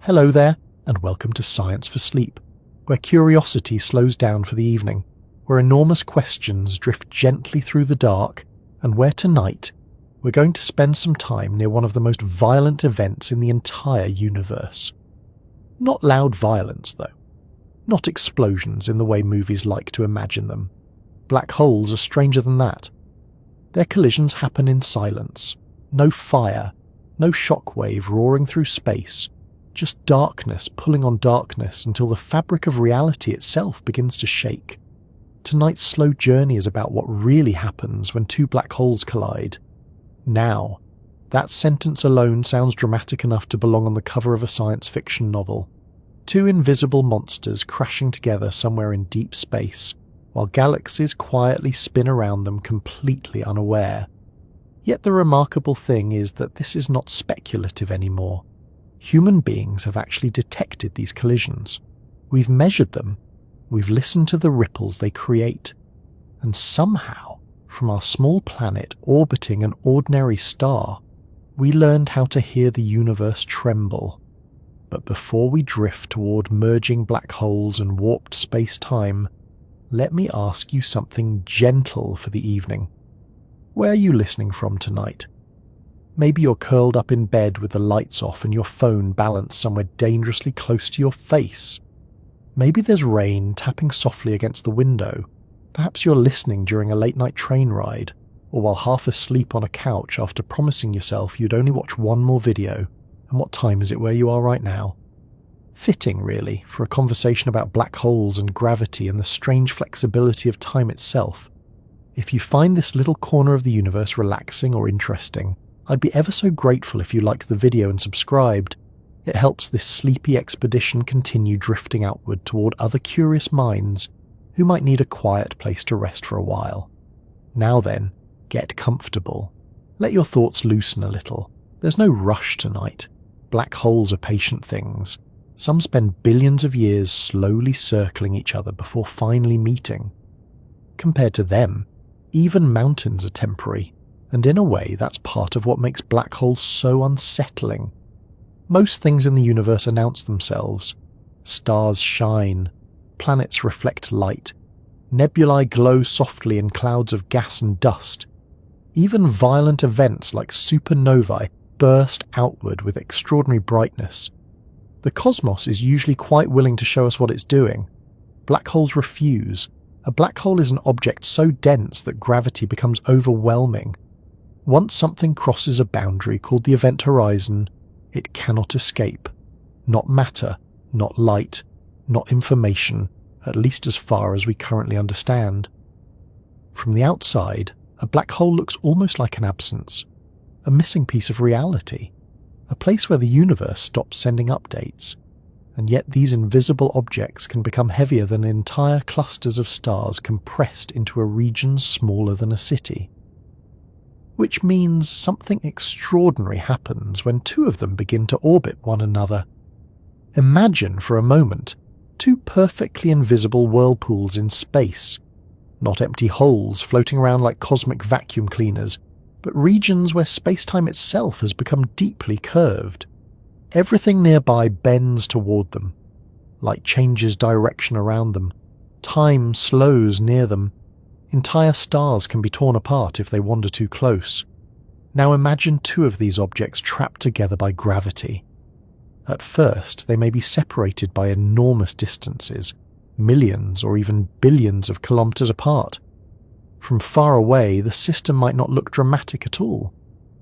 Hello there, and welcome to Science for Sleep, where curiosity slows down for the evening, where enormous questions drift gently through the dark, and where tonight we're going to spend some time near one of the most violent events in the entire universe. Not loud violence, though. Not explosions in the way movies like to imagine them. Black holes are stranger than that. Their collisions happen in silence. No fire, no shockwave roaring through space. Just darkness pulling on darkness until the fabric of reality itself begins to shake. Tonight's slow journey is about what really happens when two black holes collide. Now, that sentence alone sounds dramatic enough to belong on the cover of a science fiction novel. Two invisible monsters crashing together somewhere in deep space, while galaxies quietly spin around them completely unaware. Yet the remarkable thing is that this is not speculative anymore. Human beings have actually detected these collisions. We've measured them. We've listened to the ripples they create. And somehow, from our small planet orbiting an ordinary star, we learned how to hear the universe tremble. But before we drift toward merging black holes and warped space-time, let me ask you something gentle for the evening. Where are you listening from tonight? Maybe you're curled up in bed with the lights off and your phone balanced somewhere dangerously close to your face. Maybe there's rain tapping softly against the window. Perhaps you're listening during a late-night train ride, or while half asleep on a couch after promising yourself you'd only watch one more video. And what time is it where you are right now? Fitting, really, for a conversation about black holes and gravity and the strange flexibility of time itself. If you find this little corner of the universe relaxing or interesting, I'd be ever so grateful if you liked the video and subscribed. It helps this sleepy expedition continue drifting outward toward other curious minds who might need a quiet place to rest for a while. Now then, get comfortable. Let your thoughts loosen a little. There's no rush tonight. Black holes are patient things. Some spend billions of years slowly circling each other before finally meeting. Compared to them, even mountains are temporary. And in a way, that's part of what makes black holes so unsettling. Most things in the universe announce themselves. Stars shine, planets reflect light, nebulae glow softly in clouds of gas and dust. Even violent events like supernovae burst outward with extraordinary brightness. The cosmos is usually quite willing to show us what it's doing. Black holes refuse. A black hole is an object so dense that gravity becomes overwhelming. Once something crosses a boundary called the event horizon, it cannot escape. Not matter, not light, not information, at least as far as we currently understand. From the outside, a black hole looks almost like an absence, a missing piece of reality, a place where the universe stops sending updates. And yet these invisible objects can become heavier than entire clusters of stars compressed into a region smaller than a city. Which means something extraordinary happens when two of them begin to orbit one another. Imagine for a moment two perfectly invisible whirlpools in space, not empty holes floating around like cosmic vacuum cleaners, but regions where space-time itself has become deeply curved. Everything nearby bends toward them. Light changes direction around them. Time slows near them. Entire stars can be torn apart if they wander too close. Now imagine two of these objects trapped together by gravity. At first, they may be separated by enormous distances, millions or even billions of kilometers apart. From far away, the system might not look dramatic at all.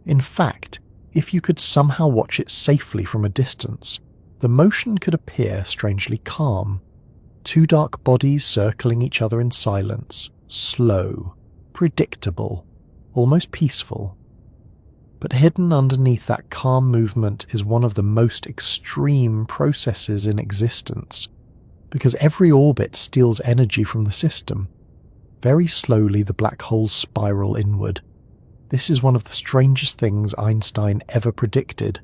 In fact, if you could somehow watch it safely from a distance, the motion could appear strangely calm. Two dark bodies circling each other in silence. Slow, predictable, almost peaceful. But hidden underneath that calm movement is one of the most extreme processes in existence, because every orbit steals energy from the system. Very slowly the black holes spiral inward. This is one of the strangest things Einstein ever predicted.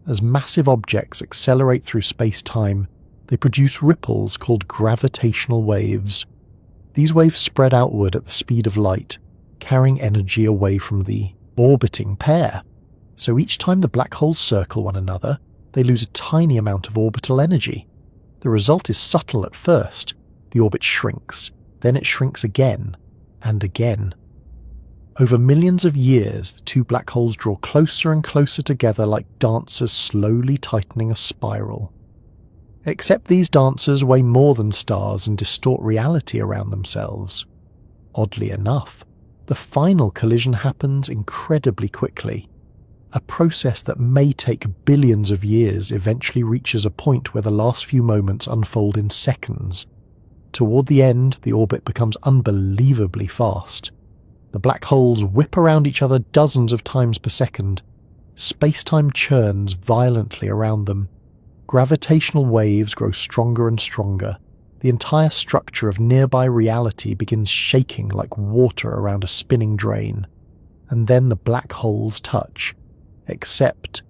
As massive objects accelerate through space-time, they produce ripples called gravitational waves. These waves spread outward at the speed of light, carrying energy away from the orbiting pair. So each time the black holes circle one another, they lose a tiny amount of orbital energy. The result is subtle at first. The orbit shrinks, then it shrinks again and again. Over millions of years, the two black holes draw closer and closer together like dancers slowly tightening a spiral. Except these dancers weigh more than stars and distort reality around themselves. Oddly enough, the final collision happens incredibly quickly. A process that may take billions of years eventually reaches a point where the last few moments unfold in seconds. Toward the end, the orbit becomes unbelievably fast. The black holes whip around each other dozens of times per second. Space-time churns violently around them. Gravitational waves grow stronger and stronger. The entire structure of nearby reality begins shaking like water around a spinning drain. And then the black holes touch. Except,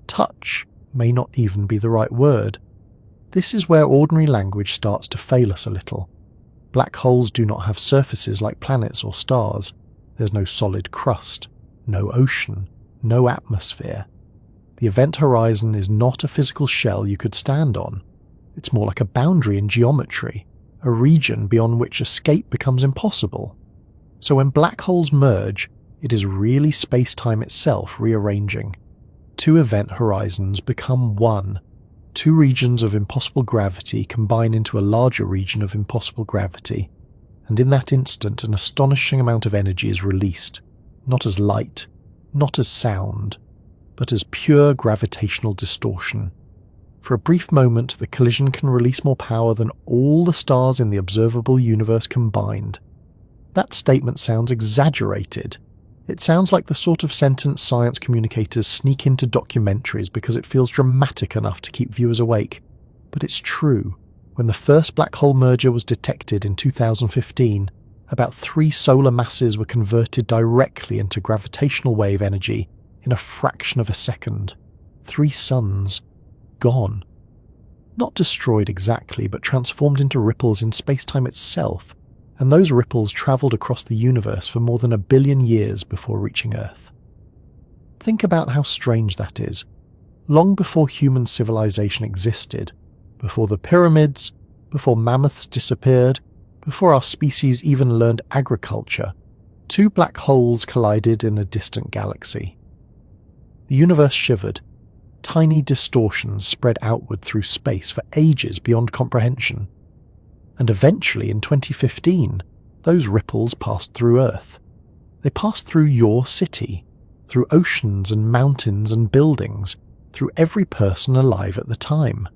touch may not even be the right word. This is where ordinary language starts to fail us a little. Black holes do not have surfaces like planets or stars. There's no solid crust, no ocean, no atmosphere. The event horizon is not a physical shell you could stand on. It's more like a boundary in geometry, a region beyond which escape becomes impossible. So when black holes merge, it is really space-time itself rearranging. Two event horizons become one. Two regions of impossible gravity combine into a larger region of impossible gravity. And in that instant, an astonishing amount of energy is released. Not as light, not as sound, but as pure gravitational distortion. For a brief moment, the collision can release more power than all the stars in the observable universe combined. That statement sounds exaggerated. It sounds like the sort of sentence science communicators sneak into documentaries because it feels dramatic enough to keep viewers awake. But it's true. When the first black hole merger was detected in 2015, about 3 solar masses were converted directly into gravitational wave energy in a fraction of a second. 3 suns. Gone. Not destroyed exactly, but transformed into ripples in space-time itself. And those ripples travelled across the universe for more than 1 billion years before reaching Earth. Think about how strange that is. Long before human civilization existed, before the pyramids, before mammoths disappeared, before our species even learned agriculture, 2 black holes collided in a distant galaxy. The universe shivered. Tiny distortions spread outward through space for ages beyond comprehension. And eventually, in 2015, those ripples passed through Earth. They passed through your city, through oceans and mountains and buildings, through every person alive at the time.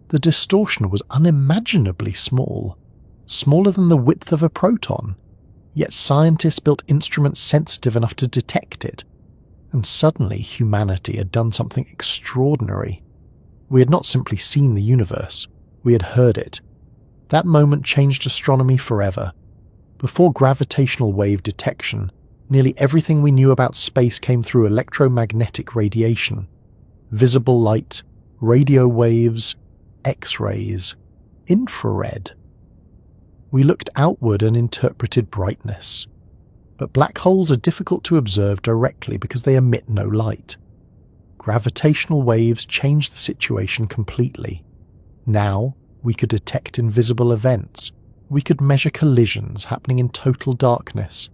The distortion was unimaginably small, smaller than the width of a proton, yet scientists built instruments sensitive enough to detect it. And suddenly humanity had done something extraordinary. We had not simply seen the universe, we had heard it. That moment changed astronomy forever. Before gravitational wave detection, nearly everything we knew about space came through electromagnetic radiation. Visible light, radio waves, X-rays, infrared. We looked outward and interpreted brightness. But black holes are difficult to observe directly because they emit no light. Gravitational waves change the situation completely. Now, we could detect invisible events. We could measure collisions happening in total darkness.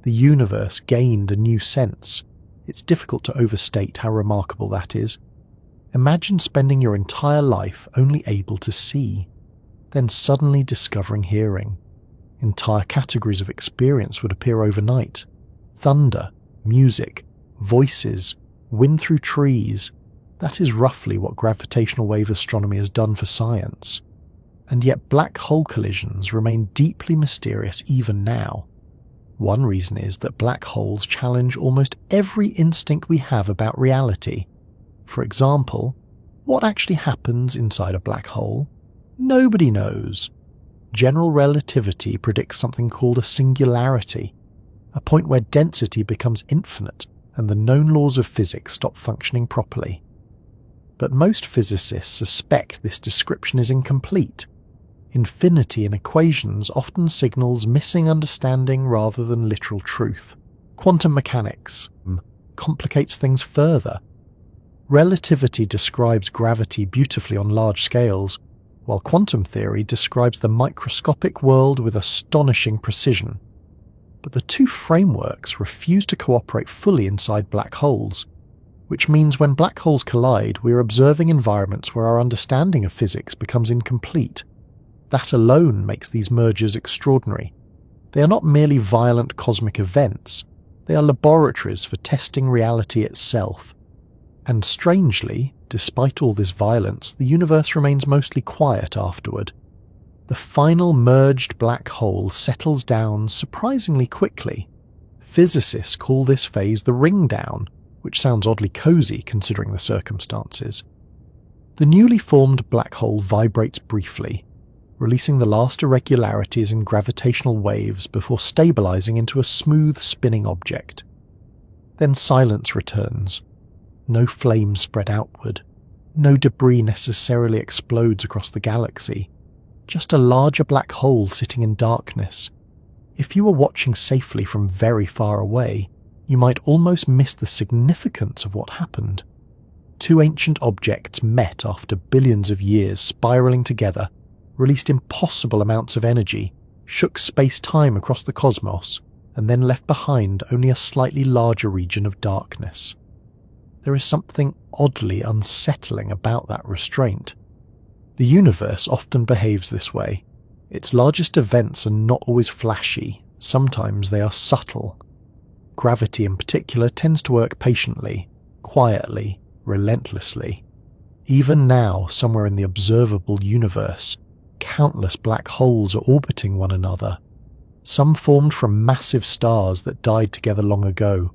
The universe gained a new sense. It's difficult to overstate how remarkable that is. Imagine spending your entire life only able to see, then suddenly discovering hearing. Entire categories of experience would appear overnight. Thunder, music, voices, wind through trees. That is roughly what gravitational wave astronomy has done for science. And yet black hole collisions remain deeply mysterious even now. One reason is that black holes challenge almost every instinct we have about reality. For example, what actually happens inside a black hole? Nobody knows. General relativity predicts something called a singularity, a point where density becomes infinite and the known laws of physics stop functioning properly. But most physicists suspect this description is incomplete. Infinity in equations often signals missing understanding rather than literal truth. Quantum mechanics complicates things further. Relativity describes gravity beautifully on large scales, while quantum theory describes the microscopic world with astonishing precision. But the two frameworks refuse to cooperate fully inside black holes, which means when black holes collide, we are observing environments where our understanding of physics becomes incomplete. That alone makes these mergers extraordinary. They are not merely violent cosmic events, they are laboratories for testing reality itself. And strangely, despite all this violence, the universe remains mostly quiet afterward. The final merged black hole settles down surprisingly quickly. Physicists call this phase the ring down, which sounds oddly cozy considering the circumstances. The newly formed black hole vibrates briefly, releasing the last irregularities in gravitational waves before stabilizing into a smooth spinning object. Then silence returns. No flames spread outward. No debris necessarily explodes across the galaxy. Just a larger black hole sitting in darkness. If you were watching safely from very far away, you might almost miss the significance of what happened. Two ancient objects met after billions of years spiraling together, released impossible amounts of energy, shook space-time across the cosmos, and then left behind only a slightly larger region of darkness. There is something oddly unsettling about that restraint. The universe often behaves this way. Its largest events are not always flashy, sometimes they are subtle. Gravity in particular tends to work patiently, quietly, relentlessly. Even now, somewhere in the observable universe, countless black holes are orbiting one another. Some formed from massive stars that died together long ago.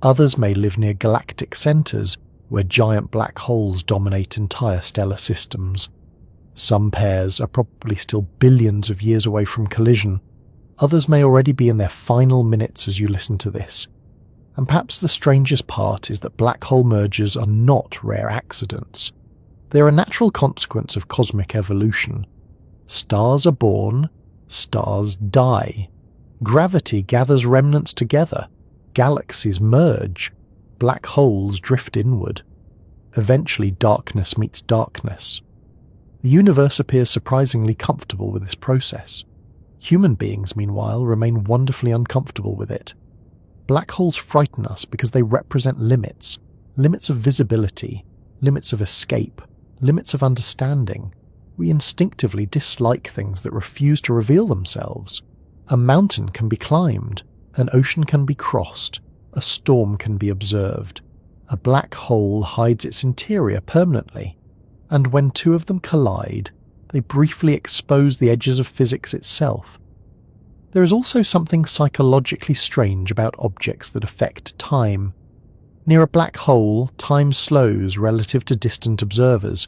Others may live near galactic centers, where giant black holes dominate entire stellar systems. Some pairs are probably still billions of years away from collision. Others may already be in their final minutes as you listen to this. And perhaps the strangest part is that black hole mergers are not rare accidents. They are a natural consequence of cosmic evolution. Stars are born, stars die. Gravity gathers remnants together. Galaxies merge. Black holes drift inward. Eventually darkness meets darkness. The universe appears surprisingly comfortable with this process. Human beings, meanwhile, remain wonderfully uncomfortable with it. Black holes frighten us because they represent limits. Limits of visibility, limits of escape, limits of understanding. We instinctively dislike things that refuse to reveal themselves. A mountain can be climbed. An ocean can be crossed, a storm can be observed. A black hole hides its interior permanently, and when two of them collide, they briefly expose the edges of physics itself. There is also something psychologically strange about objects that affect time. Near a black hole, time slows relative to distant observers.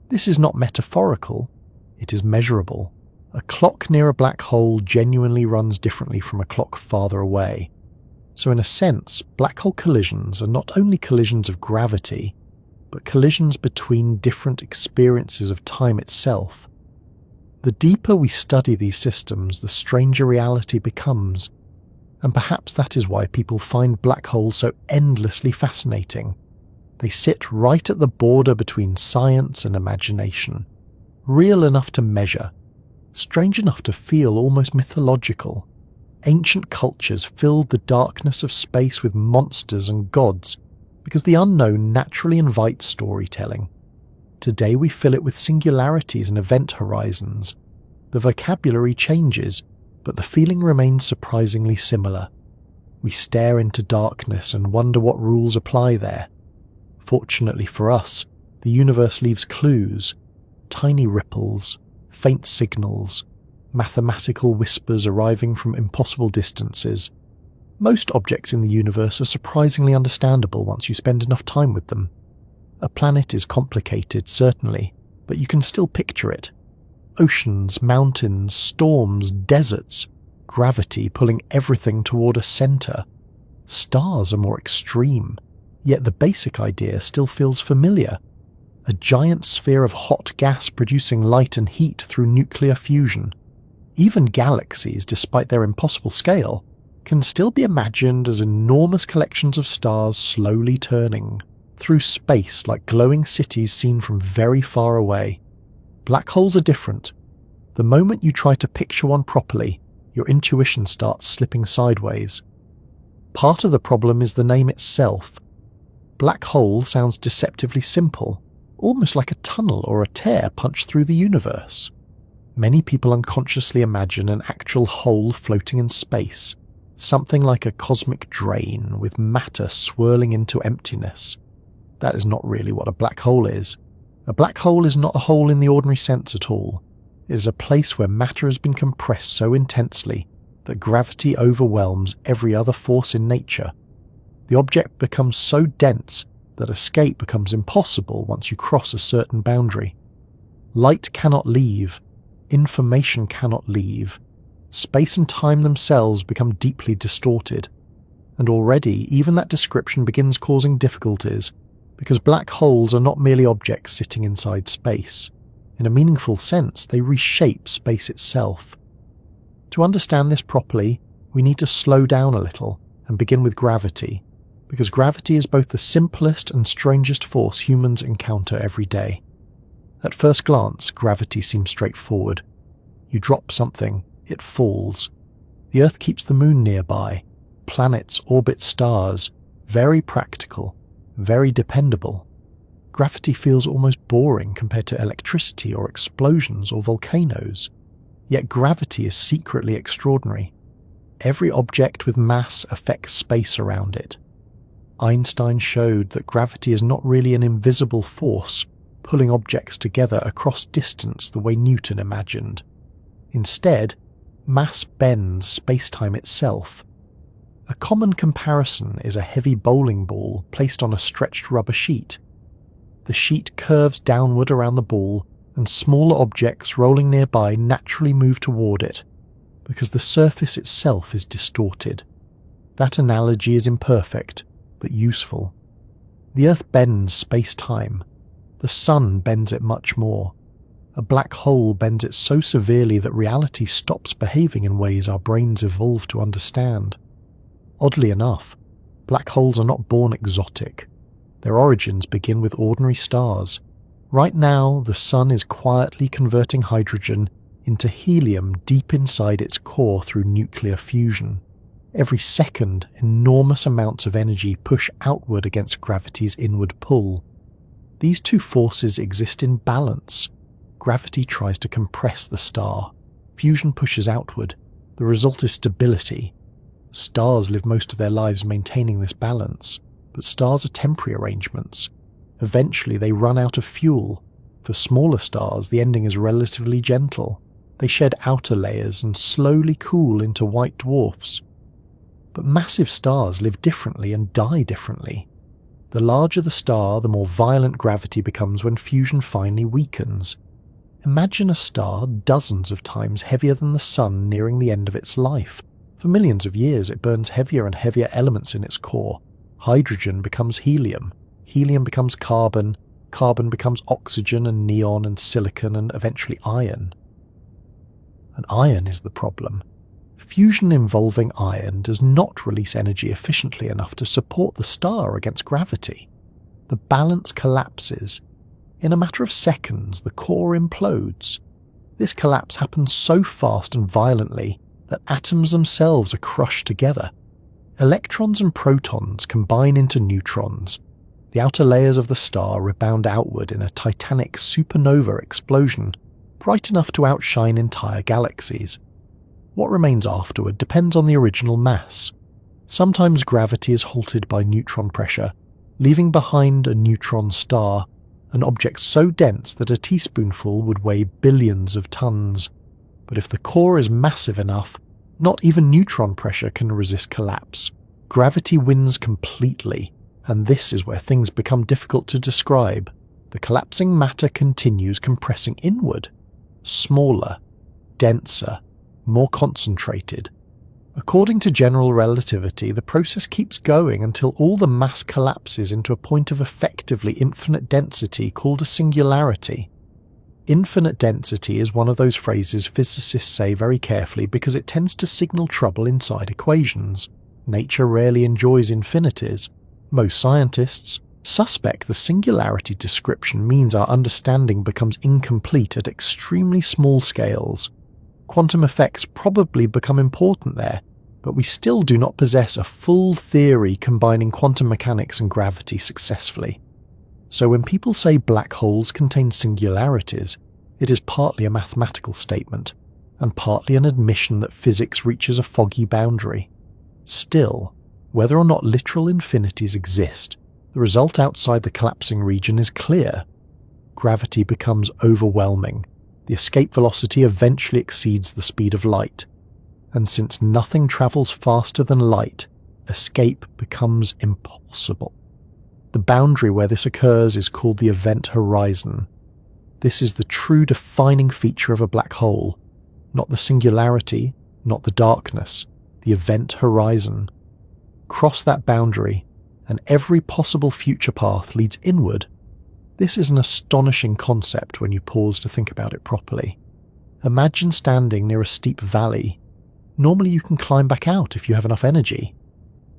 This is not metaphorical, it is measurable. A clock near a black hole genuinely runs differently from a clock farther away. So in a sense, black hole collisions are not only collisions of gravity, but collisions between different experiences of time itself. The deeper we study these systems, the stranger reality becomes, and perhaps that is why people find black holes so endlessly fascinating. They sit right at the border between science and imagination, real enough to measure, strange enough to feel almost mythological. Ancient cultures filled the darkness of space with monsters and gods because the unknown naturally invites storytelling. Today we fill it with singularities and event horizons. The vocabulary changes, but the feeling remains surprisingly similar. We stare into darkness and wonder what rules apply there. Fortunately for us, the universe leaves clues, tiny ripples, faint signals, mathematical whispers arriving from impossible distances. Most objects in the universe are surprisingly understandable once you spend enough time with them. A planet is complicated, certainly, but you can still picture it. Oceans, mountains, storms, deserts, gravity pulling everything toward a center. Stars are more extreme, yet the basic idea still feels familiar. A giant sphere of hot gas producing light and heat through nuclear fusion. Even galaxies, despite their impossible scale, can still be imagined as enormous collections of stars slowly turning, through space like glowing cities seen from very far away. Black holes are different. The moment you try to picture one properly, your intuition starts slipping sideways. Part of the problem is the name itself. Black hole sounds deceptively simple, almost like a tunnel or a tear punched through the universe. Many people unconsciously imagine an actual hole floating in space, something like a cosmic drain with matter swirling into emptiness. That is not really what a black hole is. A black hole is not a hole in the ordinary sense at all. It is a place where matter has been compressed so intensely that gravity overwhelms every other force in nature. The object becomes so dense that escape becomes impossible once you cross a certain boundary. Light cannot leave. Information cannot leave. Space and time themselves become deeply distorted. And already, even that description begins causing difficulties, because black holes are not merely objects sitting inside space. In a meaningful sense, they reshape space itself. To understand this properly, we need to slow down a little and begin with gravity, because gravity is both the simplest and strangest force humans encounter every day. At first glance, gravity seems straightforward. You drop something, it falls. The Earth keeps the moon nearby. Planets orbit stars. Very practical, very dependable. Gravity feels almost boring compared to electricity or explosions or volcanoes. Yet gravity is secretly extraordinary. Every object with mass affects space around it. Einstein showed that gravity is not really an invisible force, pulling objects together across distance the way Newton imagined. Instead, mass bends space-time itself. A common comparison is a heavy bowling ball placed on a stretched rubber sheet. The sheet curves downward around the ball, and smaller objects rolling nearby naturally move toward it, because the surface itself is distorted. That analogy is imperfect, but useful. The Earth bends space-time. The Sun bends it much more. A black hole bends it so severely that reality stops behaving in ways our brains evolved to understand. Oddly enough, black holes are not born exotic. Their origins begin with ordinary stars. Right now, the Sun is quietly converting hydrogen into helium deep inside its core through nuclear fusion. Every second, enormous amounts of energy push outward against gravity's inward pull. These two forces exist in balance. Gravity tries to compress the star. Fusion pushes outward. The result is stability. Stars live most of their lives maintaining this balance, but stars are temporary arrangements. Eventually they run out of fuel. For smaller stars, the ending is relatively gentle. They shed outer layers and slowly cool into white dwarfs. But massive stars live differently and die differently. The larger the star, the more violent gravity becomes when fusion finally weakens. Imagine a star dozens of times heavier than the Sun nearing the end of its life. For millions of years it burns heavier and heavier elements in its core. Hydrogen becomes helium. Helium becomes carbon. Carbon becomes oxygen and neon and silicon and eventually iron. And iron is the problem. Fusion involving iron does not release energy efficiently enough to support the star against gravity. The balance collapses. In a matter of seconds, the core implodes. This collapse happens so fast and violently that atoms themselves are crushed together. Electrons and protons combine into neutrons. The outer layers of the star rebound outward in a titanic supernova explosion, bright enough to outshine entire galaxies. What remains afterward depends on the original mass. Sometimes gravity is halted by neutron pressure, leaving behind a neutron star, an object so dense that a teaspoonful would weigh billions of tons. But if the core is massive enough, not even neutron pressure can resist collapse. Gravity wins completely, and this is where things become difficult to describe. The collapsing matter continues compressing inward, smaller, denser, more concentrated. According to general relativity, the process keeps going until all the mass collapses into a point of effectively infinite density called a singularity. Infinite density is one of those phrases physicists say very carefully because it tends to signal trouble inside equations. Nature rarely enjoys infinities. Most scientists, Suspect the singularity description means our understanding becomes incomplete at extremely small scales. Quantum effects probably become important there, but we still do not possess a full theory combining quantum mechanics and gravity successfully. So when people say black holes contain singularities, it is partly a mathematical statement, and partly an admission that physics reaches a foggy boundary. Still, whether or not literal infinities exist, the result outside the collapsing region is clear. Gravity becomes overwhelming. The escape velocity eventually exceeds the speed of light. And since nothing travels faster than light, escape becomes impossible. The boundary where this occurs is called the event horizon. This is the true defining feature of a black hole, not the singularity, not the darkness, the event horizon. Cross that boundary, and every possible future path leads inward. This is an astonishing concept when you pause to think about it properly. Imagine standing near a steep valley. Normally you can climb back out if you have enough energy.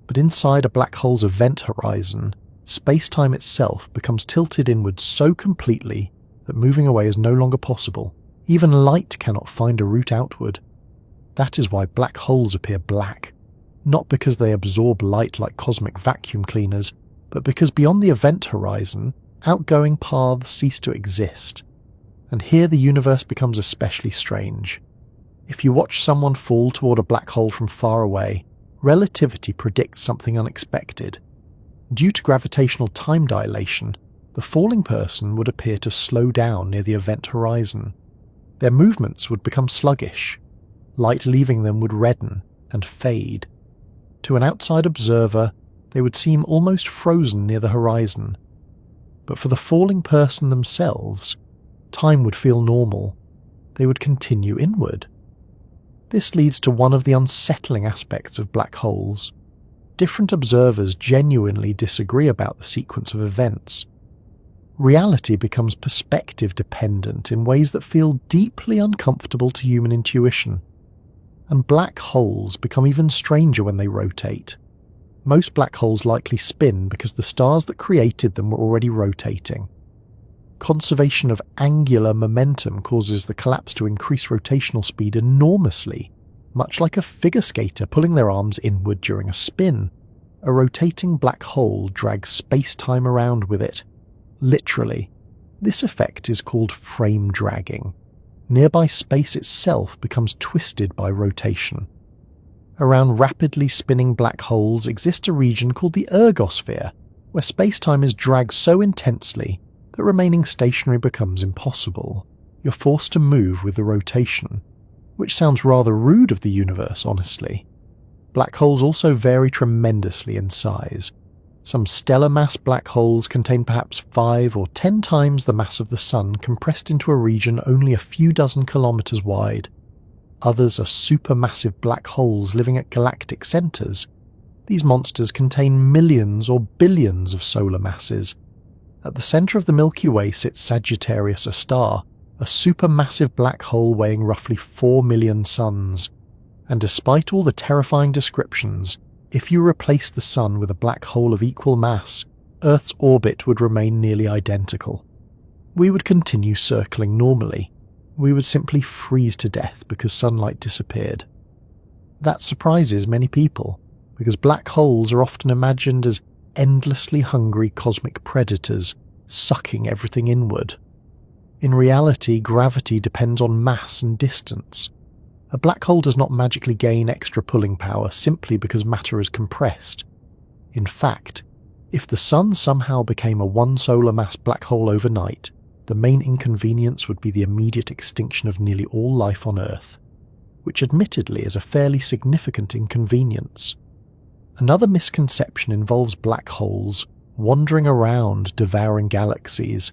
But inside a black hole's event horizon, space-time itself becomes tilted inward so completely that moving away is no longer possible. Even light cannot find a route outward. That is why black holes appear black. Not because they absorb light like cosmic vacuum cleaners, but because beyond the event horizon, outgoing paths cease to exist. And here the universe becomes especially strange. If you watch someone fall toward a black hole from far away, relativity predicts something unexpected. Due to gravitational time dilation, the falling person would appear to slow down near the event horizon. Their movements would become sluggish. Light leaving them would redden and fade. To an outside observer, they would seem almost frozen near the horizon. But for the falling person themselves, time would feel normal. They would continue inward. This leads to one of the unsettling aspects of black holes. Different observers genuinely disagree about the sequence of events. Reality becomes perspective dependent in ways that feel deeply uncomfortable to human intuition. And black holes become even stranger when they rotate. Most black holes likely spin because the stars that created them were already rotating. Conservation of angular momentum causes the collapse to increase rotational speed enormously, much like a figure skater pulling their arms inward during a spin. A rotating black hole drags space-time around with it. Literally. This effect is called frame dragging. Nearby space itself becomes twisted by rotation. Around rapidly spinning black holes exists a region called the ergosphere, where space-time is dragged so intensely that remaining stationary becomes impossible. You're forced to move with the rotation, which sounds rather rude of the universe, honestly. Black holes also vary tremendously in size. Some stellar mass black holes contain perhaps 5 or 10 times the mass of the Sun compressed into a region only a few dozen kilometers wide. Others are supermassive black holes living at galactic centers. These monsters contain millions or billions of solar masses. At the center of the Milky Way sits Sagittarius, a star, a supermassive black hole weighing roughly 4 million suns. And despite all the terrifying descriptions, if you replace the Sun with a black hole of equal mass, Earth's orbit would remain nearly identical. We would continue circling normally. We would simply freeze to death because sunlight disappeared. That surprises many people, because black holes are often imagined as endlessly hungry cosmic predators, sucking everything inward. In reality, gravity depends on mass and distance. A black hole does not magically gain extra pulling power simply because matter is compressed. In fact, if the Sun somehow became a one solar mass black hole overnight, the main inconvenience would be the immediate extinction of nearly all life on Earth, which admittedly is a fairly significant inconvenience. Another misconception involves black holes wandering around devouring galaxies.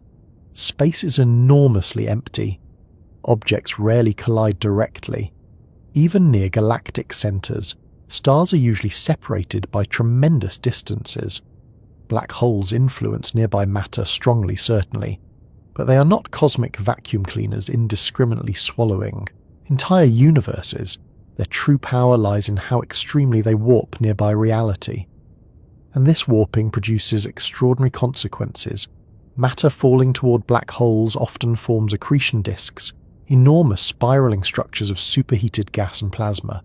Space is enormously empty. Objects rarely collide directly. Even near galactic centers, stars are usually separated by tremendous distances. Black holes influence nearby matter strongly, certainly, but they are not cosmic vacuum cleaners indiscriminately swallowing entire universes. Their true power lies in how extremely they warp nearby reality. and this warping produces extraordinary consequences. Matter falling toward black holes often forms accretion disks, enormous spiraling structures of superheated gas and plasma.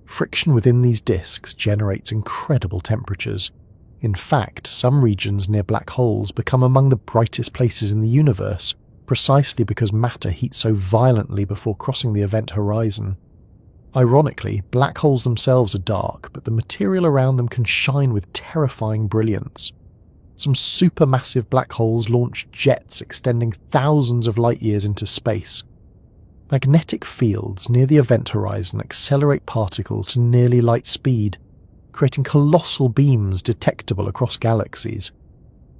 Friction within these disks generates incredible temperatures. In fact, some regions near black holes become among the brightest places in the universe, precisely because matter heats so violently before crossing the event horizon. Ironically, black holes themselves are dark, but the material around them can shine with terrifying brilliance. Some supermassive black holes launch jets extending thousands of light years into space. Magnetic fields near the event horizon accelerate particles to nearly light speed, creating colossal beams detectable across galaxies.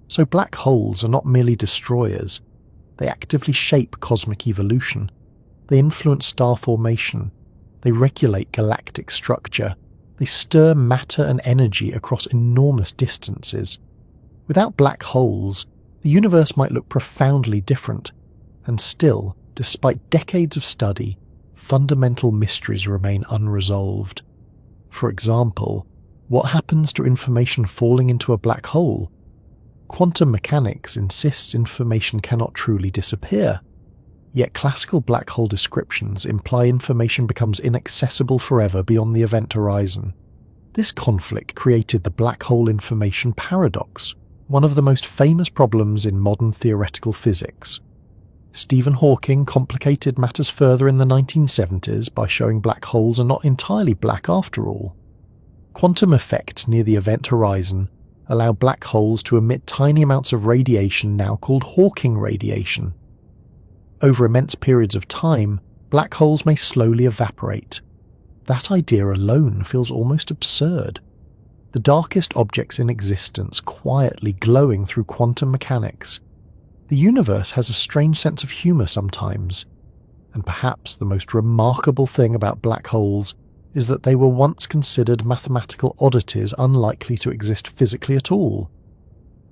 So black holes are not merely destroyers. They actively shape cosmic evolution. They influence star formation. They regulate galactic structure. They stir matter and energy across enormous distances. Without black holes, the universe might look profoundly different, and still, despite decades of study, fundamental mysteries remain unresolved. For example, what happens to information falling into a black hole? Quantum mechanics insists information cannot truly disappear. Yet classical black hole descriptions imply information becomes inaccessible forever beyond the event horizon. This conflict created the black hole information paradox, one of the most famous problems in modern theoretical physics. Stephen Hawking complicated matters further in the 1970s by showing black holes are not entirely black after all. Quantum effects near the event horizon allow black holes to emit tiny amounts of radiation now called Hawking radiation. Over immense periods of time, black holes may slowly evaporate. That idea alone feels almost absurd. The darkest objects in existence quietly glowing through quantum mechanics. The universe has a strange sense of humour sometimes, and perhaps the most remarkable thing about black holes is that they were once considered mathematical oddities unlikely to exist physically at all.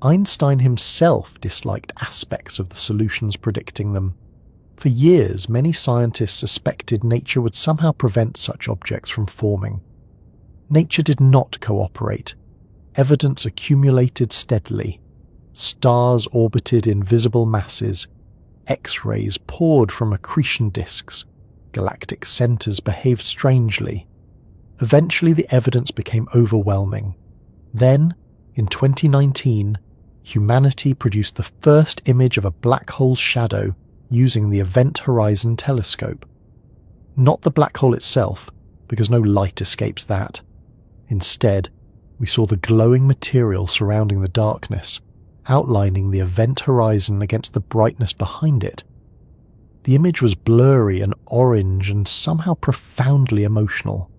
Einstein himself disliked aspects of the solutions predicting them. For years, many scientists suspected nature would somehow prevent such objects from forming. Nature did not cooperate. Evidence accumulated steadily. Stars orbited invisible masses. X-rays poured from accretion disks. Galactic centers behaved strangely. Eventually, the evidence became overwhelming. Then, in 2019, humanity produced the first image of a black hole's shadow using the Event Horizon Telescope. Not the black hole itself, because no light escapes that. Instead, we saw the glowing material surrounding the darkness, outlining the event horizon against the brightness behind it. The image was blurry and orange and somehow profoundly emotional.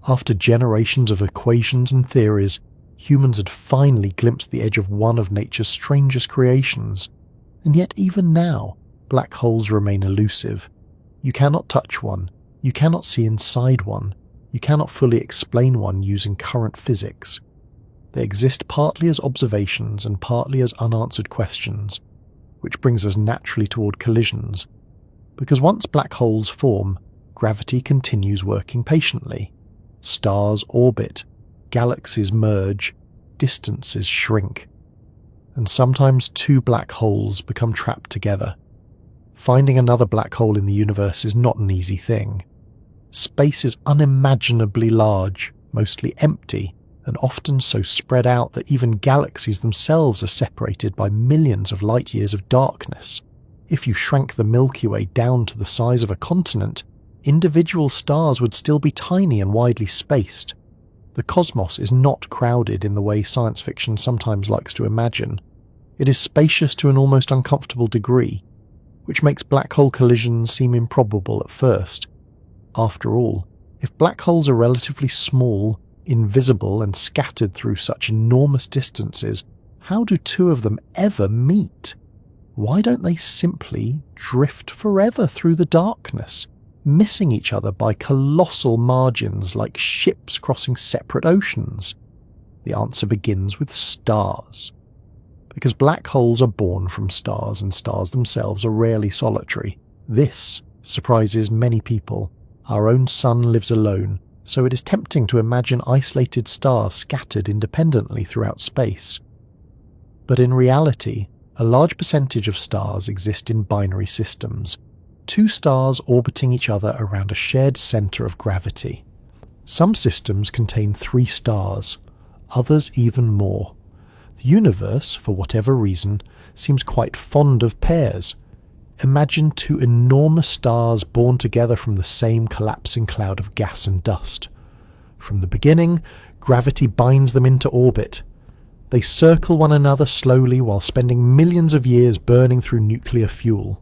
After generations of equations and theories, humans had finally glimpsed the edge of one of nature's strangest creations. And yet even now, black holes remain elusive. You cannot touch one. You cannot see inside one. You cannot fully explain one using current physics. They exist partly as observations and partly as unanswered questions, which brings us naturally toward collisions. Because once black holes form, gravity continues working patiently. Stars orbit, galaxies merge, distances shrink. And sometimes two black holes become trapped together. Finding another black hole in the universe is not an easy thing. Space is unimaginably large, mostly empty, and often so spread out that even galaxies themselves are separated by millions of light years of darkness. If you shrank the Milky Way down to the size of a continent, individual stars would still be tiny and widely spaced. The cosmos is not crowded in the way science fiction sometimes likes to imagine. It is spacious to an almost uncomfortable degree, which makes black hole collisions seem improbable at first. After all, if black holes are relatively small, invisible and scattered through such enormous distances, how do two of them ever meet? Why don't they simply drift forever through the darkness, missing each other by colossal margins like ships crossing separate oceans? The answer begins with stars. Because black holes are born from stars and stars themselves are rarely solitary. This surprises many people. Our own sun lives alone, so it is tempting to imagine isolated stars scattered independently throughout space. But in reality, a large percentage of stars exist in binary systems, two stars orbiting each other around a shared centre of gravity. Some systems contain 3 stars, others even more. The universe, for whatever reason, seems quite fond of pairs. Imagine 2 enormous stars born together from the same collapsing cloud of gas and dust. From the beginning, gravity binds them into orbit. They circle one another slowly while spending millions of years burning through nuclear fuel.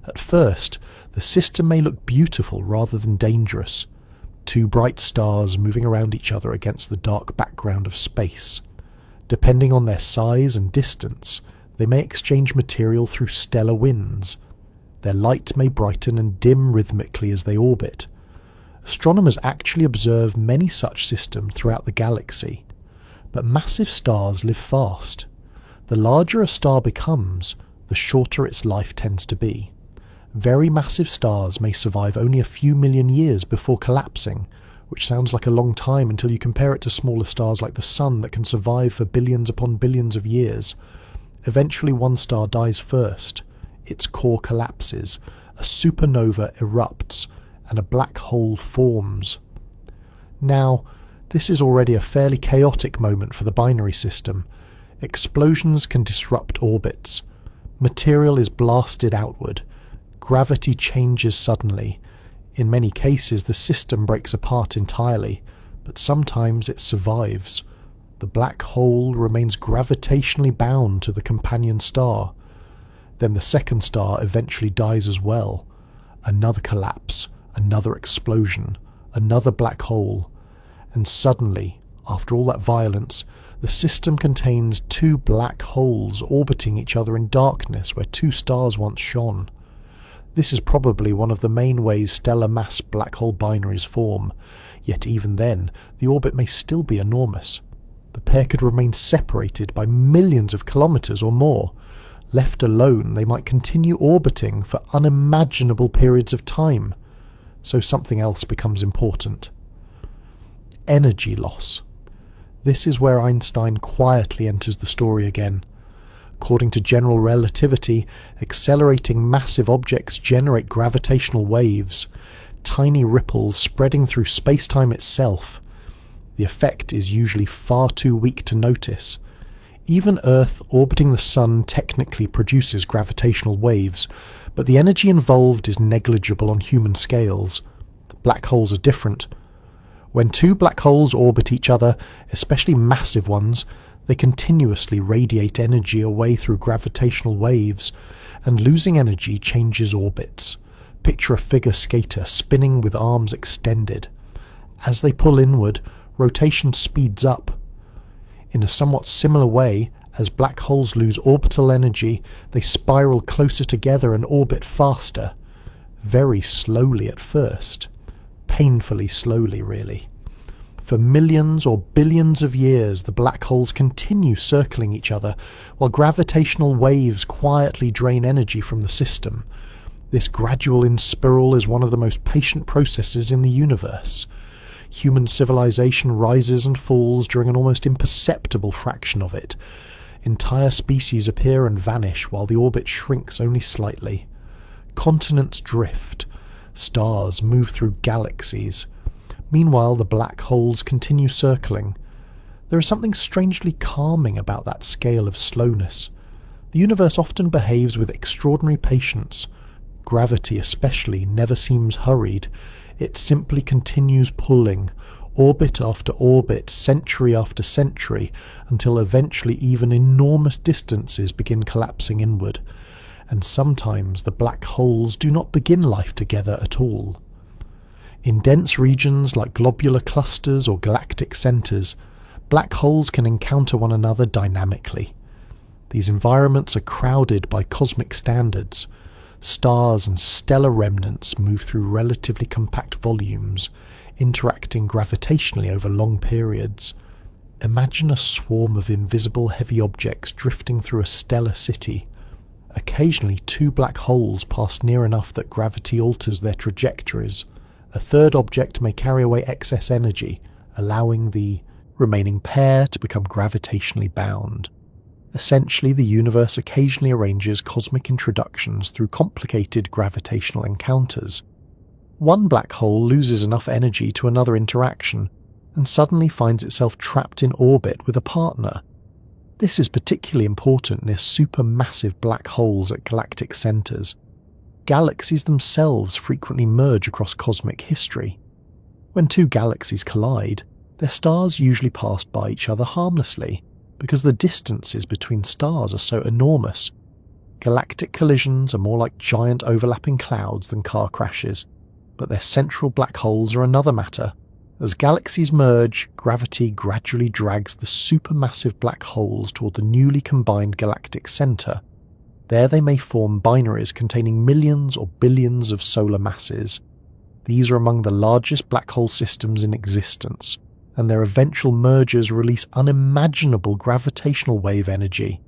At first, the system may look beautiful rather than dangerous. 2 bright stars moving around each other against the dark background of space. Depending on their size and distance, they may exchange material through stellar winds. Their light may brighten and dim rhythmically as they orbit. Astronomers actually observe many such systems throughout the galaxy. But massive stars live fast. The larger a star becomes, the shorter its life tends to be. Very massive stars may survive only a few million years before collapsing, which sounds like a long time until you compare it to smaller stars like the Sun that can survive for billions upon billions of years. Eventually one star dies first, its core collapses, a supernova erupts, and a black hole forms. Now, this is already a fairly chaotic moment for the binary system. Explosions can disrupt orbits. Material is blasted outward. Gravity changes suddenly. In many cases, the system breaks apart entirely, but sometimes it survives. The black hole remains gravitationally bound to the companion star. Then the second star eventually dies as well. Another collapse, another explosion, another black hole. And suddenly, after all that violence, the system contains 2 black holes orbiting each other in darkness where 2 stars once shone. This is probably one of the main ways stellar mass black hole binaries form, yet even then, the orbit may still be enormous. The pair could remain separated by millions of kilometres or more. Left alone, they might continue orbiting for unimaginable periods of time. So something else becomes important. Energy loss. This is where Einstein quietly enters the story again. According to general relativity, accelerating massive objects generate gravitational waves, tiny ripples spreading through space-time itself. The effect is usually far too weak to notice. Even Earth orbiting the Sun technically produces gravitational waves, but the energy involved is negligible on human scales. Black holes are different. When 2 black holes orbit each other, especially massive ones, they continuously radiate energy away through gravitational waves, and losing energy changes orbits. Picture a figure skater spinning with arms extended. As they pull inward, rotation speeds up. In a somewhat similar way, as black holes lose orbital energy, they spiral closer together and orbit faster. Very slowly at first. Painfully slowly, really. For millions or billions of years, the black holes continue circling each other, while gravitational waves quietly drain energy from the system. This gradual in-spiral is one of the most patient processes in the universe. Human civilization rises and falls during an almost imperceptible fraction of it. Entire species appear and vanish while the orbit shrinks only slightly. Continents drift. Stars move through galaxies. Meanwhile, the black holes continue circling. There is something strangely calming about that scale of slowness. The universe often behaves with extraordinary patience. Gravity especially never seems hurried. It simply continues pulling, orbit after orbit, century after century, until eventually even enormous distances begin collapsing inward. And sometimes the black holes do not begin life together at all. In dense regions like globular clusters or galactic centres, black holes can encounter one another dynamically. These environments are crowded by cosmic standards. Stars and stellar remnants move through relatively compact volumes, interacting gravitationally over long periods. Imagine a swarm of invisible heavy objects drifting through a stellar city. Occasionally 2 black holes pass near enough that gravity alters their trajectories. a third object may carry away excess energy, allowing the remaining pair to become gravitationally bound. Essentially, the universe occasionally arranges cosmic introductions through complicated gravitational encounters. One black hole loses enough energy to another interaction, and suddenly finds itself trapped in orbit with a partner. This is particularly important near supermassive black holes at galactic centers. Galaxies themselves frequently merge across cosmic history. When two galaxies collide, their stars usually pass by each other harmlessly, because the distances between stars are so enormous. Galactic collisions are more like giant overlapping clouds than car crashes, but their central black holes are another matter. As galaxies merge, gravity gradually drags the supermassive black holes toward the newly combined galactic center. There they may form binaries containing millions or billions of solar masses. These are among the largest black hole systems in existence, and their eventual mergers release unimaginable gravitational wave energy.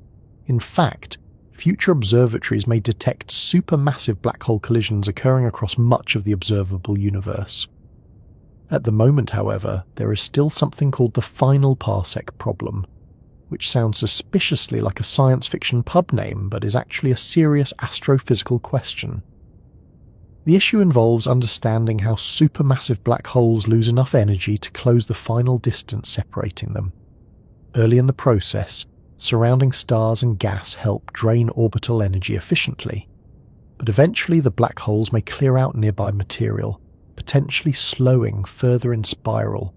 In fact, future observatories may detect supermassive black hole collisions occurring across much of the observable universe. At the moment, however, there is still something called the final parsec problem, which sounds suspiciously like a science fiction pub name but is actually a serious astrophysical question. The issue involves understanding how supermassive black holes lose enough energy to close the final distance separating them. Early in the process, surrounding stars and gas help drain orbital energy efficiently, but eventually the black holes may clear out nearby material, potentially slowing further in spiral.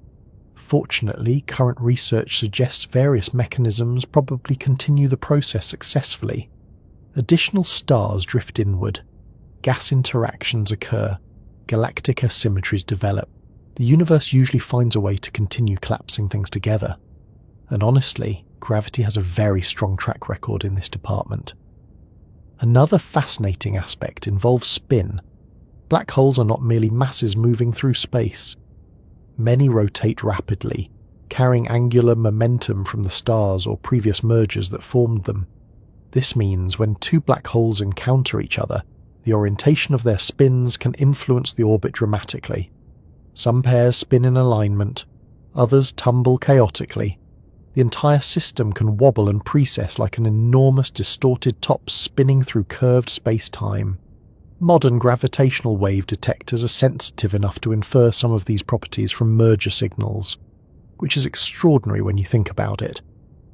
Fortunately, current research suggests various mechanisms probably continue the process successfully. Additional stars drift inward, gas interactions occur, galactic asymmetries develop. The universe usually finds a way to continue collapsing things together. And honestly, gravity has a very strong track record in this department. Another fascinating aspect involves spin. Black holes are not merely masses moving through space. Many rotate rapidly, carrying angular momentum from the stars or previous mergers that formed them. This means when two black holes encounter each other, the orientation of their spins can influence the orbit dramatically. Some pairs spin in alignment, others tumble chaotically. The entire system can wobble and precess like an enormous distorted top spinning through curved space-time. Modern gravitational wave detectors are sensitive enough to infer some of these properties from merger signals, which is extraordinary when you think about it.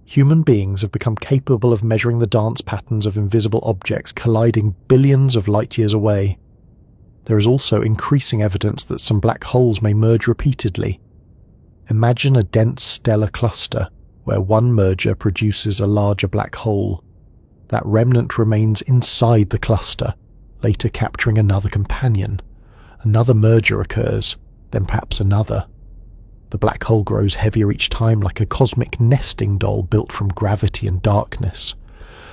Human beings have become capable of measuring the dance patterns of invisible objects colliding billions of light years away. There is also increasing evidence that some black holes may merge repeatedly. Imagine a dense stellar cluster where one merger produces a larger black hole. That remnant remains inside the cluster, later capturing another companion. Another merger occurs, then perhaps another. The black hole grows heavier each time like a cosmic nesting doll built from gravity and darkness.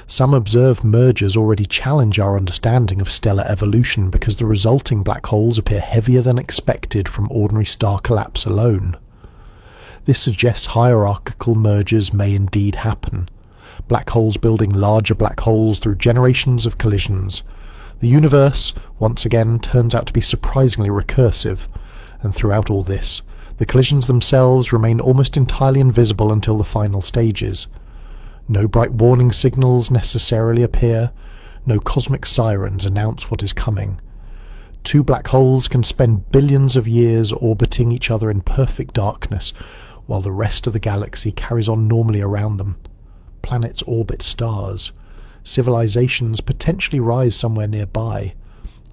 Some observed mergers already challenge our understanding of stellar evolution because the resulting black holes appear heavier than expected from ordinary star collapse alone. This suggests hierarchical mergers may indeed happen, black holes building larger black holes through generations of collisions. The universe, once again, turns out to be surprisingly recursive, and throughout all this, the collisions themselves remain almost entirely invisible until the final stages. No bright warning signals necessarily appear, no cosmic sirens announce what is coming. Two black holes can spend billions of years orbiting each other in perfect darkness, while the rest of the galaxy carries on normally around them. Planets orbit stars. Civilizations potentially rise somewhere nearby.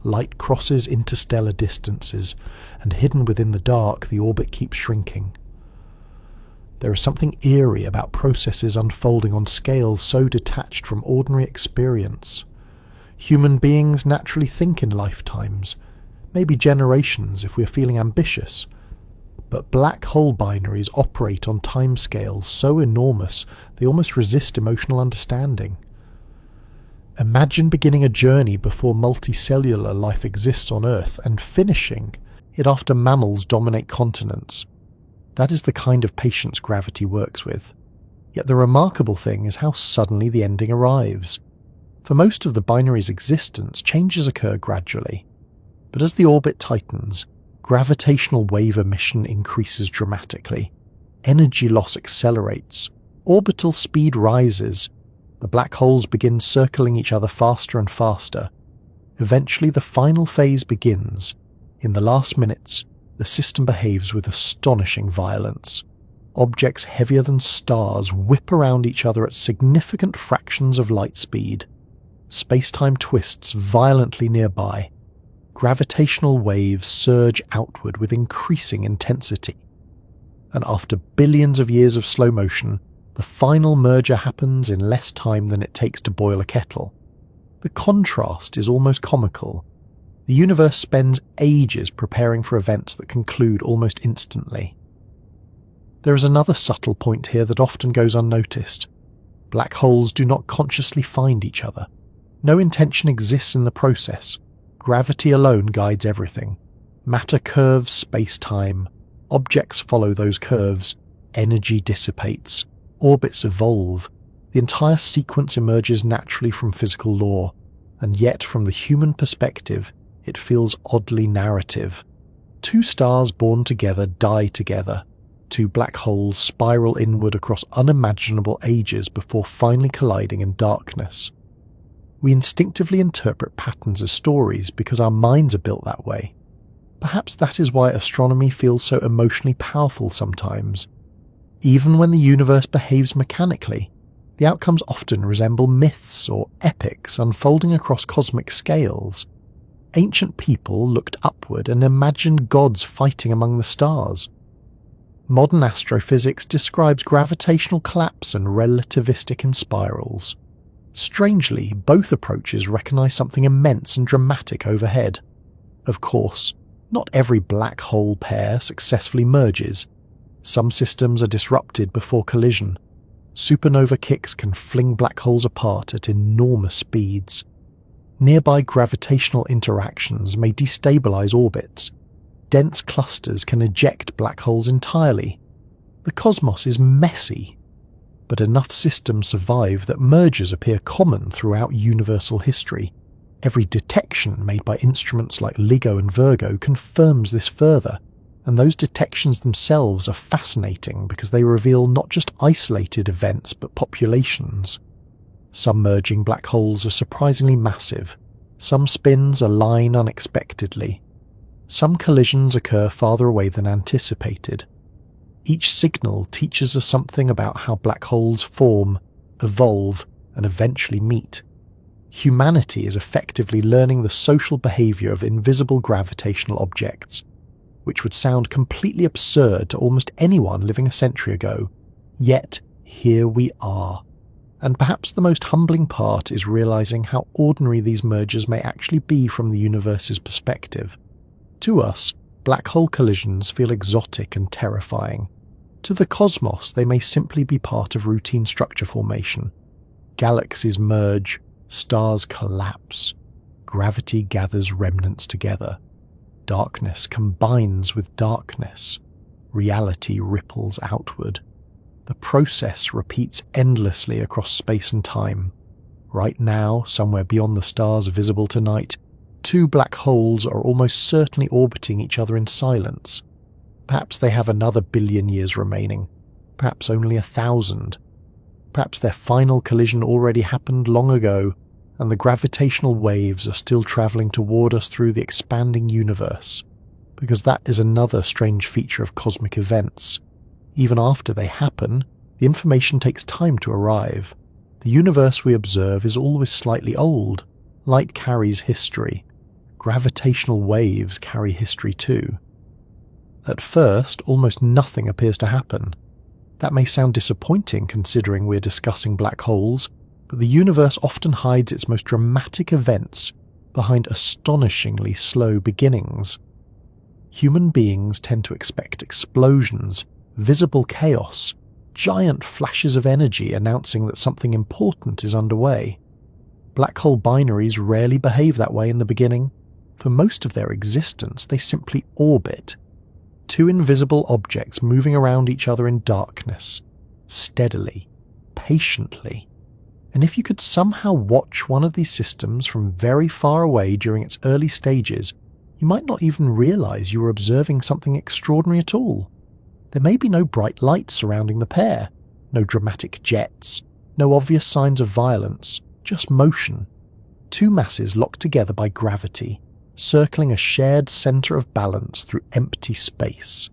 Light crosses interstellar distances, and hidden within the dark, the orbit keeps shrinking. There is something eerie about processes unfolding on scales so detached from ordinary experience. Human beings naturally think in lifetimes, maybe generations if we're feeling ambitious. But black hole binaries operate on timescales so enormous they almost resist emotional understanding. Imagine beginning a journey before multicellular life exists on Earth and finishing it after mammals dominate continents. That is the kind of patience gravity works with. Yet the remarkable thing is how suddenly the ending arrives. For most of the binary's existence, changes occur gradually. But as the orbit tightens, Gravitational wave emission increases dramatically. Energy loss accelerates. Orbital speed rises. The black holes begin circling each other faster and faster. Eventually, the final phase begins. In the last minutes, the system behaves with astonishing violence. Objects heavier than stars whip around each other at significant fractions of light speed. Space-time twists violently nearby. Gravitational waves surge outward with increasing intensity. And after billions of years of slow motion, the final merger happens in less time than it takes to boil a kettle. The contrast is almost comical. The universe spends ages preparing for events that conclude almost instantly. There is another subtle point here that often goes unnoticed. Black holes do not consciously find each other. No intention exists in the process. Gravity alone guides everything. Matter curves space-time. Objects follow those curves. Energy dissipates. Orbits evolve. The entire sequence emerges naturally from physical law, and yet from the human perspective, it feels oddly narrative. Two stars born together die together. Two black holes spiral inward across unimaginable ages before finally colliding in darkness. We instinctively interpret patterns as stories because our minds are built that way. Perhaps that is why astronomy feels so emotionally powerful sometimes. Even when the universe behaves mechanically, the outcomes often resemble myths or epics unfolding across cosmic scales. Ancient people looked upward and imagined gods fighting among the stars. Modern astrophysics describes gravitational collapse and relativistic spirals. Strangely, both approaches recognize something immense and dramatic overhead. Of course, not every black hole pair successfully merges. Some systems are disrupted before collision. Supernova kicks can fling black holes apart at enormous speeds. Nearby gravitational interactions may destabilize orbits. Dense clusters can eject black holes entirely. The cosmos is messy, but enough systems survive that mergers appear common throughout universal history. Every detection made by instruments like LIGO and Virgo confirms this further, and those detections themselves are fascinating because they reveal not just isolated events but populations. Some merging black holes are surprisingly massive. Some spins align unexpectedly. Some collisions occur farther away than anticipated. Each signal teaches us something about how black holes form, evolve, and eventually meet. Humanity is effectively learning the social behavior of invisible gravitational objects, which would sound completely absurd to almost anyone living a century ago. Yet, here we are. And perhaps the most humbling part is realizing how ordinary these mergers may actually be from the universe's perspective. To us, black hole collisions feel exotic and terrifying. To the cosmos, they may simply be part of routine structure formation. Galaxies merge, stars collapse, gravity gathers remnants together. Darkness combines with darkness. Reality ripples outward. The process repeats endlessly across space and time. Right now, somewhere beyond the stars visible tonight, two black holes are almost certainly orbiting each other in silence. Perhaps they have another billion years remaining, perhaps only 1,000. Perhaps their final collision already happened long ago, and the gravitational waves are still travelling toward us through the expanding universe. Because that is another strange feature of cosmic events. Even after they happen, the information takes time to arrive. The universe we observe is always slightly old. Light carries history. Gravitational waves carry history too. At first, almost nothing appears to happen. That may sound disappointing considering we're discussing black holes, but the universe often hides its most dramatic events behind astonishingly slow beginnings. Human beings tend to expect explosions, visible chaos, giant flashes of energy announcing that something important is underway. Black hole binaries rarely behave that way in the beginning. For most of their existence, they simply orbit. Two invisible objects moving around each other in darkness, steadily, patiently. And if you could somehow watch one of these systems from very far away during its early stages, You might not even realize you were observing something extraordinary at all. There may be no bright lights surrounding the pair, no dramatic jets, no obvious signs of violence, just motion. Two masses locked together by gravity, circling a shared center of balance through empty space.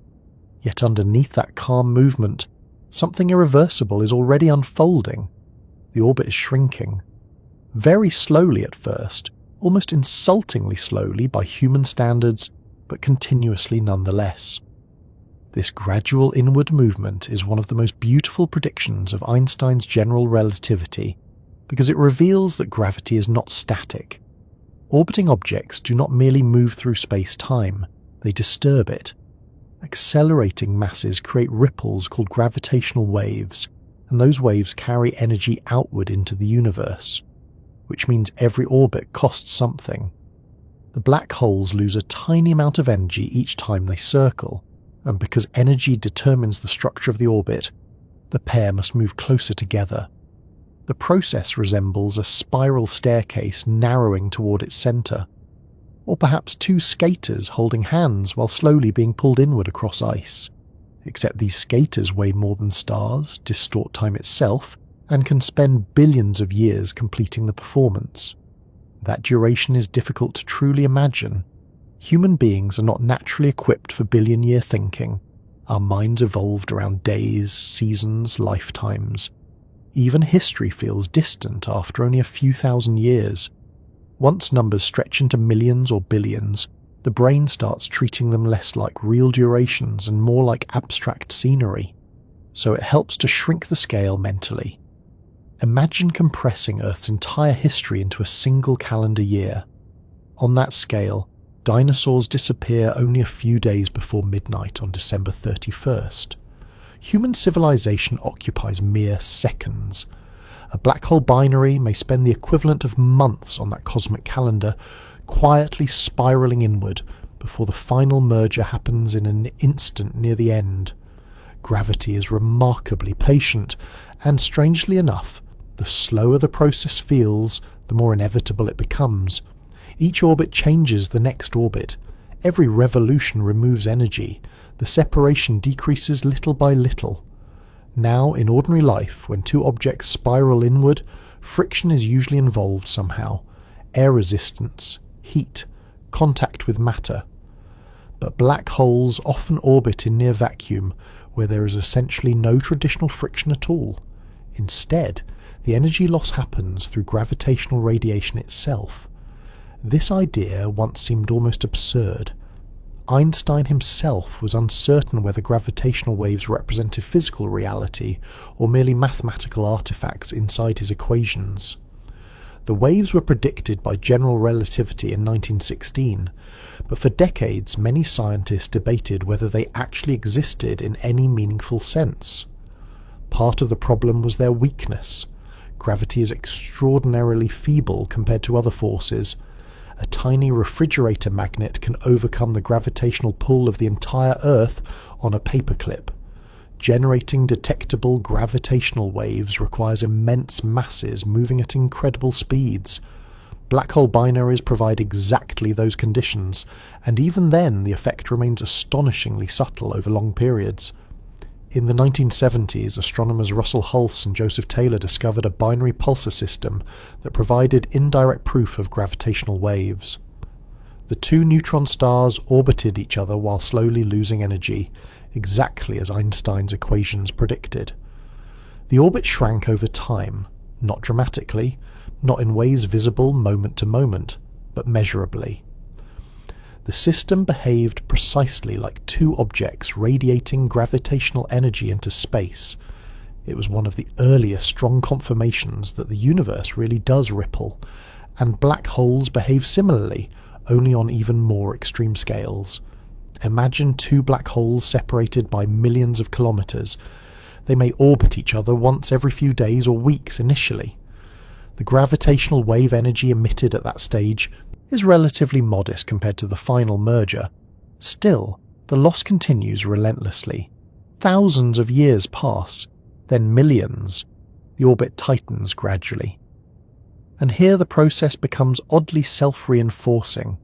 Yet underneath that calm movement, something irreversible is already unfolding. The orbit is shrinking. Very slowly at first, almost insultingly slowly by human standards, but continuously nonetheless. This gradual inward movement is one of the most beautiful predictions of Einstein's general relativity, because it reveals that gravity is not static. Orbiting objects do not merely move through space-time, they disturb it. Accelerating masses create ripples called gravitational waves, and those waves carry energy outward into the universe, which means every orbit costs something. The black holes lose a tiny amount of energy each time they circle, and because energy determines the structure of the orbit, the pair must move closer together. The process resembles a spiral staircase narrowing toward its center, or perhaps two skaters holding hands while slowly being pulled inward across ice. Except these skaters weigh more than stars, distort time itself, and can spend billions of years completing the performance. That duration is difficult to truly imagine. Human beings are not naturally equipped for billion-year thinking. Our minds evolved around days, seasons, lifetimes. Even history feels distant after only a few thousand years. Once numbers stretch into millions or billions, the brain starts treating them less like real durations and more like abstract scenery. So it helps to shrink the scale mentally. Imagine compressing Earth's entire history into a single calendar year. On that scale, dinosaurs disappear only a few days before midnight on December 31st. Human civilization occupies mere seconds. A black hole binary may spend the equivalent of months on that cosmic calendar, quietly spiraling inward before the final merger happens in an instant near the end. Gravity is remarkably patient, and strangely enough, the slower the process feels, the more inevitable it becomes. Each orbit changes the next orbit. Every revolution removes energy. The separation decreases little by little. Now, in ordinary life, when two objects spiral inward, friction is usually involved somehow. Air resistance, heat, contact with matter. But black holes often orbit in near vacuum, where there is essentially no traditional friction at all. Instead, the energy loss happens through gravitational radiation itself. This idea once seemed almost absurd. Einstein himself was uncertain whether gravitational waves represented physical reality or merely mathematical artifacts inside his equations. The waves were predicted by general relativity in 1916, but for decades many scientists debated whether they actually existed in any meaningful sense. Part of the problem was their weakness. Gravity is extraordinarily feeble compared to other forces. A tiny refrigerator magnet can overcome the gravitational pull of the entire Earth on a paperclip. Generating detectable gravitational waves requires immense masses moving at incredible speeds. Black hole binaries provide exactly those conditions, and even then the effect remains astonishingly subtle over long periods. In the 1970s, astronomers Russell Hulse and Joseph Taylor discovered a binary pulsar system that provided indirect proof of gravitational waves. The two neutron stars orbited each other while slowly losing energy, exactly as Einstein's equations predicted. The orbit shrank over time, not dramatically, not in ways visible moment to moment, but measurably. The system behaved precisely like two objects radiating gravitational energy into space. It was one of the earliest strong confirmations that the universe really does ripple, and black holes behave similarly, only on even more extreme scales. Imagine two black holes separated by millions of kilometers. They may orbit each other once every few days or weeks initially. The gravitational wave energy emitted at that stage is relatively modest compared to the final merger. Still, the loss continues relentlessly. Thousands of years pass, then millions. The orbit tightens gradually. And here the process becomes oddly self-reinforcing.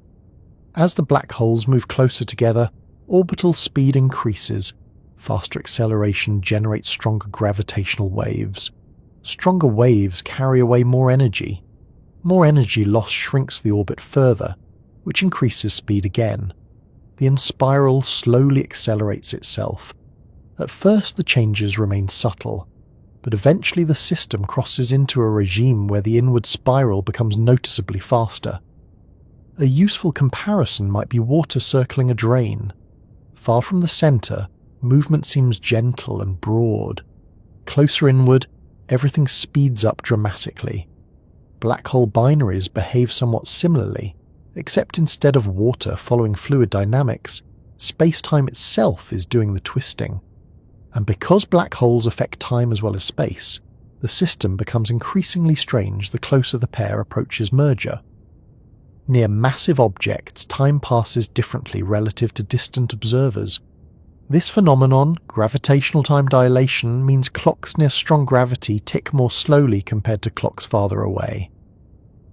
As the black holes move closer together, orbital speed increases. Faster acceleration generates stronger gravitational waves. Stronger waves carry away more energy. More energy loss shrinks the orbit further, which increases speed again. The inspiral slowly accelerates itself. At first the changes remain subtle, but eventually the system crosses into a regime where the inward spiral becomes noticeably faster. A useful comparison might be water circling a drain. Far from the centre, movement seems gentle and broad. Closer inward, everything speeds up dramatically. Black hole binaries behave somewhat similarly, except instead of water following fluid dynamics, space-time itself is doing the twisting. And because black holes affect time as well as space, the system becomes increasingly strange the closer the pair approaches merger. Near massive objects, time passes differently relative to distant observers. This phenomenon, gravitational time dilation, means clocks near strong gravity tick more slowly compared to clocks farther away.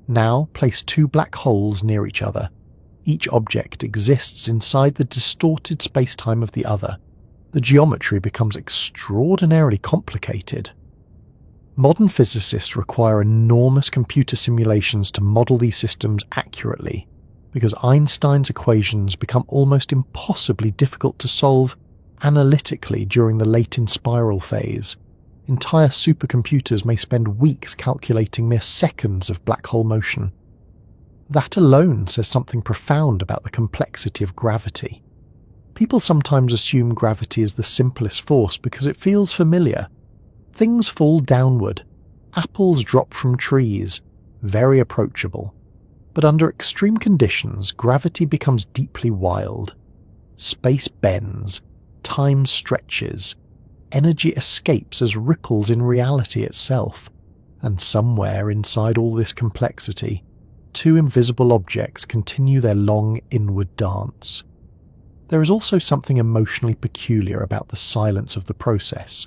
Now place two black holes near each other. Each object exists inside the distorted space-time of the other. The geometry becomes extraordinarily complicated. Modern physicists require enormous computer simulations to model these systems accurately, because Einstein's equations become almost impossibly difficult to solve analytically during the late inspiral phase. Entire supercomputers may spend weeks calculating mere seconds of black hole motion. That alone says something profound about the complexity of gravity. People sometimes assume gravity is the simplest force because it feels familiar. Things fall downward. Apples drop from trees. Very approachable. But under extreme conditions, gravity becomes deeply wild. Space bends. Time stretches. Energy escapes as ripples in reality itself. And somewhere inside all this complexity, two invisible objects continue their long inward dance. There is also something emotionally peculiar about the silence of the process.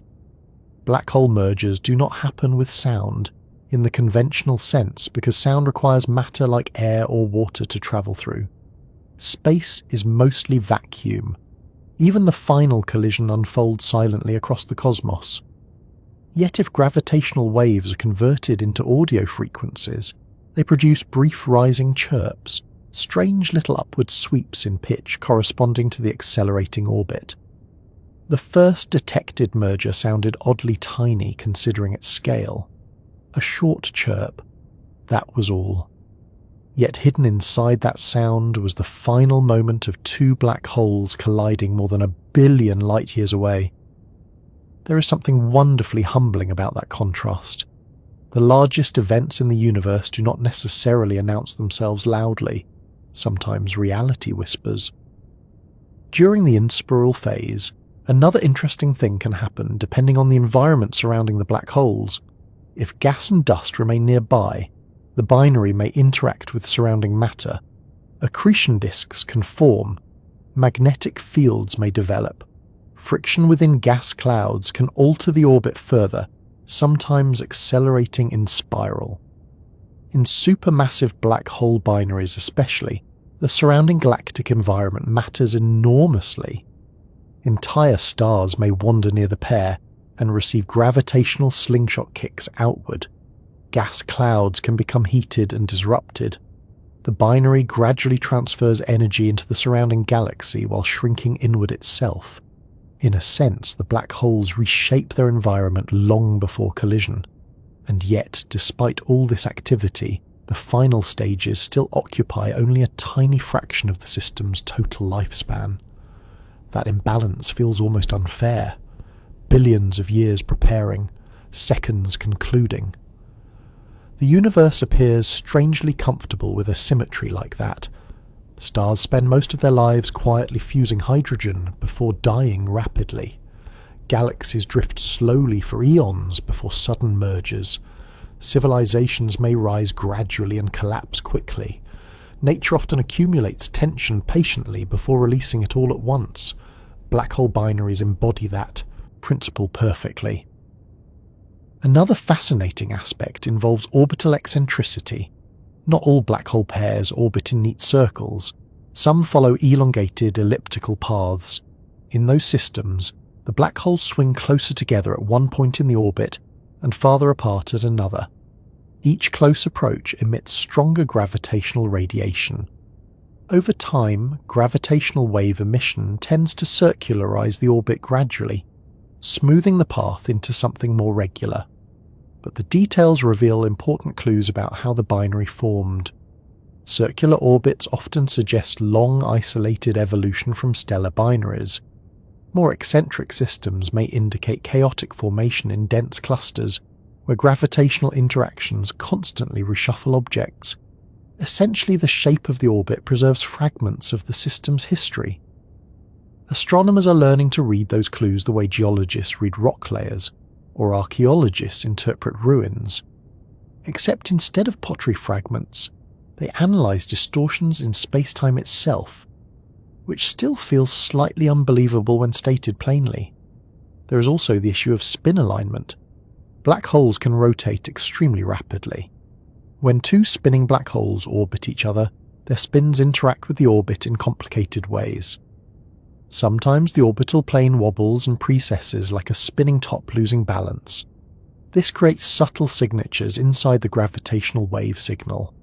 Black hole mergers do not happen with sound in the conventional sense because sound requires matter like air or water to travel through. Space is mostly vacuum. Even the final collision unfolds silently across the cosmos. Yet if gravitational waves are converted into audio frequencies, they produce brief rising chirps, strange little upward sweeps in pitch corresponding to the accelerating orbit. The first detected merger sounded oddly tiny considering its scale. A short chirp. That was all. Yet hidden inside that sound was the final moment of two black holes colliding more than 1 billion light-years away. There is something wonderfully humbling about that contrast. The largest events in the universe do not necessarily announce themselves loudly. Sometimes reality whispers. During the inspiral phase, another interesting thing can happen depending on the environment surrounding the black holes. If gas and dust remain nearby, the binary may interact with surrounding matter. Accretion disks can form. Magnetic fields may develop. Friction within gas clouds can alter the orbit further, sometimes accelerating in spiral. In supermassive black hole binaries especially, the surrounding galactic environment matters enormously. Entire stars may wander near the pair and receive gravitational slingshot kicks outward. Gas clouds can become heated and disrupted. The binary gradually transfers energy into the surrounding galaxy while shrinking inward itself. In a sense, the black holes reshape their environment long before collision. And yet, despite all this activity, the final stages still occupy only a tiny fraction of the system's total lifespan. That imbalance feels almost unfair. Billions of years preparing, seconds concluding. The universe appears strangely comfortable with a symmetry like that. Stars spend most of their lives quietly fusing hydrogen before dying rapidly. Galaxies drift slowly for eons before sudden mergers. Civilizations may rise gradually and collapse quickly. Nature often accumulates tension patiently before releasing it all at once. Black hole binaries embody that principle perfectly. Another fascinating aspect involves orbital eccentricity. Not all black hole pairs orbit in neat circles. Some follow elongated elliptical paths. In those systems, the black holes swing closer together at one point in the orbit and farther apart at another. Each close approach emits stronger gravitational radiation. Over time, gravitational wave emission tends to circularize the orbit gradually, smoothing the path into something more regular. But the details reveal important clues about how the binary formed. Circular orbits often suggest long isolated evolution from stellar binaries. More eccentric systems may indicate chaotic formation in dense clusters, where gravitational interactions constantly reshuffle objects. Essentially, the shape of the orbit preserves fragments of the system's history. Astronomers are learning to read those clues the way geologists read rock layers, or archaeologists interpret ruins. Except instead of pottery fragments, they analyze distortions in space-time itself, which still feels slightly unbelievable when stated plainly. There is also the issue of spin alignment. Black holes can rotate extremely rapidly. When two spinning black holes orbit each other, their spins interact with the orbit in complicated ways. Sometimes the orbital plane wobbles and precesses like a spinning top losing balance. This creates subtle signatures inside the gravitational wave signal.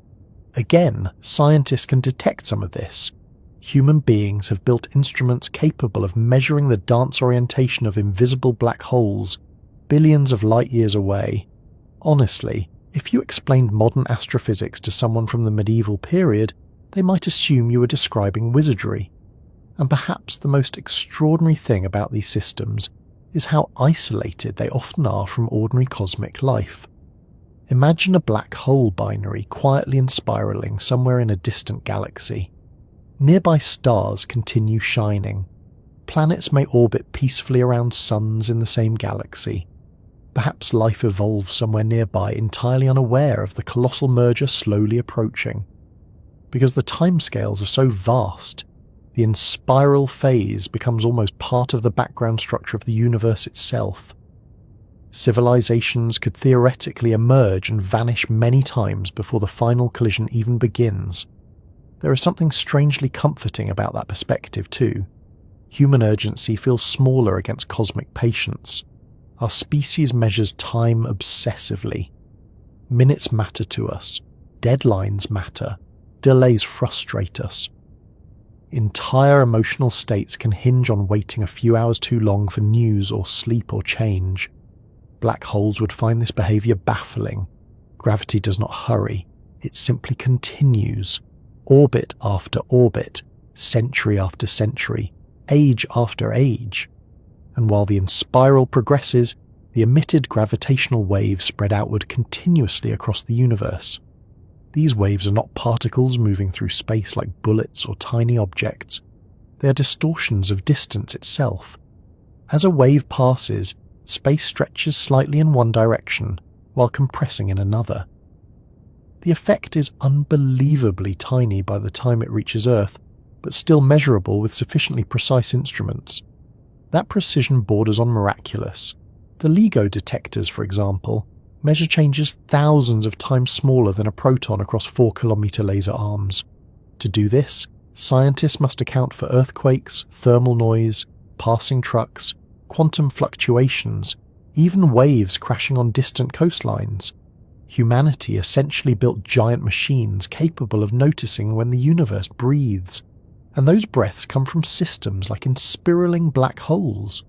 Again, scientists can detect some of this. Human beings have built instruments capable of measuring the dance orientation of invisible black holes billions of light years away. Honestly, if you explained modern astrophysics to someone from the medieval period, they might assume you were describing wizardry. And perhaps the most extraordinary thing about these systems is how isolated they often are from ordinary cosmic life. Imagine a black hole binary quietly and spiraling somewhere in a distant galaxy. Nearby stars continue shining. Planets may orbit peacefully around suns in the same galaxy. Perhaps life evolves somewhere nearby entirely unaware of the colossal merger slowly approaching. Because the timescales are so vast, the in-spiral phase becomes almost part of the background structure of the universe itself. Civilizations could theoretically emerge and vanish many times before the final collision even begins. There is something strangely comforting about that perspective too. Human urgency feels smaller against cosmic patience. Our species measures time obsessively. Minutes matter to us. Deadlines matter. Delays frustrate us. Entire emotional states can hinge on waiting a few hours too long for news or sleep or change. Black holes would find this behavior baffling. Gravity does not hurry. It simply continues. Orbit after orbit, century after century, age after age. And while the in-spiral progresses, the emitted gravitational waves spread outward continuously across the universe. These waves are not particles moving through space like bullets or tiny objects. They are distortions of distance itself. As a wave passes, space stretches slightly in one direction while compressing in another. The effect is unbelievably tiny by the time it reaches Earth, but still measurable with sufficiently precise instruments. That precision borders on miraculous. The LIGO detectors, for example, measure changes thousands of times smaller than a proton across 4-kilometer laser arms. To do this, scientists must account for earthquakes, thermal noise, passing trucks, quantum fluctuations, even waves crashing on distant coastlines. Humanity essentially built giant machines capable of noticing when the universe breathes, and those breaths come from systems like in-spiraling black holes.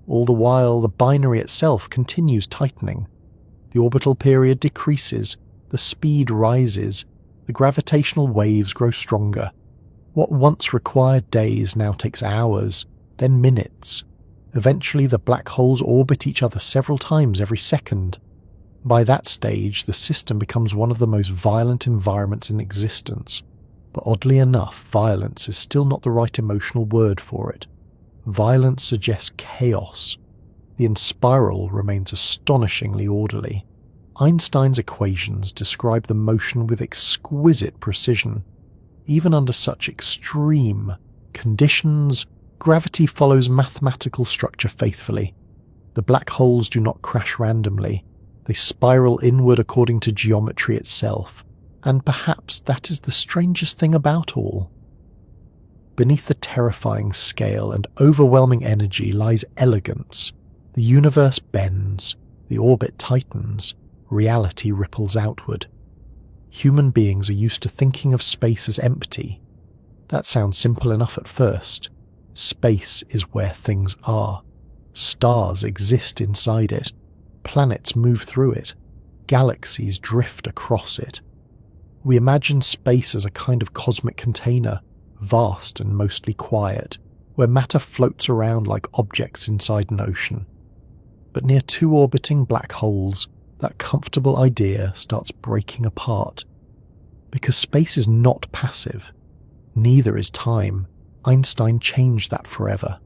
All the while, the binary itself continues tightening. The orbital period decreases, the speed rises, the gravitational waves grow stronger. What once required days now takes hours, then minutes. Eventually, the black holes orbit each other several times every second. By that stage, the system becomes one of the most violent environments in existence. But oddly enough, violence is still not the right emotional word for it. Violence suggests chaos. The in-spiral remains astonishingly orderly. Einstein's equations describe the motion with exquisite precision. Even under such extreme conditions, gravity follows mathematical structure faithfully. The black holes do not crash randomly. They spiral inward according to geometry itself. And perhaps that is the strangest thing about all. Beneath the terrifying scale and overwhelming energy lies elegance. The universe bends, the orbit tightens, reality ripples outward. Human beings are used to thinking of space as empty. That sounds simple enough at first. Space is where things are. Stars exist inside it. Planets move through it. Galaxies drift across it. We imagine space as a kind of cosmic container, vast and mostly quiet, where matter floats around like objects inside an ocean. But near two orbiting black holes, that comfortable idea starts breaking apart. Because space is not passive. Neither is time. Einstein changed that forever.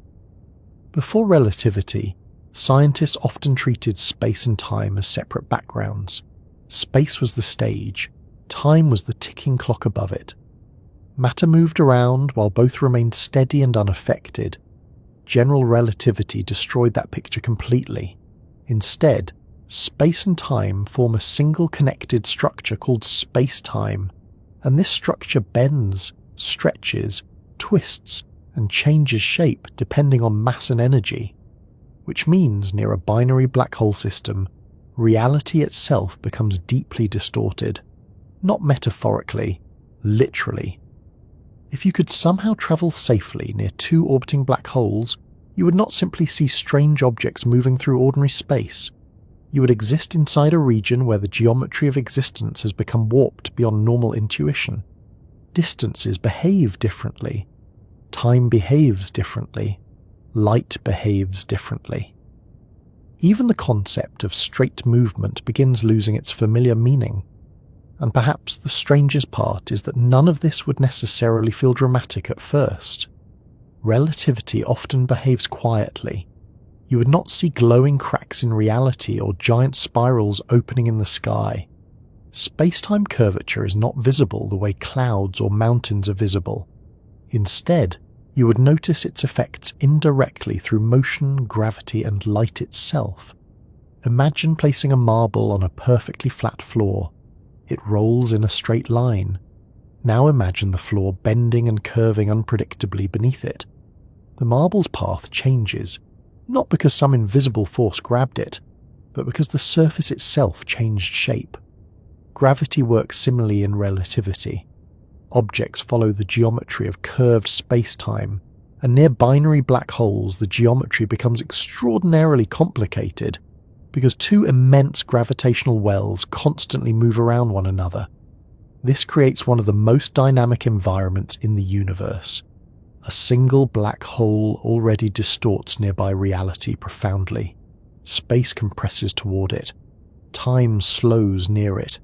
Before relativity, scientists often treated space and time as separate backgrounds. Space was the stage. Time was the ticking clock above it. Matter moved around while both remained steady and unaffected. General relativity destroyed that picture completely. Instead, space and time form a single connected structure called space-time, and this structure bends, stretches, twists, and changes shape depending on mass and energy, which means near a binary black hole system, reality itself becomes deeply distorted. Not metaphorically, literally. If you could somehow travel safely near two orbiting black holes, you would not simply see strange objects moving through ordinary space. You would exist inside a region where the geometry of existence has become warped beyond normal intuition. Distances behave differently. Time behaves differently. Light behaves differently. Even the concept of straight movement begins losing its familiar meaning. And perhaps the strangest part is that none of this would necessarily feel dramatic at first. Relativity often behaves quietly. You would not see glowing cracks in reality or giant spirals opening in the sky. Space-time curvature is not visible the way clouds or mountains are visible. Instead, you would notice its effects indirectly through motion, gravity, and light itself. Imagine placing a marble on a perfectly flat floor. It rolls in a straight line. Now imagine the floor bending and curving unpredictably beneath it. The marble's path changes, not because some invisible force grabbed it, but because the surface itself changed shape. Gravity works similarly in relativity. Objects follow the geometry of curved space-time, and near binary black holes the geometry becomes extraordinarily complicated because two immense gravitational wells constantly move around one another. This creates one of the most dynamic environments in the universe. A single black hole already distorts nearby reality profoundly. Space compresses toward it. Time slows near it.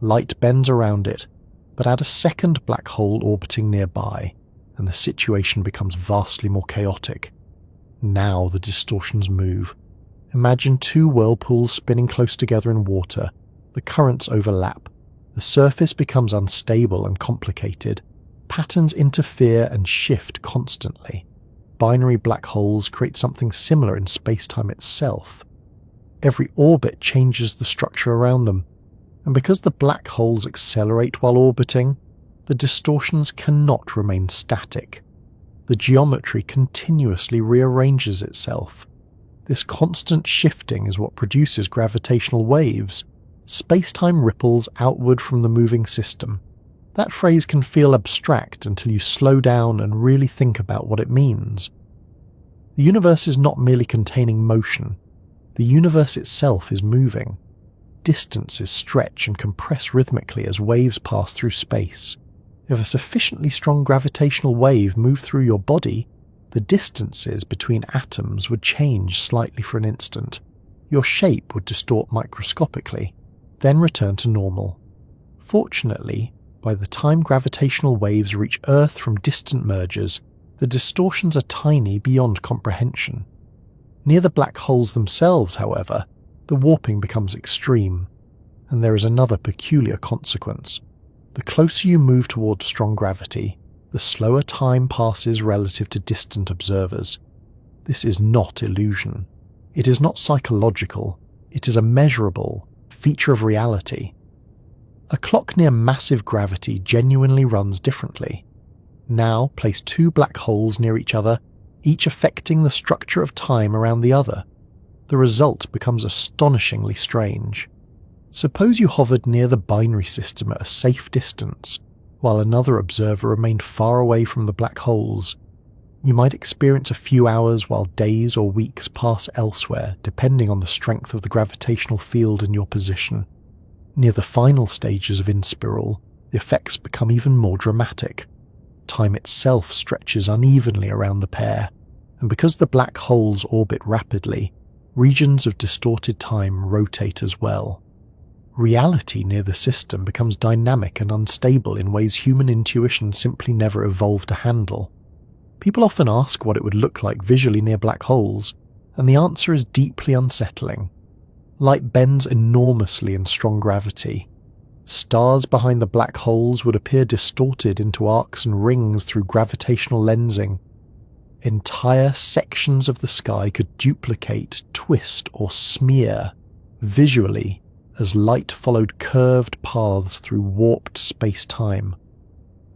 Light bends around it, but add a second black hole orbiting nearby, and the situation becomes vastly more chaotic. Now the distortions move. Imagine two whirlpools spinning close together in water. The currents overlap. The surface becomes unstable and complicated. Patterns interfere and shift constantly. Binary black holes create something similar in space-time itself. Every orbit changes the structure around them, and because the black holes accelerate while orbiting, the distortions cannot remain static. The geometry continuously rearranges itself. This constant shifting is what produces gravitational waves. Space-time ripples outward from the moving system. That phrase can feel abstract until you slow down and really think about what it means. The universe is not merely containing motion. The universe itself is moving. Distances stretch and compress rhythmically as waves pass through space. If a sufficiently strong gravitational wave moved through your body, the distances between atoms would change slightly for an instant. Your shape would distort microscopically, then return to normal. Fortunately, by the time gravitational waves reach Earth from distant mergers, the distortions are tiny beyond comprehension. Near the black holes themselves, however, the warping becomes extreme, and there is another peculiar consequence. The closer you move toward strong gravity, the slower time passes relative to distant observers. This is not illusion. It is not psychological. It is a measurable feature of reality. A clock near massive gravity genuinely runs differently. Now place two black holes near each other, each affecting the structure of time around the other. The result becomes astonishingly strange. Suppose you hovered near the binary system at a safe distance, while another observer remained far away from the black holes. You might experience a few hours while days or weeks pass elsewhere, depending on the strength of the gravitational field in your position. Near the final stages of inspiral, the effects become even more dramatic. Time itself stretches unevenly around the pair, and because the black holes orbit rapidly, regions of distorted time rotate as well. Reality near the system becomes dynamic and unstable in ways human intuition simply never evolved to handle. People often ask what it would look like visually near black holes, and the answer is deeply unsettling. Light bends enormously in strong gravity. Stars behind the black holes would appear distorted into arcs and rings through gravitational lensing. Entire sections of the sky could duplicate, twist, or smear visually as light followed curved paths through warped space-time.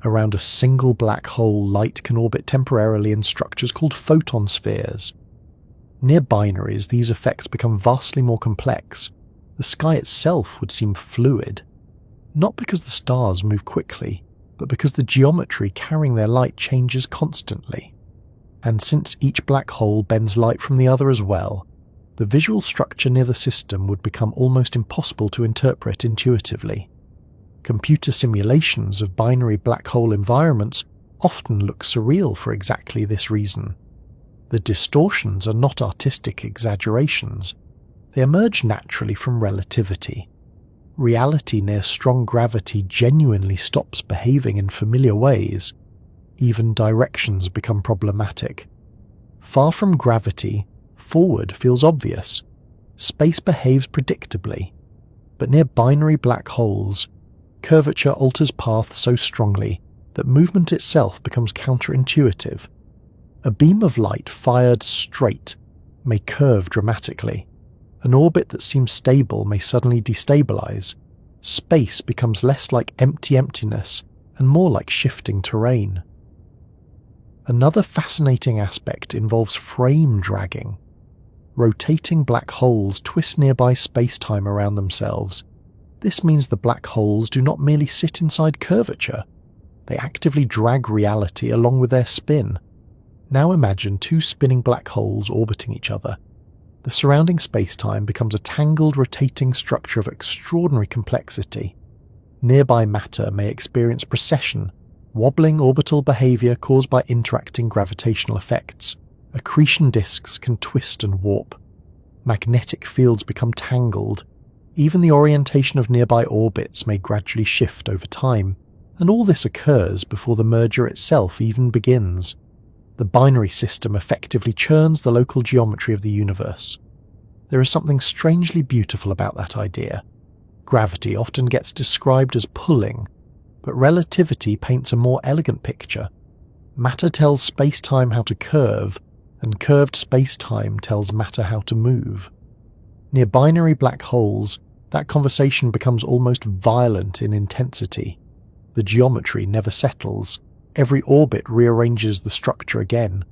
Around a single black hole, light can orbit temporarily in structures called photon spheres. Near binaries, these effects become vastly more complex. The sky itself would seem fluid, not because the stars move quickly, but because the geometry carrying their light changes constantly. And since each black hole bends light from the other as well, the visual structure near the system would become almost impossible to interpret intuitively. Computer simulations of binary black hole environments often look surreal for exactly this reason. The distortions are not artistic exaggerations. They emerge naturally from relativity. Reality near strong gravity genuinely stops behaving in familiar ways. Even directions become problematic. Far from gravity, forward feels obvious. Space behaves predictably. But near binary black holes, curvature alters path so strongly that movement itself becomes counterintuitive. A beam of light fired straight may curve dramatically. An orbit that seems stable may suddenly destabilize. Space becomes less like empty emptiness and more like shifting terrain. Another fascinating aspect involves frame dragging. Rotating black holes twist nearby space-time around themselves. This means the black holes do not merely sit inside curvature, they actively drag reality along with their spin. Now imagine two spinning black holes orbiting each other. The surrounding space-time becomes a tangled rotating structure of extraordinary complexity. Nearby matter may experience precession, wobbling orbital behavior caused by interacting gravitational effects. Accretion disks can twist and warp. Magnetic fields become tangled. Even the orientation of nearby orbits may gradually shift over time, and all this occurs before the merger itself even begins. The binary system effectively churns the local geometry of the universe. There is something strangely beautiful about that idea. Gravity often gets described as pulling, but relativity paints a more elegant picture. Matter tells space-time how to curve, and curved space-time tells matter how to move. Near binary black holes, that conversation becomes almost violent in intensity. The geometry never settles. Every orbit rearranges the structure again.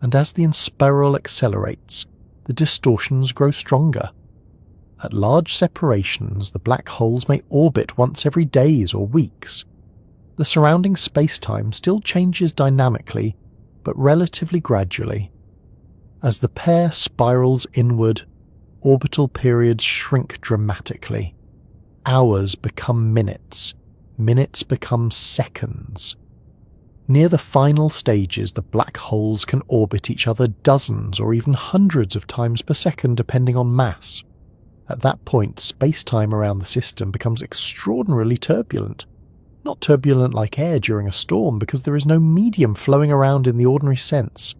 And as the inspiral accelerates, the distortions grow stronger. At large separations, the black holes may orbit once every days or weeks. The surrounding space-time still changes dynamically, but relatively gradually. As the pair spirals inward, orbital periods shrink dramatically. Hours become minutes. Minutes become seconds. Near the final stages, the black holes can orbit each other dozens or even hundreds of times per second depending on mass. At that point, space-time around the system becomes extraordinarily turbulent. Not turbulent like air during a storm, because there is no medium flowing around in the ordinary sense.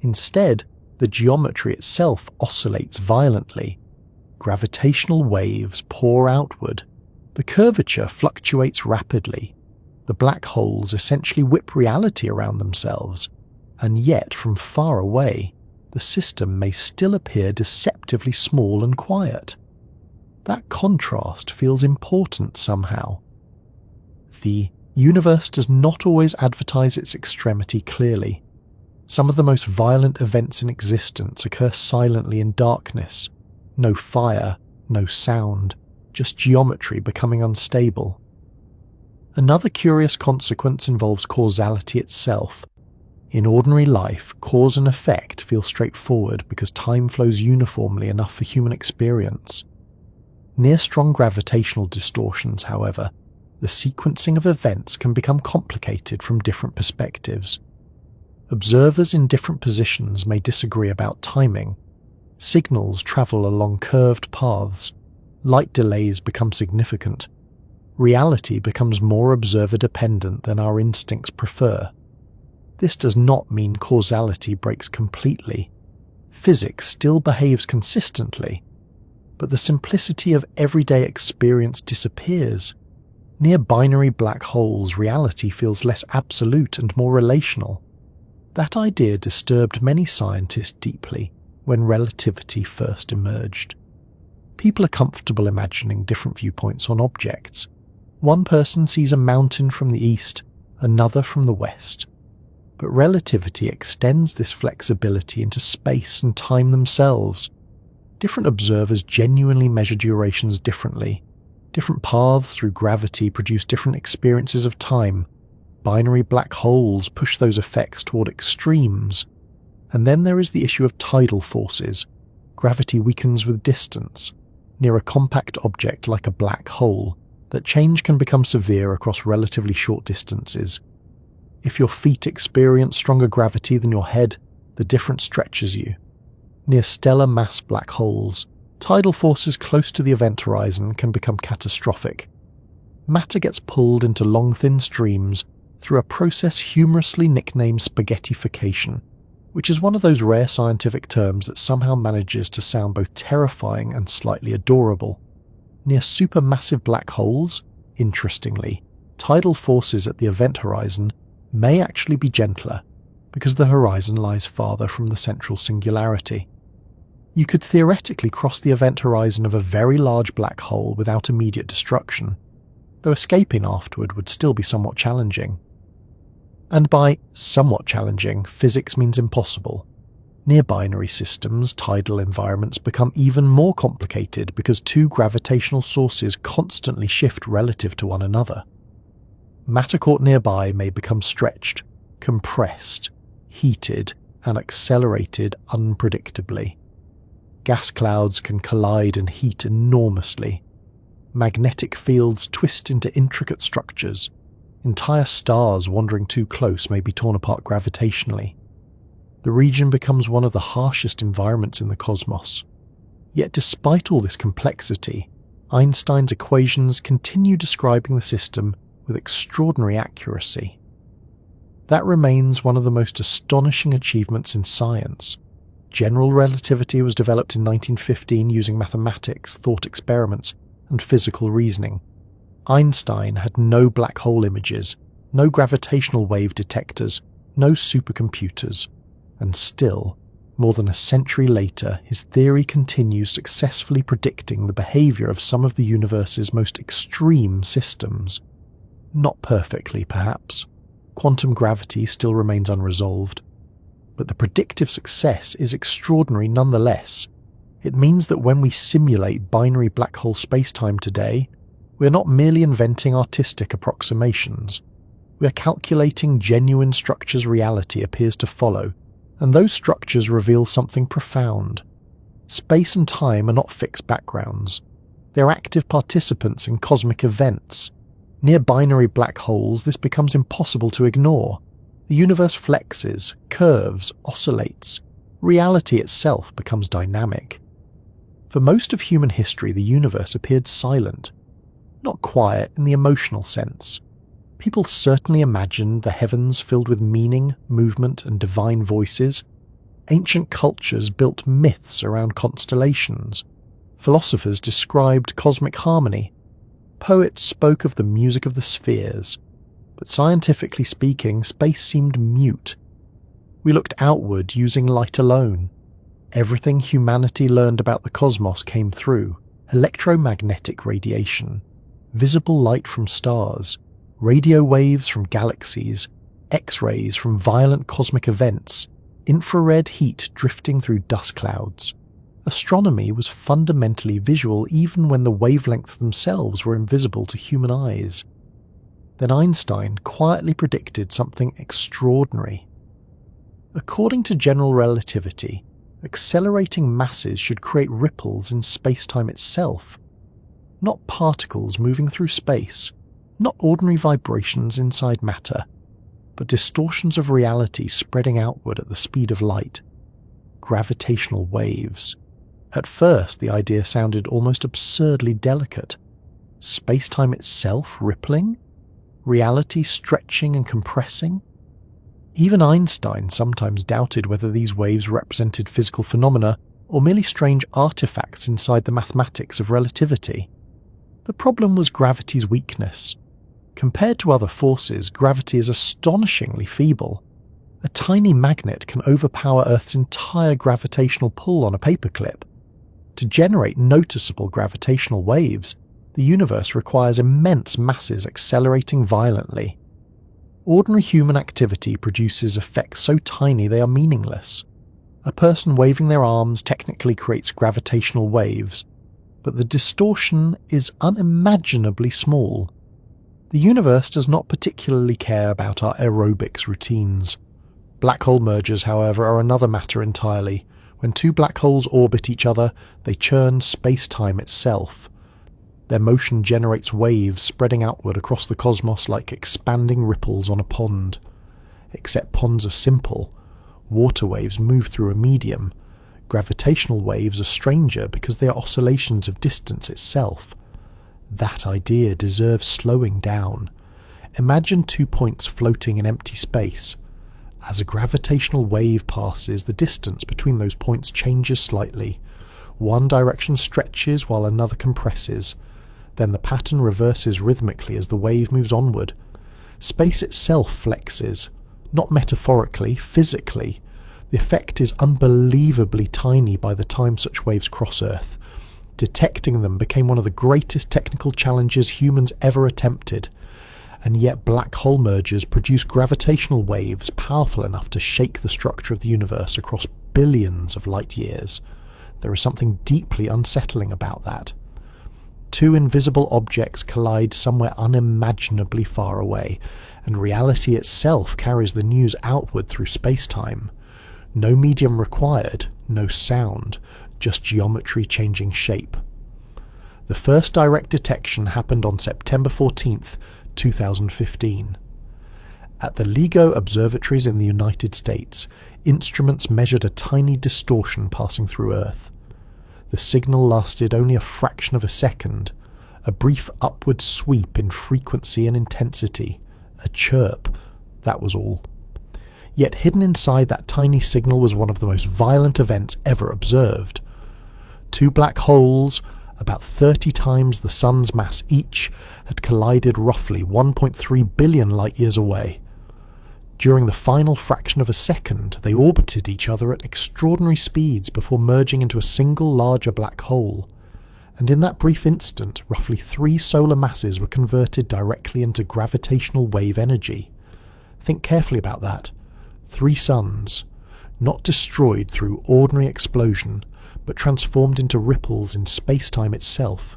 Instead, the geometry itself oscillates violently. Gravitational waves pour outward. The curvature fluctuates rapidly. The black holes essentially whip reality around themselves, and yet from far away, the system may still appear deceptively small and quiet. That contrast feels important somehow. The The universe does not always advertise its extremity clearly. Some of the most violent events in existence occur silently in darkness. No fire, no sound, just geometry becoming unstable. Another curious consequence involves causality itself. In ordinary life, cause and effect feel straightforward because time flows uniformly enough for human experience. Near strong gravitational distortions, however, the sequencing of events can become complicated from different perspectives. Observers in different positions may disagree about timing. Signals travel along curved paths. Light delays become significant. Reality becomes more observer-dependent than our instincts prefer. This does not mean causality breaks completely. Physics still behaves consistently, but the simplicity of everyday experience disappears. Near binary black holes, reality feels less absolute and more relational. That idea disturbed many scientists deeply when relativity first emerged. People are comfortable imagining different viewpoints on objects. One person sees a mountain from the east, another from the west. But relativity extends this flexibility into space and time themselves. Different observers genuinely measure durations differently. Different paths through gravity produce different experiences of time. Binary black holes push those effects toward extremes. And then there is the issue of tidal forces. Gravity weakens with distance. Near a compact object like a black hole, that change can become severe across relatively short distances. If your feet experience stronger gravity than your head, the difference stretches you. Near stellar mass black holes, tidal forces close to the event horizon can become catastrophic. Matter gets pulled into long thin streams through a process humorously nicknamed spaghettification, which is one of those rare scientific terms that somehow manages to sound both terrifying and slightly adorable. Near supermassive black holes, interestingly, tidal forces at the event horizon may actually be gentler, because the horizon lies farther from the central singularity. You could theoretically cross the event horizon of a very large black hole without immediate destruction, though escaping afterward would still be somewhat challenging. And by somewhat challenging, physics means impossible. Near binary systems, tidal environments become even more complicated because two gravitational sources constantly shift relative to one another. Matter caught nearby may become stretched, compressed, heated, and accelerated unpredictably. Gas clouds can collide and heat enormously. Magnetic fields twist into intricate structures. Entire stars wandering too close may be torn apart gravitationally. The region becomes one of the harshest environments in the cosmos. Yet despite all this complexity, Einstein's equations continue describing the system with extraordinary accuracy. That remains one of the most astonishing achievements in science. General relativity was developed in 1915 using mathematics, thought experiments, and physical reasoning. Einstein had no black hole images, no gravitational wave detectors, no supercomputers. And still, more than a century later, his theory continues successfully predicting the behavior of some of the universe's most extreme systems. Not perfectly, perhaps. Quantum gravity still remains unresolved. But the predictive success is extraordinary nonetheless. It means that when we simulate binary black hole spacetime today, we're not merely inventing artistic approximations. We're calculating genuine structures reality appears to follow, and those structures reveal something profound. Space and time are not fixed backgrounds. They're active participants in cosmic events. Near binary black holes, this becomes impossible to ignore. The universe flexes, curves, oscillates. Reality itself becomes dynamic. For most of human history, the universe appeared silent. Not quiet in the emotional sense. People certainly imagined the heavens filled with meaning, movement, and divine voices. Ancient cultures built myths around constellations. Philosophers described cosmic harmony. Poets spoke of the music of the spheres. But scientifically speaking, space seemed mute. We looked outward using light alone. Everything humanity learned about the cosmos came through: electromagnetic radiation, visible light from stars, radio waves from galaxies, X-rays from violent cosmic events, infrared heat drifting through dust clouds. Astronomy was fundamentally visual even when the wavelengths themselves were invisible to human eyes. Then Einstein quietly predicted something extraordinary. According to general relativity, accelerating masses should create ripples in space-time itself, not particles moving through space, not ordinary vibrations inside matter, but distortions of reality spreading outward at the speed of light. Gravitational waves. At first, the idea sounded almost absurdly delicate. Space-time itself rippling? Reality stretching and compressing? Even Einstein sometimes doubted whether these waves represented physical phenomena or merely strange artifacts inside the mathematics of relativity. The problem was gravity's weakness. Compared to other forces, gravity is astonishingly feeble. A tiny magnet can overpower Earth's entire gravitational pull on a paperclip. To generate noticeable gravitational waves, the universe requires immense masses accelerating violently. Ordinary human activity produces effects so tiny they are meaningless. A person waving their arms technically creates gravitational waves, but the distortion is unimaginably small. The universe does not particularly care about our aerobics routines. Black hole mergers, however, are another matter entirely. When two black holes orbit each other, they churn space-time itself. Their motion generates waves spreading outward across the cosmos like expanding ripples on a pond. Except ponds are simple. Water waves move through a medium. Gravitational waves are stranger because they are oscillations of distance itself. That idea deserves slowing down. Imagine 2 points floating in empty space. As a gravitational wave passes, the distance between those points changes slightly. One direction stretches while another compresses. Then the pattern reverses rhythmically as the wave moves onward. Space itself flexes, not metaphorically, physically. The effect is unbelievably tiny by the time such waves cross Earth. Detecting them became one of the greatest technical challenges humans ever attempted. And yet black hole mergers produce gravitational waves powerful enough to shake the structure of the universe across billions of light years. There is something deeply unsettling about that. Two invisible objects collide somewhere unimaginably far away, and reality itself carries the news outward through space-time. No medium required, no sound, just geometry changing shape. The first direct detection happened on September 14th, 2015. At the LIGO observatories in the United States, instruments measured a tiny distortion passing through Earth. The signal lasted only a fraction of a second, a brief upward sweep in frequency and intensity, a chirp, that was all. Yet hidden inside that tiny signal was one of the most violent events ever observed. Two black holes, about 30 times the Sun's mass each, had collided roughly 1.3 billion light-years away. During the final fraction of a second, they orbited each other at extraordinary speeds before merging into a single larger black hole. And in that brief instant, roughly 3 solar masses were converted directly into gravitational wave energy. Think carefully about that. 3 suns, not destroyed through ordinary explosion, but transformed into ripples in space-time itself.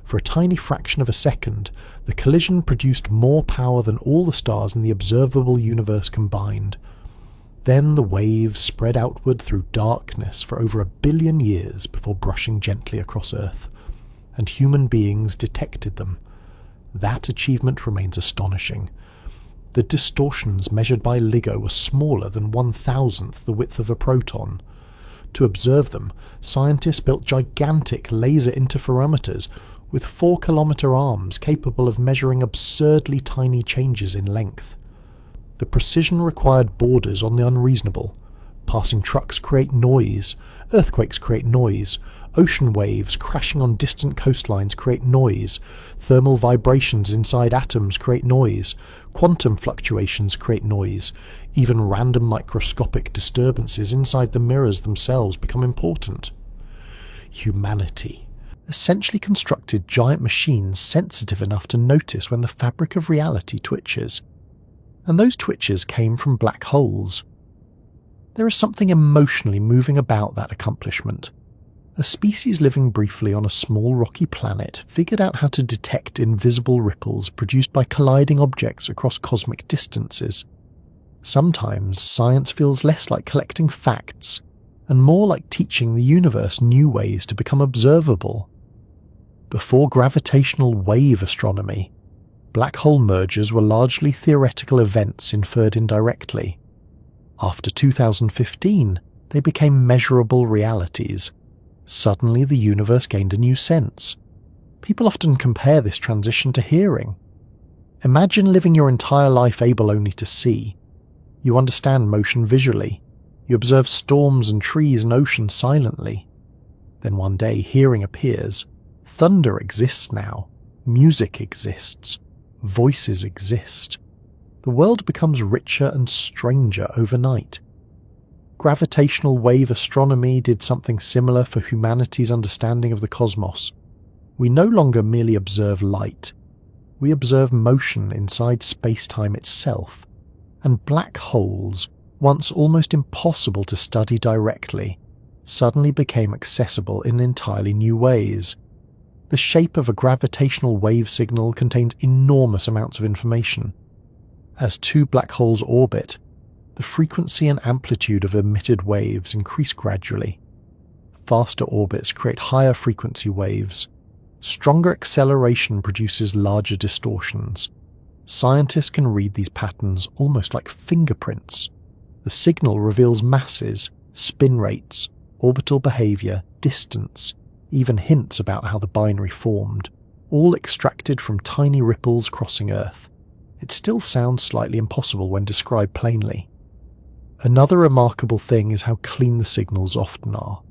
For a tiny fraction of a second, the collision produced more power than all the stars in the observable universe combined. Then the waves spread outward through darkness for over 1 billion years before brushing gently across Earth, and human beings detected them. That achievement remains astonishing. The distortions measured by LIGO were smaller than 1,000th the width of a proton. To observe them, scientists built gigantic laser interferometers with 4-kilometer arms capable of measuring absurdly tiny changes in length. The precision required borders on the unreasonable. Passing trucks create noise, earthquakes create noise, ocean waves crashing on distant coastlines create noise, thermal vibrations inside atoms create noise, quantum fluctuations create noise, even random microscopic disturbances inside the mirrors themselves become important. Humanity, essentially constructed giant machines sensitive enough to notice when the fabric of reality twitches. And those twitches came from black holes. There is something emotionally moving about that accomplishment. A species living briefly on a small rocky planet figured out how to detect invisible ripples produced by colliding objects across cosmic distances. Sometimes science feels less like collecting facts and more like teaching the universe new ways to become observable. Before gravitational wave astronomy, black hole mergers were largely theoretical events inferred indirectly. After 2015, they became measurable realities. Suddenly the universe gained a new sense. People often compare this transition to hearing. Imagine living your entire life able only to see. You understand motion visually. You observe storms and trees and oceans silently. Then one day hearing appears. Thunder exists now. Music exists. Voices exist. The world becomes richer and stranger overnight. Gravitational wave astronomy did something similar for humanity's understanding of the cosmos. We no longer merely observe light. We observe motion inside space-time itself. And black holes, once almost impossible to study directly, suddenly became accessible in entirely new ways. The shape of a gravitational wave signal contains enormous amounts of information. As two black holes orbit, the frequency and amplitude of emitted waves increase gradually. Faster orbits create higher frequency waves. Stronger acceleration produces larger distortions. Scientists can read these patterns almost like fingerprints. The signal reveals masses, spin rates, orbital behavior, distance, even hints about how the binary formed, all extracted from tiny ripples crossing Earth. It still sounds slightly impossible when described plainly. Another remarkable thing is how clean the signals often are.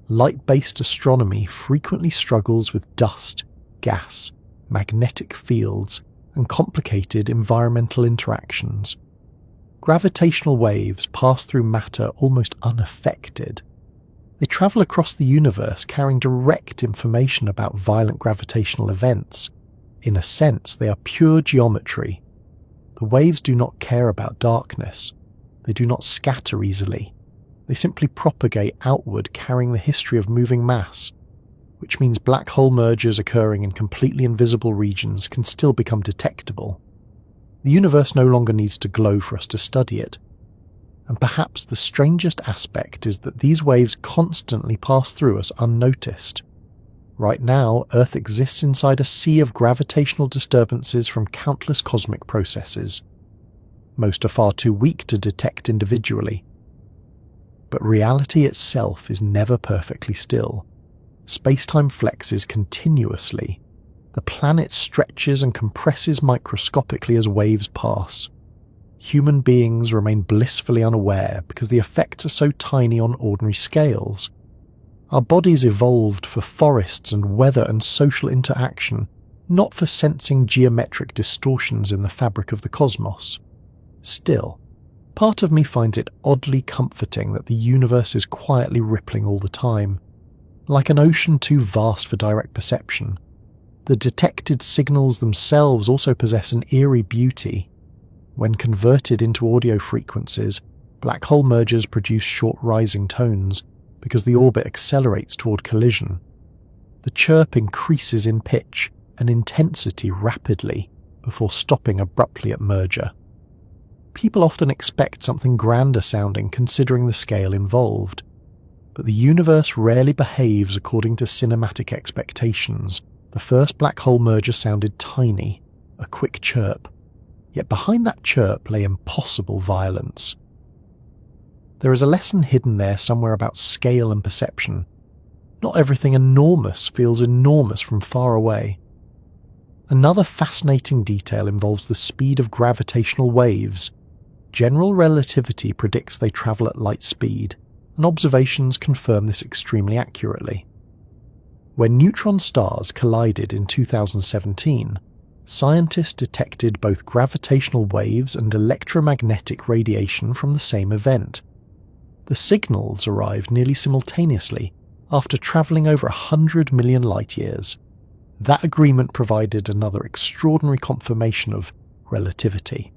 Light-based astronomy frequently struggles with dust, gas, magnetic fields, and complicated environmental interactions. Gravitational waves pass through matter almost unaffected. They travel across the universe carrying direct information about violent gravitational events. In a sense, they are pure geometry. The waves do not care about darkness. They do not scatter easily. They simply propagate outward carrying the history of moving mass, which means black hole mergers occurring in completely invisible regions can still become detectable. The universe no longer needs to glow for us to study it. And perhaps the strangest aspect is that these waves constantly pass through us unnoticed. Right now, Earth exists inside a sea of gravitational disturbances from countless cosmic processes. Most are far too weak to detect individually. But reality itself is never perfectly still. Space-time flexes continuously. The planet stretches and compresses microscopically as waves pass. Human beings remain blissfully unaware because the effects are so tiny on ordinary scales. Our bodies evolved for forests and weather and social interaction, not for sensing geometric distortions in the fabric of the cosmos. Still, part of me finds it oddly comforting that the universe is quietly rippling all the time. Like an ocean too vast for direct perception, the detected signals themselves also possess an eerie beauty. When converted into audio frequencies, black hole mergers produce short rising tones because the orbit accelerates toward collision. The chirp increases in pitch and intensity rapidly before stopping abruptly at merger. People often expect something grander sounding considering the scale involved, but the universe rarely behaves according to cinematic expectations. The first black hole merger sounded tiny, a quick chirp, yet behind that chirp lay impossible violence. There is a lesson hidden there somewhere about scale and perception. Not everything enormous feels enormous from far away. Another fascinating detail involves the speed of gravitational waves. General relativity predicts they travel at light speed, and observations confirm this extremely accurately. When neutron stars collided in 2017, scientists detected both gravitational waves and electromagnetic radiation from the same event. The signals arrived nearly simultaneously, after travelling over 100 million light-years. That agreement provided another extraordinary confirmation of relativity.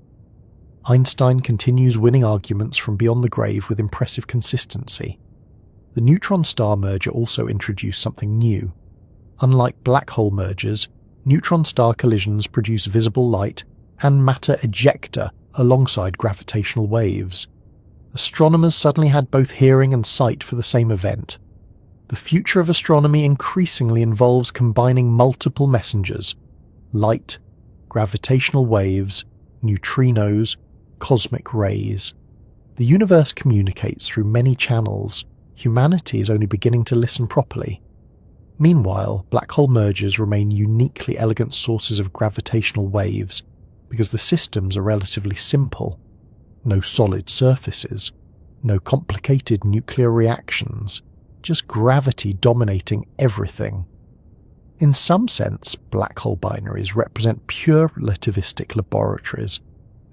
Einstein continues winning arguments from beyond the grave with impressive consistency. The neutron-star merger also introduced something new. Unlike black hole mergers, neutron-star collisions produce visible light and matter ejecta alongside gravitational waves. Astronomers suddenly had both hearing and sight for the same event. The future of astronomy increasingly involves combining multiple messengers: light, gravitational waves, neutrinos, cosmic rays. The universe communicates through many channels. Humanity is only beginning to listen properly. Meanwhile, black hole mergers remain uniquely elegant sources of gravitational waves because the systems are relatively simple. No solid surfaces, no complicated nuclear reactions, just gravity dominating everything. In some sense, black hole binaries represent pure relativistic laboratories,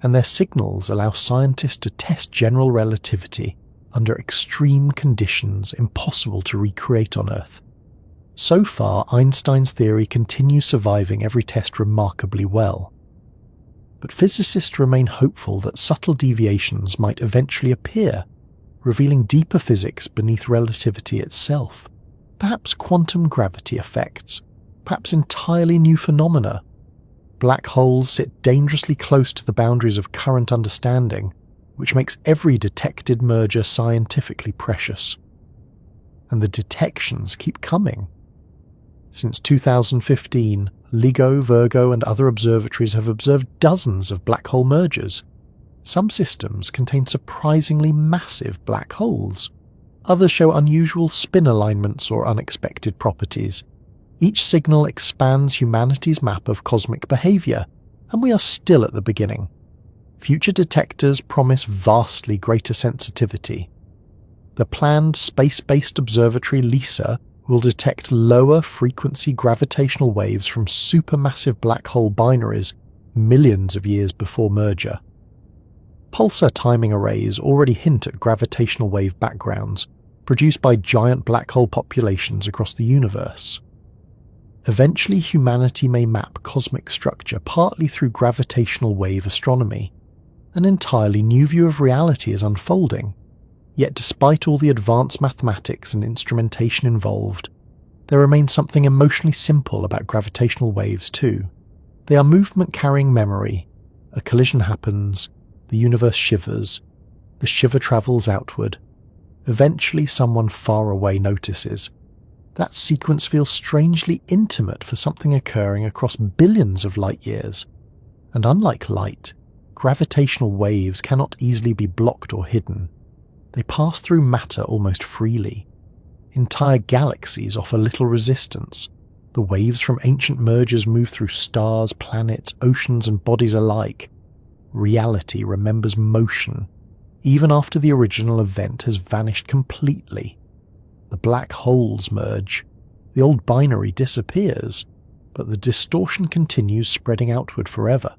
and their signals allow scientists to test general relativity under extreme conditions impossible to recreate on Earth. So far, Einstein's theory continues surviving every test remarkably well. But physicists remain hopeful that subtle deviations might eventually appear, revealing deeper physics beneath relativity itself. Perhaps quantum gravity effects, perhaps entirely new phenomena. Black holes sit dangerously close to the boundaries of current understanding, which makes every detected merger scientifically precious. And the detections keep coming. Since 2015, LIGO, Virgo and other observatories have observed dozens of black hole mergers. Some systems contain surprisingly massive black holes. Others show unusual spin alignments or unexpected properties. Each signal expands humanity's map of cosmic behaviour, and we are still at the beginning. Future detectors promise vastly greater sensitivity. The planned space-based observatory LISA will detect lower frequency gravitational waves from supermassive black hole binaries millions of years before merger. Pulsar timing arrays already hint at gravitational wave backgrounds produced by giant black hole populations across the universe. Eventually, humanity may map cosmic structure partly through gravitational wave astronomy. An entirely new view of reality is unfolding. Yet despite all the advanced mathematics and instrumentation involved, there remains something emotionally simple about gravitational waves too. They are movement-carrying memory. A collision happens, the universe shivers, the shiver travels outward. Eventually someone far away notices. That sequence feels strangely intimate for something occurring across billions of light years. And unlike light, gravitational waves cannot easily be blocked or hidden. They pass through matter almost freely. Entire galaxies offer little resistance. The waves from ancient mergers move through stars, planets, oceans and bodies alike. Reality remembers motion, even after the original event has vanished completely. The black holes merge. The old binary disappears, but the distortion continues spreading outward forever.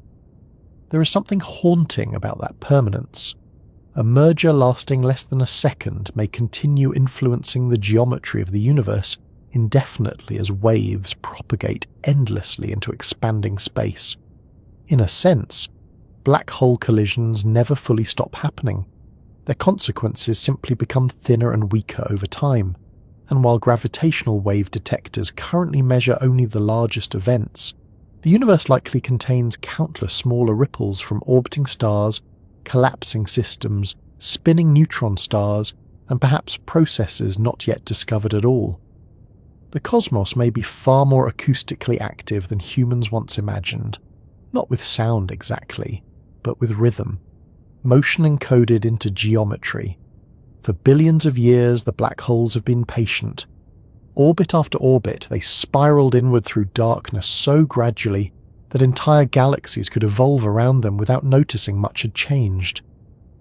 There is something haunting about that permanence. A merger lasting less than a second may continue influencing the geometry of the universe indefinitely as waves propagate endlessly into expanding space. In a sense, black hole collisions never fully stop happening. Their consequences simply become thinner and weaker over time, and while gravitational wave detectors currently measure only the largest events, the universe likely contains countless smaller ripples from orbiting stars, collapsing systems, spinning neutron stars, and perhaps processes not yet discovered at all. The cosmos may be far more acoustically active than humans once imagined, not with sound exactly, but with rhythm, motion encoded into geometry. For billions of years the black holes have been patient. Orbit after orbit they spiraled inward through darkness so gradually that entire galaxies could evolve around them without noticing much had changed.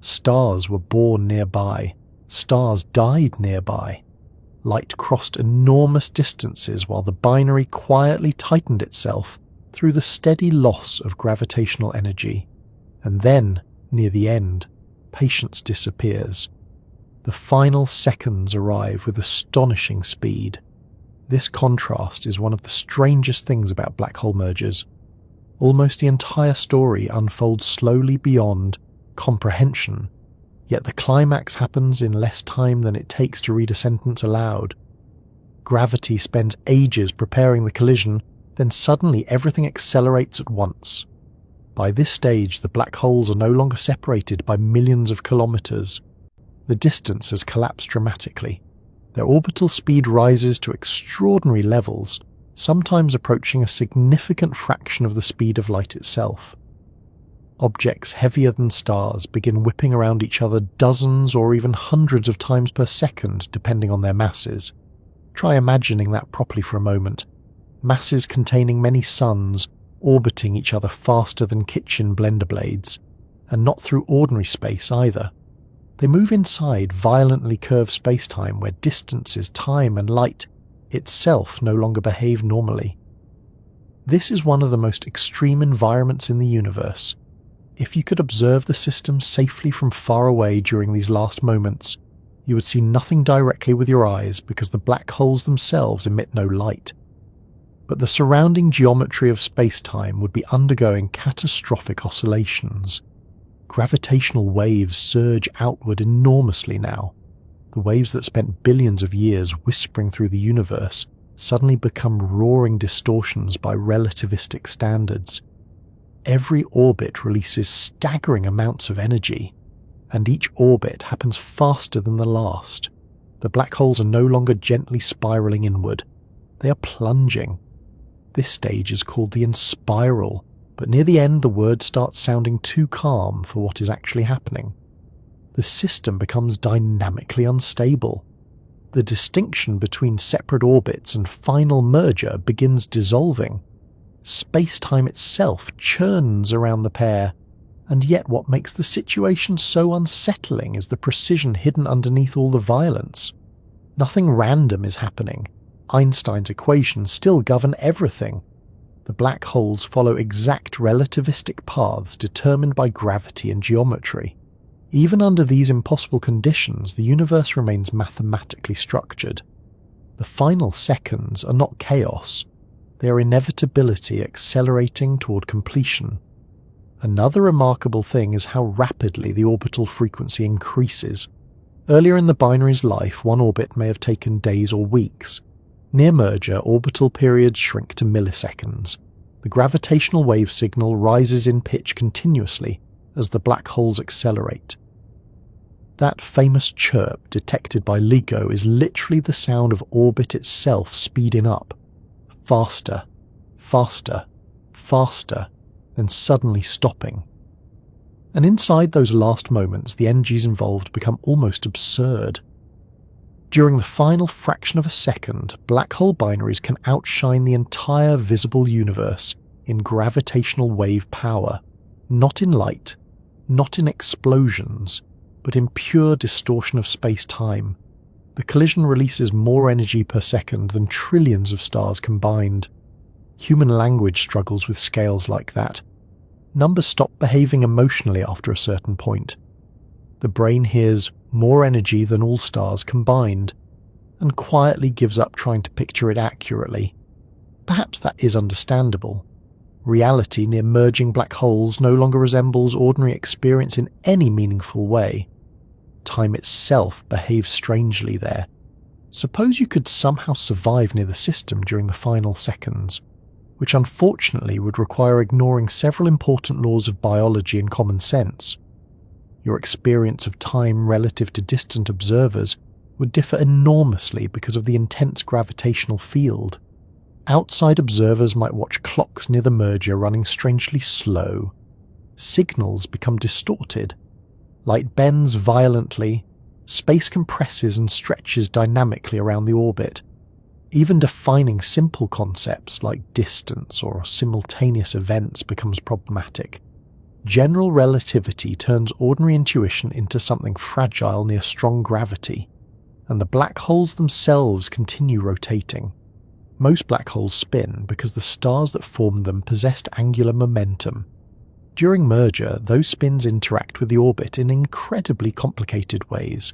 Stars were born nearby, stars died nearby. Light crossed enormous distances while the binary quietly tightened itself through the steady loss of gravitational energy. And then, near the end, patience disappears. The final seconds arrive with astonishing speed. This contrast is one of the strangest things about black hole mergers. Almost the entire story unfolds slowly beyond comprehension, yet the climax happens in less time than it takes to read a sentence aloud. Gravity spends ages preparing the collision, then suddenly everything accelerates at once. By this stage, the black holes are no longer separated by millions of kilometers. The distance has collapsed dramatically. Their orbital speed rises to extraordinary levels, sometimes approaching a significant fraction of the speed of light itself. Objects heavier than stars begin whipping around each other dozens or even hundreds of times per second, depending on their masses. Try imagining that properly for a moment. Masses containing many suns orbiting each other faster than kitchen blender blades, and not through ordinary space either. They move inside violently curved spacetime where distances, time and light itself no longer behave normally. This is one of the most extreme environments in the universe. If you could observe the system safely from far away during these last moments, you would see nothing directly with your eyes because the black holes themselves emit no light. But the surrounding geometry of space-time would be undergoing catastrophic oscillations. Gravitational waves surge outward enormously now. The waves that spent billions of years whispering through the universe suddenly become roaring distortions by relativistic standards. Every orbit releases staggering amounts of energy, and each orbit happens faster than the last. The black holes are no longer gently spiraling inward. They are plunging. This stage is called the inspiral, but near the end the word starts sounding too calm for what is actually happening. The system becomes dynamically unstable. The distinction between separate orbits and final merger begins dissolving. Space-time itself churns around the pair, and yet what makes the situation so unsettling is the precision hidden underneath all the violence. Nothing random is happening. Einstein's equations still govern everything. The black holes follow exact relativistic paths determined by gravity and geometry. Even under these impossible conditions, the universe remains mathematically structured. The final seconds are not chaos. They are inevitability accelerating toward completion. Another remarkable thing is how rapidly the orbital frequency increases. Earlier in the binary's life, one orbit may have taken days or weeks. Near merger, orbital periods shrink to milliseconds. The gravitational wave signal rises in pitch continuously as the black holes accelerate. That famous chirp detected by LIGO is literally the sound of orbit itself speeding up. Faster, faster, faster, then suddenly stopping. And inside those last moments, the energies involved become almost absurd. During the final fraction of a second, black hole binaries can outshine the entire visible universe in gravitational wave power, not in light, not in explosions, but in pure distortion of space-time. The collision releases more energy per second than trillions of stars combined. Human language struggles with scales like that. Numbers stop behaving emotionally after a certain point. The brain hears more energy than all stars combined, and quietly gives up trying to picture it accurately. Perhaps that is understandable. Reality near merging black holes no longer resembles ordinary experience in any meaningful way. Time itself behaves strangely there. Suppose you could somehow survive near the system during the final seconds, which unfortunately would require ignoring several important laws of biology and common sense. Your experience of time relative to distant observers would differ enormously because of the intense gravitational field. Outside observers might watch clocks near the merger running strangely slow. Signals become distorted. Light bends violently. Space compresses and stretches dynamically around the orbit. Even defining simple concepts like distance or simultaneous events becomes problematic. General relativity turns ordinary intuition into something fragile near strong gravity, and the black holes themselves continue rotating. Most black holes spin because the stars that formed them possessed angular momentum. During merger, those spins interact with the orbit in incredibly complicated ways.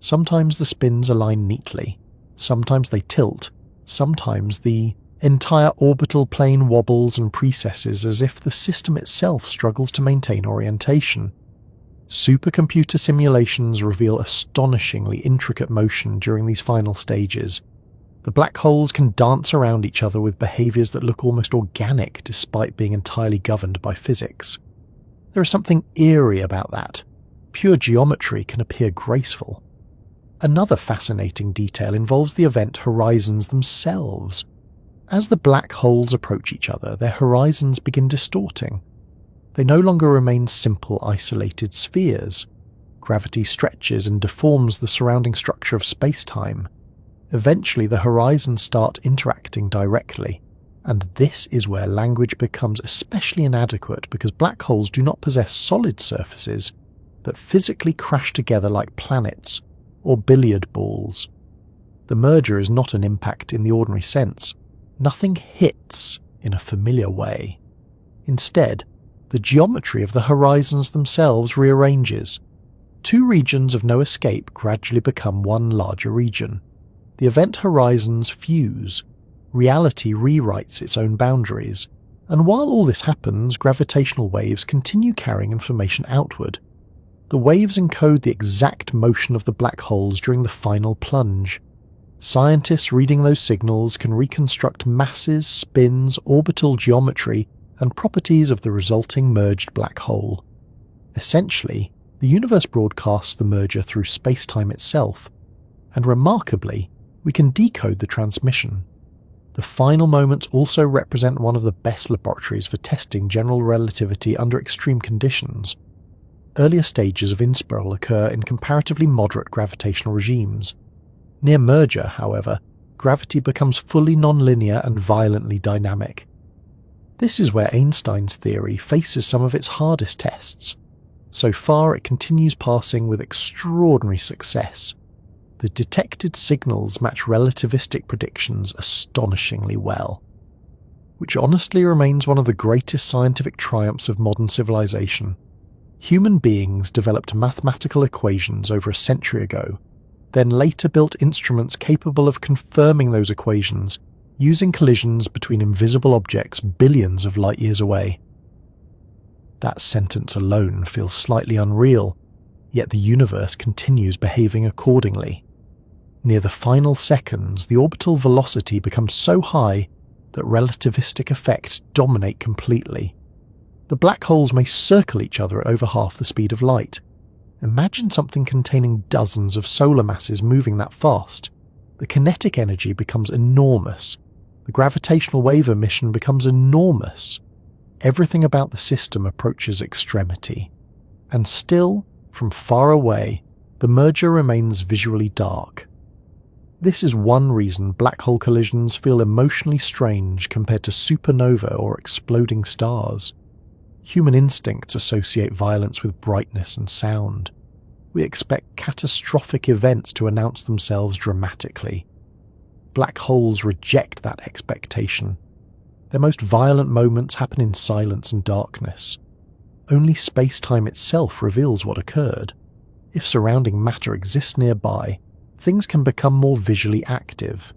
Sometimes the spins align neatly, sometimes they tilt, sometimes the entire orbital plane wobbles and precesses as if the system itself struggles to maintain orientation. Supercomputer simulations reveal astonishingly intricate motion during these final stages. The black holes can dance around each other with behaviours that look almost organic despite being entirely governed by physics. There is something eerie about that. Pure geometry can appear graceful. Another fascinating detail involves the event horizons themselves. As the black holes approach each other, their horizons begin distorting. They no longer remain simple, isolated spheres. Gravity stretches and deforms the surrounding structure of space-time. Eventually, the horizons start interacting directly, and this is where language becomes especially inadequate because black holes do not possess solid surfaces that physically crash together like planets or billiard balls. The merger is not an impact in the ordinary sense. Nothing hits in a familiar way. Instead, the geometry of the horizons themselves rearranges. Two regions of no escape gradually become one larger region. The event horizons fuse. Reality rewrites its own boundaries. And while all this happens, gravitational waves continue carrying information outward. The waves encode the exact motion of the black holes during the final plunge. Scientists reading those signals can reconstruct masses, spins, orbital geometry, and properties of the resulting merged black hole. Essentially, the universe broadcasts the merger through space-time itself, and remarkably, we can decode the transmission. The final moments also represent one of the best laboratories for testing general relativity under extreme conditions. Earlier stages of inspiral occur in comparatively moderate gravitational regimes. Near merger, however, gravity becomes fully nonlinear and violently dynamic. This is where Einstein's theory faces some of its hardest tests. So far, it continues passing with extraordinary success. The detected signals match relativistic predictions astonishingly well, which honestly remains one of the greatest scientific triumphs of modern civilization. Human beings developed mathematical equations over a century ago, then later built instruments capable of confirming those equations using collisions between invisible objects billions of light years away. That sentence alone feels slightly unreal, yet the universe continues behaving accordingly. Near the final seconds, the orbital velocity becomes so high that relativistic effects dominate completely. The black holes may circle each other at over half the speed of light. Imagine something containing dozens of solar masses moving that fast. The kinetic energy becomes enormous. The gravitational wave emission becomes enormous. Everything about the system approaches extremity. And still, from far away, the merger remains visually dark. This is one reason black hole collisions feel emotionally strange compared to supernova or exploding stars. Human instincts associate violence with brightness and sound. We expect catastrophic events to announce themselves dramatically. Black holes reject that expectation. Their most violent moments happen in silence and darkness. Only space-time itself reveals what occurred. If surrounding matter exists nearby, things can become more visually active.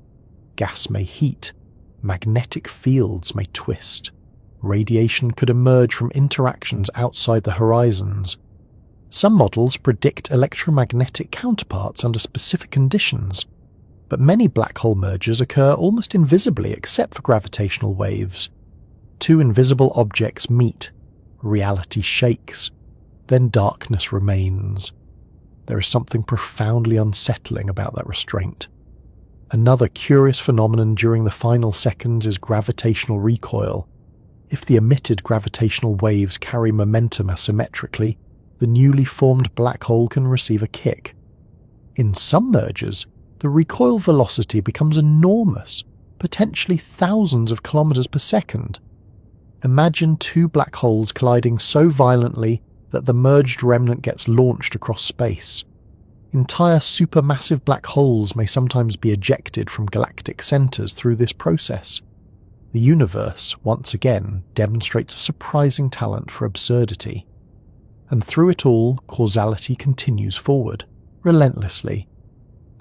Gas may heat, magnetic fields may twist. Radiation could emerge from interactions outside the horizons. Some models predict electromagnetic counterparts under specific conditions, but many black hole mergers occur almost invisibly except for gravitational waves. Two invisible objects meet, reality shakes, then darkness remains. There is something profoundly unsettling about that restraint. Another curious phenomenon during the final seconds is gravitational recoil. If the emitted gravitational waves carry momentum asymmetrically, the newly formed black hole can receive a kick. In some mergers, the recoil velocity becomes enormous, potentially thousands of kilometers per second. Imagine two black holes colliding so violently that the merged remnant gets launched across space. Entire supermassive black holes may sometimes be ejected from galactic centers through this process. The universe, once again, demonstrates a surprising talent for absurdity. And through it all, causality continues forward, relentlessly,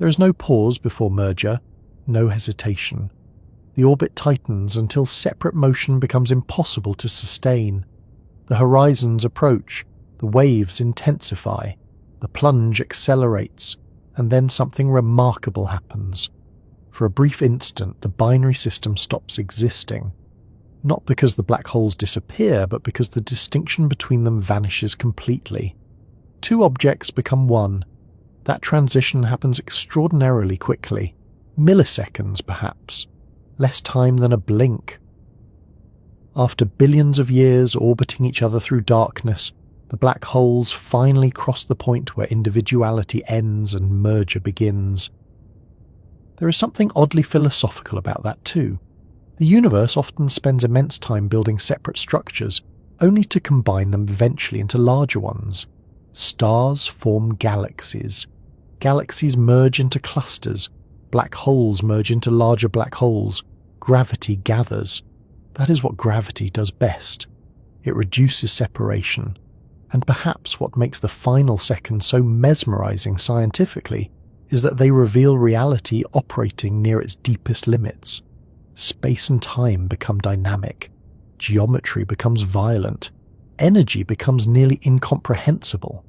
There is no pause before merger, no hesitation. The orbit tightens until separate motion becomes impossible to sustain. The horizons approach, the waves intensify, the plunge accelerates, and then something remarkable happens. For a brief instant, the binary system stops existing. Not because the black holes disappear, but because the distinction between them vanishes completely. Two objects become one. That transition happens extraordinarily quickly. Milliseconds, perhaps. Less time than a blink. After billions of years orbiting each other through darkness, the black holes finally cross the point where individuality ends and merger begins. There is something oddly philosophical about that too. The universe often spends immense time building separate structures, only to combine them eventually into larger ones. Stars form galaxies. Galaxies merge into clusters. Black holes merge into larger black holes. Gravity gathers. That is what gravity does best. It reduces separation. And perhaps what makes the final seconds so mesmerizing scientifically is that they reveal reality operating near its deepest limits. Space and time become dynamic. Geometry becomes violent. Energy becomes nearly incomprehensible.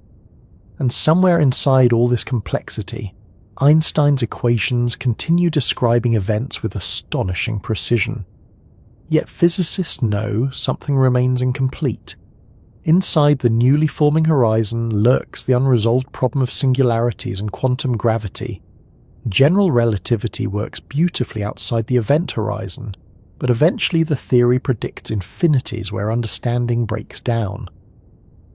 And somewhere inside all this complexity, Einstein's equations continue describing events with astonishing precision. Yet physicists know something remains incomplete. Inside the newly forming horizon lurks the unresolved problem of singularities and quantum gravity. General relativity works beautifully outside the event horizon, but eventually the theory predicts infinities where understanding breaks down.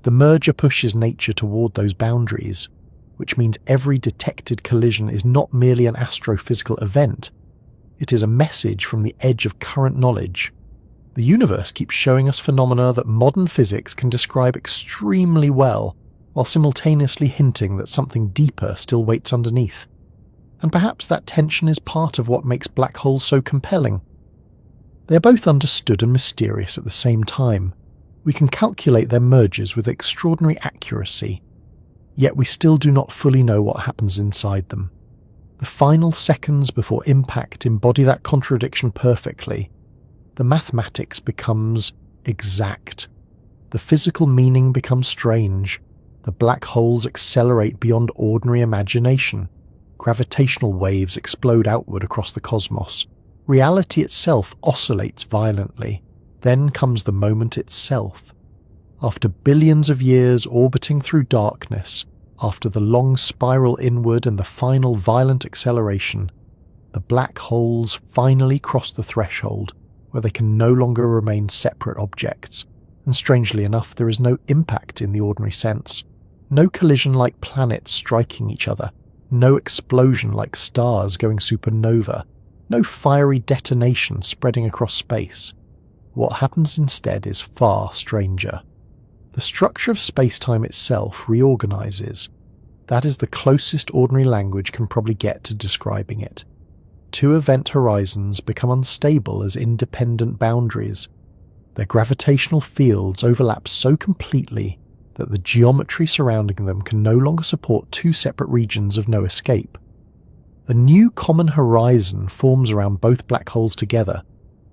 The merger pushes nature toward those boundaries, which means every detected collision is not merely an astrophysical event, it is a message from the edge of current knowledge. The universe keeps showing us phenomena that modern physics can describe extremely well, while simultaneously hinting that something deeper still waits underneath. And perhaps that tension is part of what makes black holes so compelling. They are both understood and mysterious at the same time. We can calculate their mergers with extraordinary accuracy, yet we still do not fully know what happens inside them. The final seconds before impact embody that contradiction perfectly. The mathematics becomes exact. The physical meaning becomes strange. The black holes accelerate beyond ordinary imagination. Gravitational waves explode outward across the cosmos. Reality itself oscillates violently. Then comes the moment itself. After billions of years orbiting through darkness, after the long spiral inward and the final violent acceleration, the black holes finally cross the threshold where they can no longer remain separate objects, and strangely enough there is no impact in the ordinary sense. No collision like planets striking each other, no explosion like stars going supernova, no fiery detonation spreading across space. What happens instead is far stranger. The structure of space-time itself reorganizes. That is the closest ordinary language can probably get to describing it. Two event horizons become unstable as independent boundaries. Their gravitational fields overlap so completely that the geometry surrounding them can no longer support two separate regions of no escape. A new common horizon forms around both black holes together,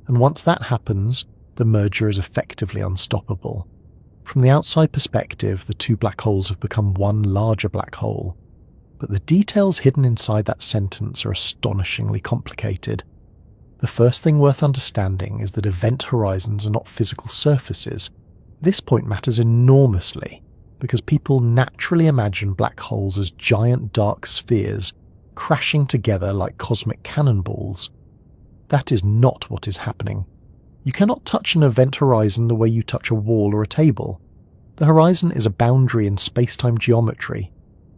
and once that happens, the merger is effectively unstoppable. From the outside perspective, the two black holes have become one larger black hole. But the details hidden inside that sentence are astonishingly complicated. The first thing worth understanding is that event horizons are not physical surfaces. This point matters enormously, because people naturally imagine black holes as giant dark spheres crashing together like cosmic cannonballs. That is not what is happening. You cannot touch an event horizon the way you touch a wall or a table. The horizon is a boundary in space-time geometry.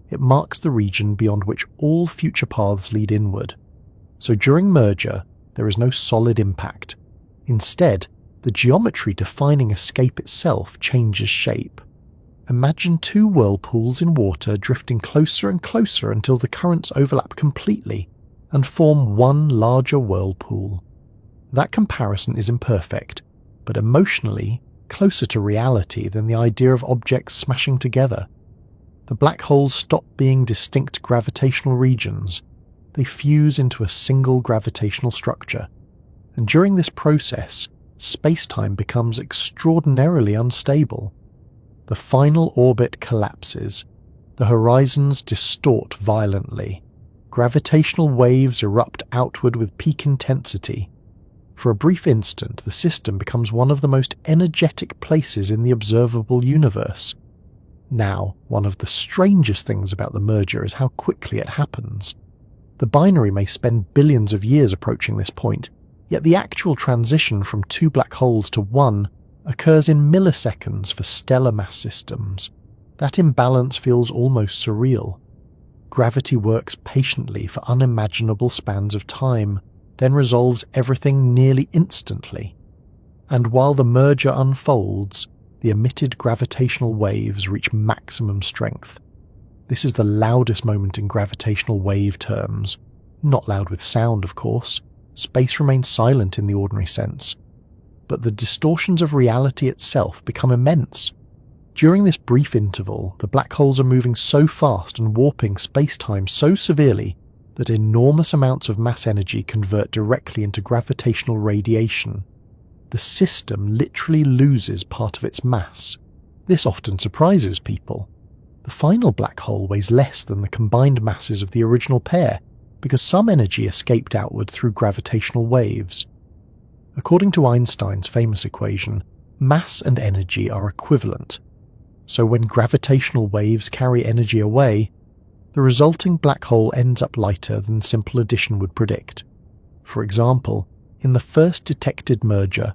It marks the region beyond which all future paths lead inward. So during merger, there is no solid impact. Instead, the geometry defining escape itself changes shape. Imagine two whirlpools in water drifting closer and closer until the currents overlap completely and form one larger whirlpool. That comparison is imperfect, but emotionally closer to reality than the idea of objects smashing together. The black holes stop being distinct gravitational regions they fuse into a single gravitational structure, and during this process, space-time becomes extraordinarily unstable. The final orbit collapses, the horizons distort violently, gravitational waves erupt outward with peak intensity. For a brief instant, the system becomes one of the most energetic places in the observable universe. Now, one of the strangest things about the merger is how quickly it happens. The binary may spend billions of years approaching this point, yet the actual transition from two black holes to one occurs in milliseconds for stellar mass systems. That imbalance feels almost surreal. Gravity works patiently for unimaginable spans of time, then resolves everything nearly instantly. And while the merger unfolds, the emitted gravitational waves reach maximum strength. This is the loudest moment in gravitational wave terms. Not loud with sound, of course. Space remains silent in the ordinary sense. But the distortions of reality itself become immense. During this brief interval, the black holes are moving so fast and warping space-time so severely that enormous amounts of mass energy convert directly into gravitational radiation. The system literally loses part of its mass. This often surprises people. The final black hole weighs less than the combined masses of the original pair, because some energy escaped outward through gravitational waves. According to Einstein's famous equation, mass and energy are equivalent. So when gravitational waves carry energy away, the resulting black hole ends up lighter than simple addition would predict. For example, in the first detected merger,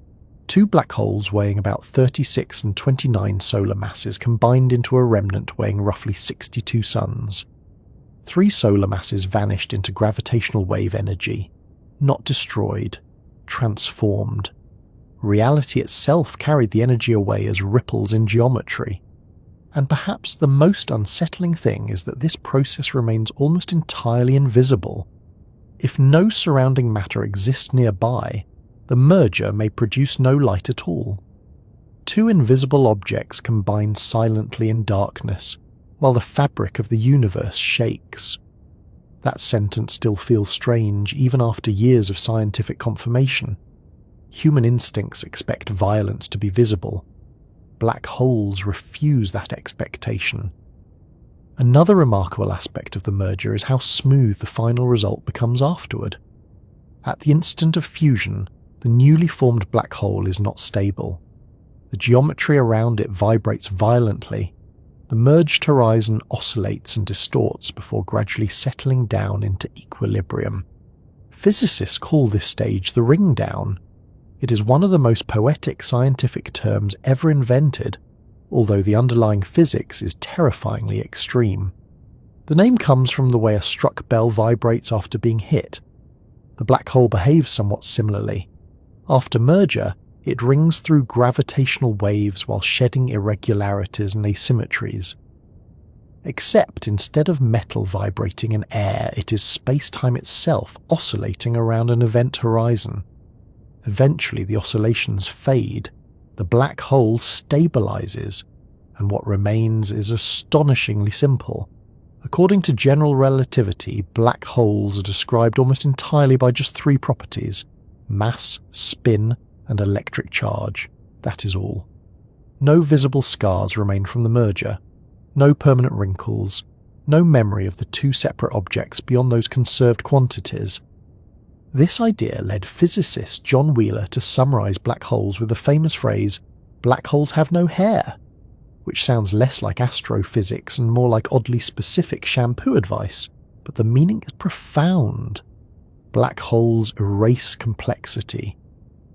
two black holes weighing about 36 and 29 solar masses combined into a remnant weighing roughly 62 suns. 3 solar masses vanished into gravitational wave energy, not destroyed, transformed. Reality itself carried the energy away as ripples in geometry. And perhaps the most unsettling thing is that this process remains almost entirely invisible. If no surrounding matter exists nearby, the merger may produce no light at all. Two invisible objects combine silently in darkness, while the fabric of the universe shakes. That sentence still feels strange even after years of scientific confirmation. Human instincts expect violence to be visible. Black holes refuse that expectation. Another remarkable aspect of the merger is how smooth the final result becomes afterward. At the instant of fusion, the newly formed black hole is not stable. The geometry around it vibrates violently. The merged horizon oscillates and distorts before gradually settling down into equilibrium. Physicists call this stage the ring down. It is one of the most poetic scientific terms ever invented, although the underlying physics is terrifyingly extreme. The name comes from the way a struck bell vibrates after being hit. The black hole behaves somewhat similarly. After merger, it rings through gravitational waves while shedding irregularities and asymmetries. Except instead of metal vibrating in air, it is space-time itself oscillating around an event horizon. Eventually the oscillations fade, the black hole stabilizes, and what remains is astonishingly simple. According to general relativity, black holes are described almost entirely by just 3 properties: mass, spin, and electric charge. That is all. No visible scars remain from the merger, no permanent wrinkles, no memory of the 2 separate objects beyond those conserved quantities. This idea led physicist John Wheeler to summarize black holes with the famous phrase, "Black holes have no hair," which sounds less like astrophysics and more like oddly specific shampoo advice, but the meaning is profound. Black holes erase complexity.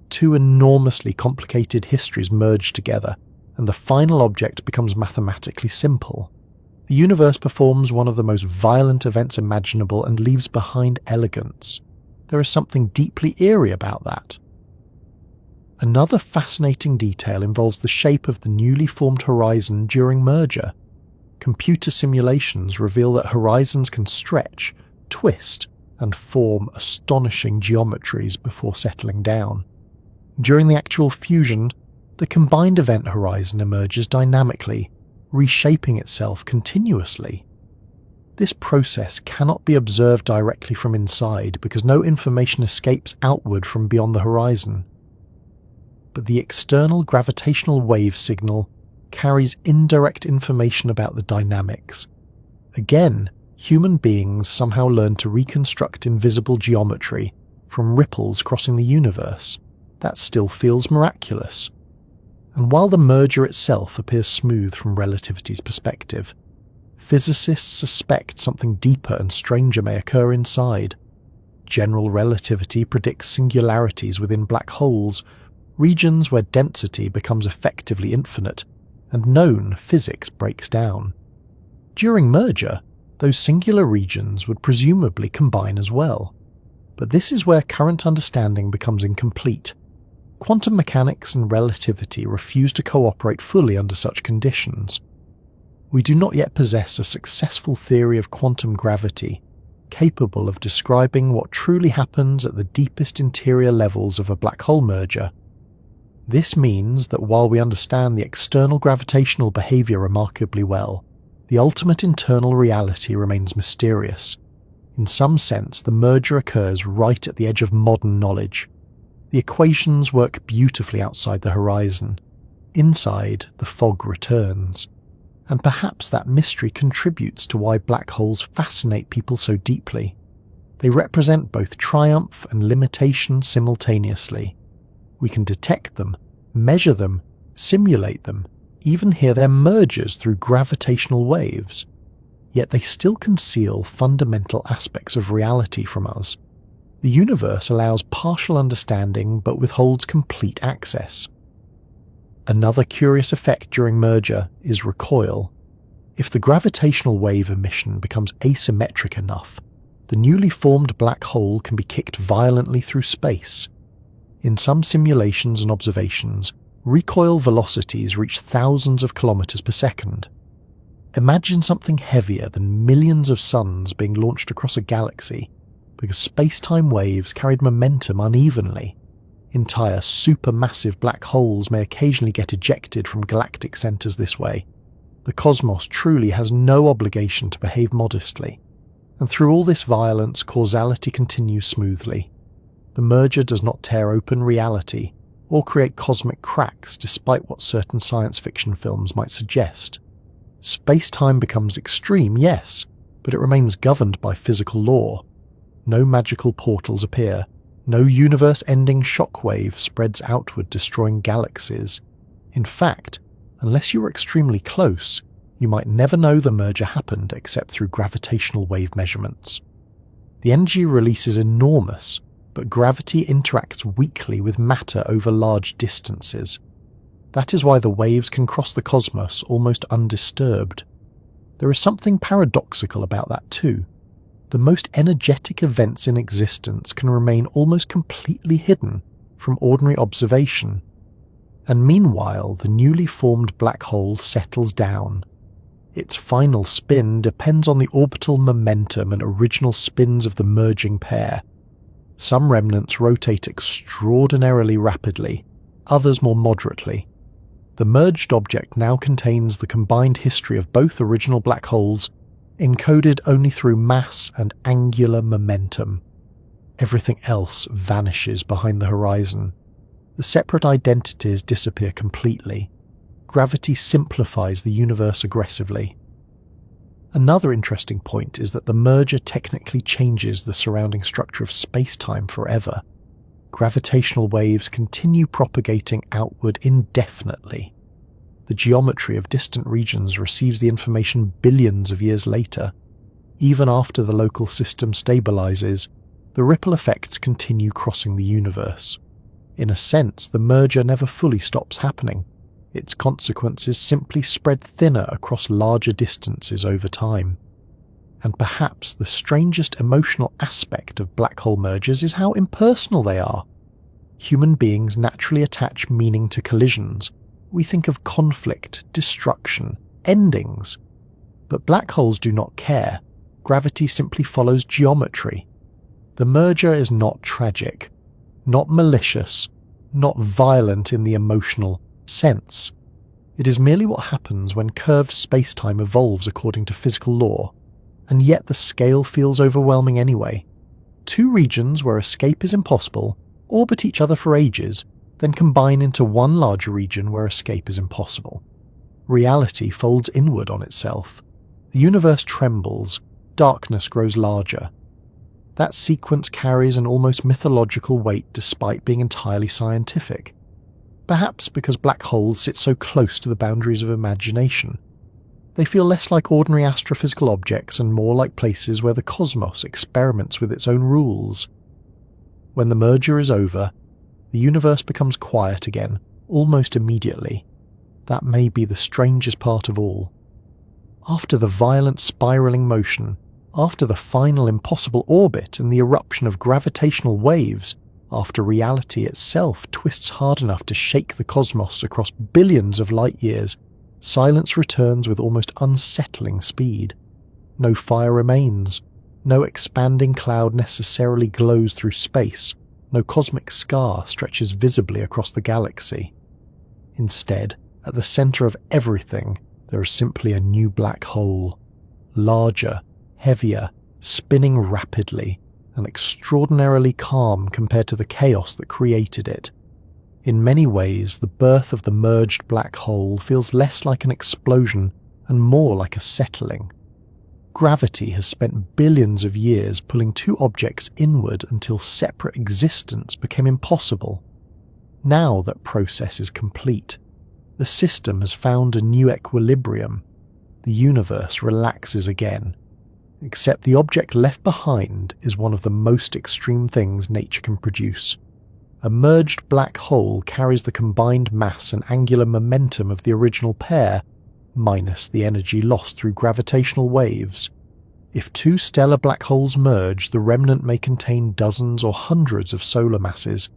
2 enormously complicated histories merge together, and the final object becomes mathematically simple. The universe performs one of the most violent events imaginable and leaves behind elegance. There is something deeply eerie about that. Another fascinating detail involves the shape of the newly formed horizon during merger. Computer simulations reveal that horizons can stretch, twist, and form astonishing geometries before settling down. During the actual fusion, the combined event horizon emerges dynamically, reshaping itself continuously. This process cannot be observed directly from inside because no information escapes outward from beyond the horizon. But the external gravitational wave signal carries indirect information about the dynamics. Again, human beings somehow learn to reconstruct invisible geometry from ripples crossing the universe. That still feels miraculous. And while the merger itself appears smooth from relativity's perspective, physicists suspect something deeper and stranger may occur inside. General relativity predicts singularities within black holes, regions where density becomes effectively infinite, and known physics breaks down. During merger, those singular regions would presumably combine as well. But this is where current understanding becomes incomplete. Quantum mechanics and relativity refuse to cooperate fully under such conditions. We do not yet possess a successful theory of quantum gravity, capable of describing what truly happens at the deepest interior levels of a black hole merger. This means that while we understand the external gravitational behavior remarkably well, the ultimate internal reality remains mysterious. In some sense, the merger occurs right at the edge of modern knowledge. The equations work beautifully outside the horizon. Inside, the fog returns. And perhaps that mystery contributes to why black holes fascinate people so deeply. They represent both triumph and limitation simultaneously. We can detect them, measure them, simulate them, even hear their mergers through gravitational waves. Yet they still conceal fundamental aspects of reality from us. The universe allows partial understanding but withholds complete access. Another curious effect during merger is recoil. If the gravitational wave emission becomes asymmetric enough, the newly formed black hole can be kicked violently through space. In some simulations and observations, recoil velocities reach thousands of kilometers per second. Imagine something heavier than millions of suns being launched across a galaxy because space-time waves carried momentum unevenly. Entire supermassive black holes may occasionally get ejected from galactic centers this way. The cosmos truly has no obligation to behave modestly. And through all this violence, causality continues smoothly. The merger does not tear open reality or create cosmic cracks despite what certain science fiction films might suggest. Space-time becomes extreme, yes, but it remains governed by physical law. No magical portals appear. No universe-ending shockwave spreads outward, destroying galaxies. In fact, unless you were extremely close, you might never know the merger happened except through gravitational wave measurements. The energy release is enormous, but gravity interacts weakly with matter over large distances. That is why the waves can cross the cosmos almost undisturbed. There is something paradoxical about that too. The most energetic events in existence can remain almost completely hidden from ordinary observation. And meanwhile, the newly formed black hole settles down. Its final spin depends on the orbital momentum and original spins of the merging pair. Some remnants rotate extraordinarily rapidly, others more moderately. The merged object now contains the combined history of both original black holes, encoded only through mass and angular momentum. Everything else vanishes behind the horizon. The separate identities disappear completely. Gravity simplifies the universe aggressively. Another interesting point is that the merger technically changes the surrounding structure of space-time forever. Gravitational waves continue propagating outward indefinitely. The geometry of distant regions receives the information billions of years later. Even after the local system stabilizes, the ripple effects continue crossing the universe. In a sense, the merger never fully stops happening. Its consequences simply spread thinner across larger distances over time. And perhaps the strangest emotional aspect of black hole mergers is how impersonal they are. Human beings naturally attach meaning to collisions. We think of conflict, destruction, endings. But black holes do not care. Gravity simply follows geometry. The merger is not tragic, not malicious, not violent in the emotional sense. It is merely what happens when curved space-time evolves according to physical law, and yet the scale feels overwhelming anyway. Two regions where escape is impossible orbit each other for ages, then combine into one larger region where escape is impossible. Reality folds inward on itself. The universe trembles, darkness grows larger. That sequence carries an almost mythological weight despite being entirely scientific. Perhaps because black holes sit so close to the boundaries of imagination. They feel less like ordinary astrophysical objects and more like places where the cosmos experiments with its own rules. When the merger is over, the universe becomes quiet again, almost immediately. That may be the strangest part of all. After the violent spiraling motion, after the final impossible orbit and the eruption of gravitational waves, after reality itself twists hard enough to shake the cosmos across billions of light years, silence returns with almost unsettling speed. No fire remains. No expanding cloud necessarily glows through space. No cosmic scar stretches visibly across the galaxy. Instead, at the center of everything, there is simply a new black hole. Larger, heavier, spinning rapidly, and extraordinarily calm compared to the chaos that created it. In many ways, the birth of the merged black hole feels less like an explosion and more like a settling. Gravity has spent billions of years pulling two objects inward until separate existence became impossible. Now that process is complete. The system has found a new equilibrium. The universe relaxes again. Except the object left behind is one of the most extreme things nature can produce. A merged black hole carries the combined mass and angular momentum of the original pair, minus the energy lost through gravitational waves. If two stellar black holes merge, the remnant may contain dozens or hundreds of solar masses.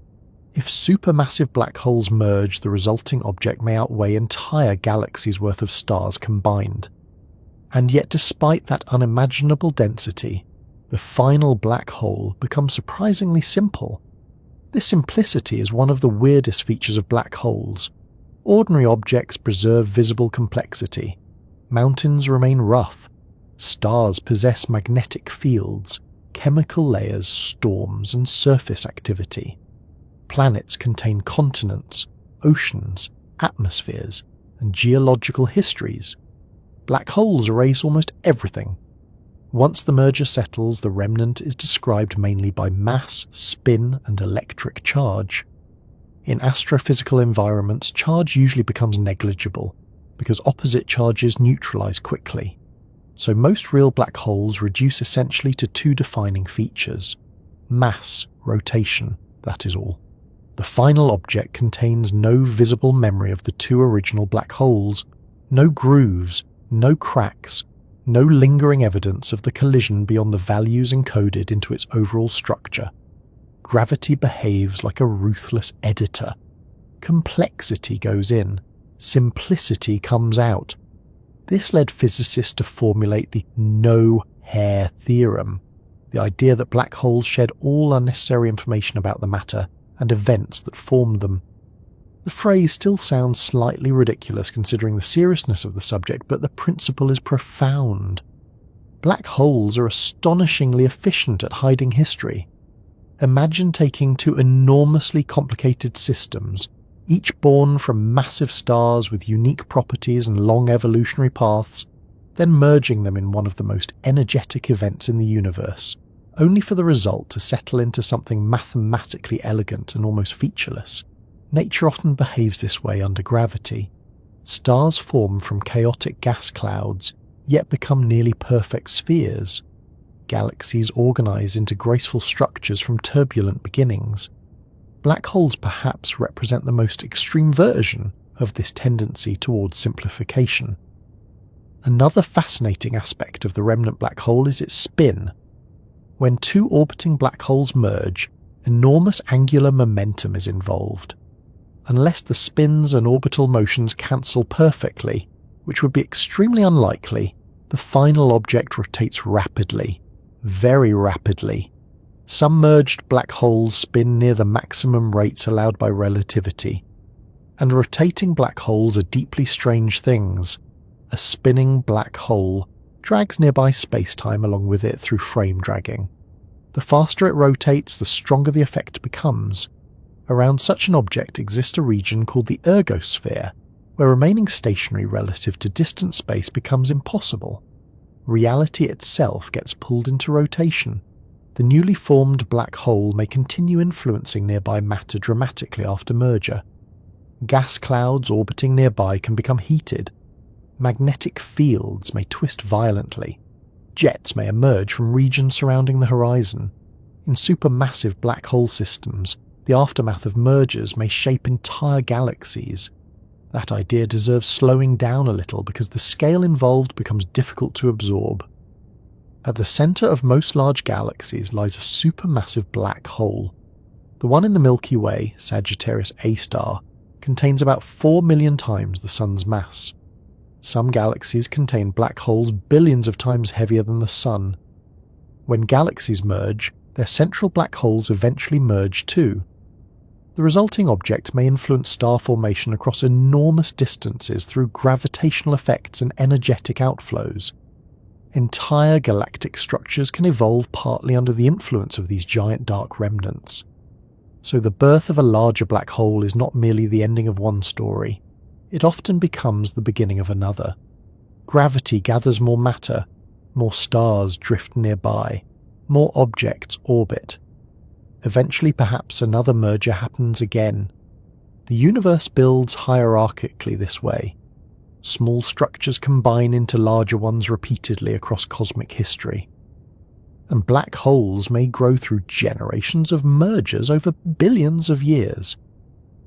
If supermassive black holes merge, the resulting object may outweigh entire galaxies' worth of stars combined. And yet despite that unimaginable density, the final black hole becomes surprisingly simple. This simplicity is one of the weirdest features of black holes. Ordinary objects preserve visible complexity. Mountains remain rough. Stars possess magnetic fields, chemical layers, storms, and surface activity. Planets contain continents, oceans, atmospheres, and geological histories. Black holes erase almost everything. Once the merger settles, the remnant is described mainly by mass, spin, and electric charge. In astrophysical environments, charge usually becomes negligible, because opposite charges neutralize quickly. So most real black holes reduce essentially to two defining features. Mass, rotation, that is all. The final object contains no visible memory of the two original black holes, no grooves, no cracks, no lingering evidence of the collision beyond the values encoded into its overall structure. Gravity behaves like a ruthless editor. Complexity goes in, simplicity comes out. This led physicists to formulate the no-hair theorem, the idea that black holes shed all unnecessary information about the matter and events that formed them. The phrase still sounds slightly ridiculous considering the seriousness of the subject, but the principle is profound. Black holes are astonishingly efficient at hiding history. Imagine taking two enormously complicated systems, each born from massive stars with unique properties and long evolutionary paths, then merging them in one of the most energetic events in the universe, only for the result to settle into something mathematically elegant and almost featureless. Nature often behaves this way under gravity. Stars form from chaotic gas clouds, yet become nearly perfect spheres. Galaxies organize into graceful structures from turbulent beginnings. Black holes perhaps represent the most extreme version of this tendency towards simplification. Another fascinating aspect of the remnant black hole is its spin. When two orbiting black holes merge, enormous angular momentum is involved. Unless the spins and orbital motions cancel perfectly, which would be extremely unlikely, the final object rotates rapidly, very rapidly. Some merged black holes spin near the maximum rates allowed by relativity. And rotating black holes are deeply strange things. A spinning black hole drags nearby space-time along with it through frame dragging. The faster it rotates, the stronger the effect becomes. Around such an object exists a region called the ergosphere, where remaining stationary relative to distant space becomes impossible. Reality itself gets pulled into rotation. The newly formed black hole may continue influencing nearby matter dramatically after merger. Gas clouds orbiting nearby can become heated. Magnetic fields may twist violently. Jets may emerge from regions surrounding the horizon. In supermassive black hole systems, the aftermath of mergers may shape entire galaxies. That idea deserves slowing down a little because the scale involved becomes difficult to absorb. At the centre of most large galaxies lies a supermassive black hole. The one in the Milky Way, Sagittarius A star, contains about 4 million times the Sun's mass. Some galaxies contain black holes billions of times heavier than the Sun. When galaxies merge, their central black holes eventually merge too. The resulting object may influence star formation across enormous distances through gravitational effects and energetic outflows. Entire galactic structures can evolve partly under the influence of these giant dark remnants. So the birth of a larger black hole is not merely the ending of one story. It often becomes the beginning of another. Gravity gathers more matter, more stars drift nearby, more objects orbit. Eventually perhaps another merger happens again. The universe builds hierarchically this way. Small structures combine into larger ones repeatedly across cosmic history. And black holes may grow through generations of mergers over billions of years.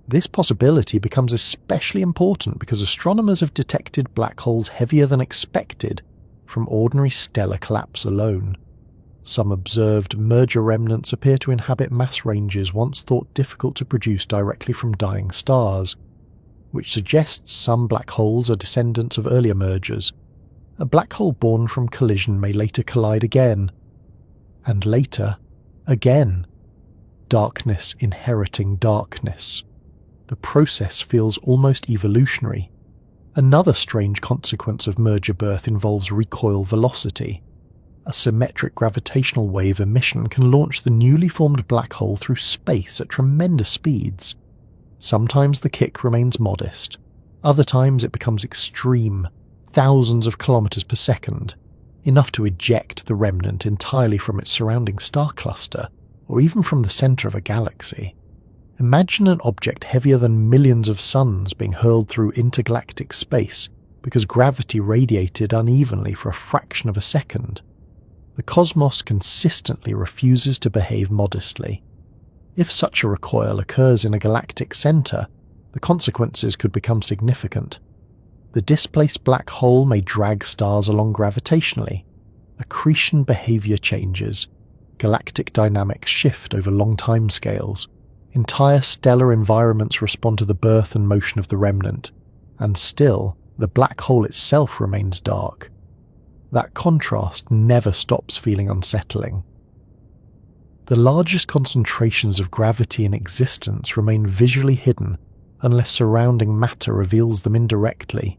This possibility becomes especially important because astronomers have detected black holes heavier than expected from ordinary stellar collapse alone. Some observed merger remnants appear to inhabit mass ranges once thought difficult to produce directly from dying stars, which suggests some black holes are descendants of earlier mergers. A black hole born from collision may later collide again, and later, again. Darkness inheriting darkness. The process feels almost evolutionary. Another strange consequence of merger birth involves recoil velocity. A symmetric gravitational wave emission can launch the newly formed black hole through space at tremendous speeds. Sometimes the kick remains modest. Other times it becomes extreme, thousands of kilometers per second, enough to eject the remnant entirely from its surrounding star cluster, or even from the center of a galaxy. Imagine an object heavier than millions of suns being hurled through intergalactic space because gravity radiated unevenly for a fraction of a second. The cosmos consistently refuses to behave modestly. If such a recoil occurs in a galactic center, the consequences could become significant. The displaced black hole may drag stars along gravitationally. Accretion behavior changes. Galactic dynamics shift over long timescales. Entire stellar environments respond to the birth and motion of the remnant, and still, the black hole itself remains dark. That contrast never stops feeling unsettling. The largest concentrations of gravity in existence remain visually hidden unless surrounding matter reveals them indirectly.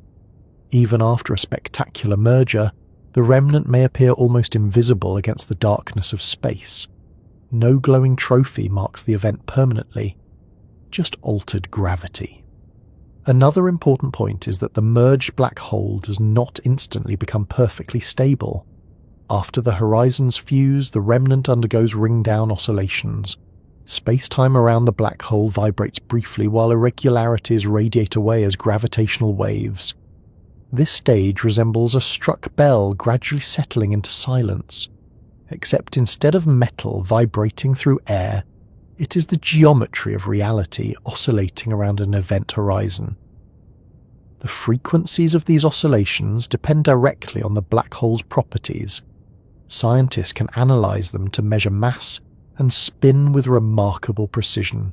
Even after a spectacular merger, the remnant may appear almost invisible against the darkness of space. No glowing trophy marks the event permanently, just altered gravity. Another important point is that the merged black hole does not instantly become perfectly stable. After the horizons fuse, the remnant undergoes ring-down oscillations. Space-time around the black hole vibrates briefly while irregularities radiate away as gravitational waves. This stage resembles a struck bell gradually settling into silence. Except instead of metal vibrating through air, it is the geometry of reality oscillating around an event horizon. The frequencies of these oscillations depend directly on the black hole's properties. Scientists can analyze them to measure mass and spin with remarkable precision.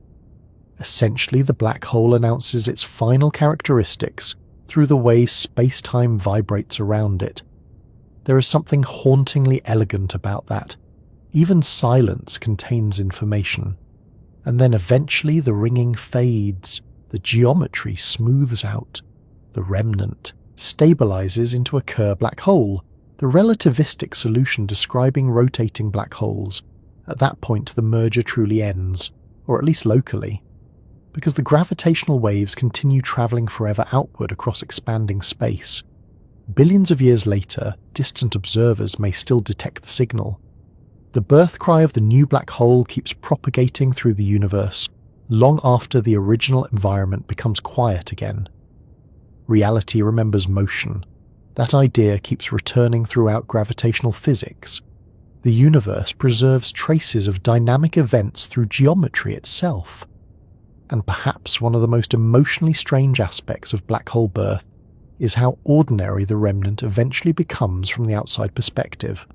Essentially, the black hole announces its final characteristics through the way space-time vibrates around it. There is something hauntingly elegant about that. Even silence contains information. And then eventually the ringing fades, the geometry smooths out, the remnant stabilizes into a Kerr black hole The relativistic solution describing rotating black holes, at that point the merger truly ends, or at least locally, because the gravitational waves continue travelling forever outward across expanding space. Billions of years later, distant observers may still detect the signal. The birth cry of the new black hole keeps propagating through the universe, long after the original environment becomes quiet again. Reality remembers motion. That idea keeps returning throughout gravitational physics. The universe preserves traces of dynamic events through geometry itself. And perhaps one of the most emotionally strange aspects of black hole birth is how ordinary the remnant eventually becomes from the outside perspective.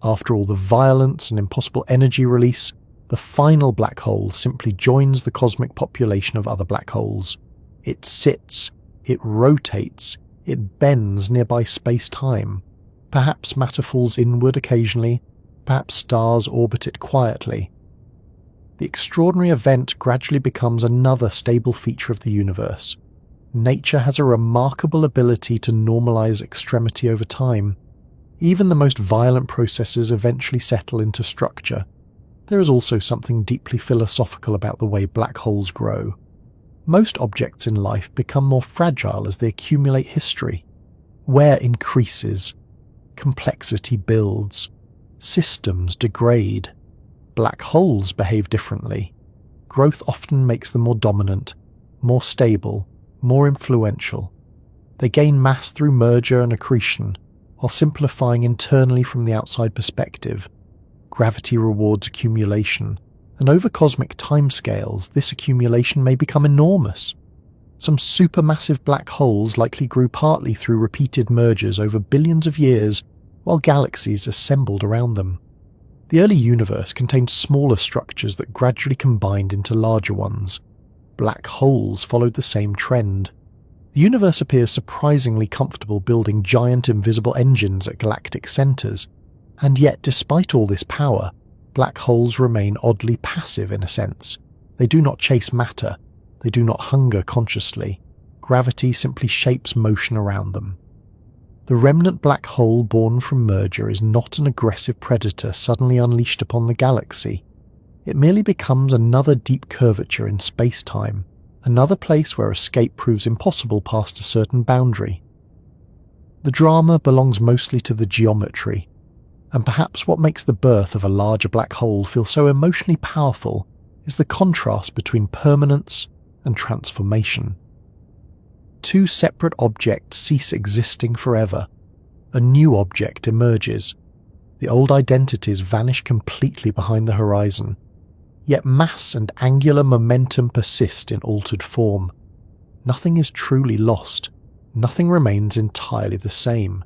After all the violence and impossible energy release, the final black hole simply joins the cosmic population of other black holes. It sits, it rotates, it bends nearby space-time. Perhaps matter falls inward occasionally, perhaps stars orbit it quietly. The extraordinary event gradually becomes another stable feature of the universe. Nature has a remarkable ability to normalize extremity over time. Even the most violent processes eventually settle into structure. There is also something deeply philosophical about the way black holes grow. Most objects in life become more fragile as they accumulate history. Wear increases. Complexity builds. Systems degrade. Black holes behave differently. Growth often makes them more dominant, more stable, more influential. They gain mass through merger and accretion, while simplifying internally from the outside perspective. Gravity rewards accumulation, and over cosmic timescales, this accumulation may become enormous. Some supermassive black holes likely grew partly through repeated mergers over billions of years, while galaxies assembled around them. The early universe contained smaller structures that gradually combined into larger ones. Black holes followed the same trend. The universe appears surprisingly comfortable building giant invisible engines at galactic centres, and yet despite all this power, black holes remain oddly passive in a sense. They do not chase matter. They do not hunger consciously. Gravity simply shapes motion around them. The remnant black hole born from merger is not an aggressive predator suddenly unleashed upon the galaxy. It merely becomes another deep curvature in space-time, another place where escape proves impossible past a certain boundary. The drama belongs mostly to the geometry, and perhaps what makes the birth of a larger black hole feel so emotionally powerful is the contrast between permanence and transformation. Two separate objects cease existing forever. A new object emerges. The old identities vanish completely behind the horizon. Yet mass and angular momentum persist in altered form. Nothing is truly lost. Nothing remains entirely the same.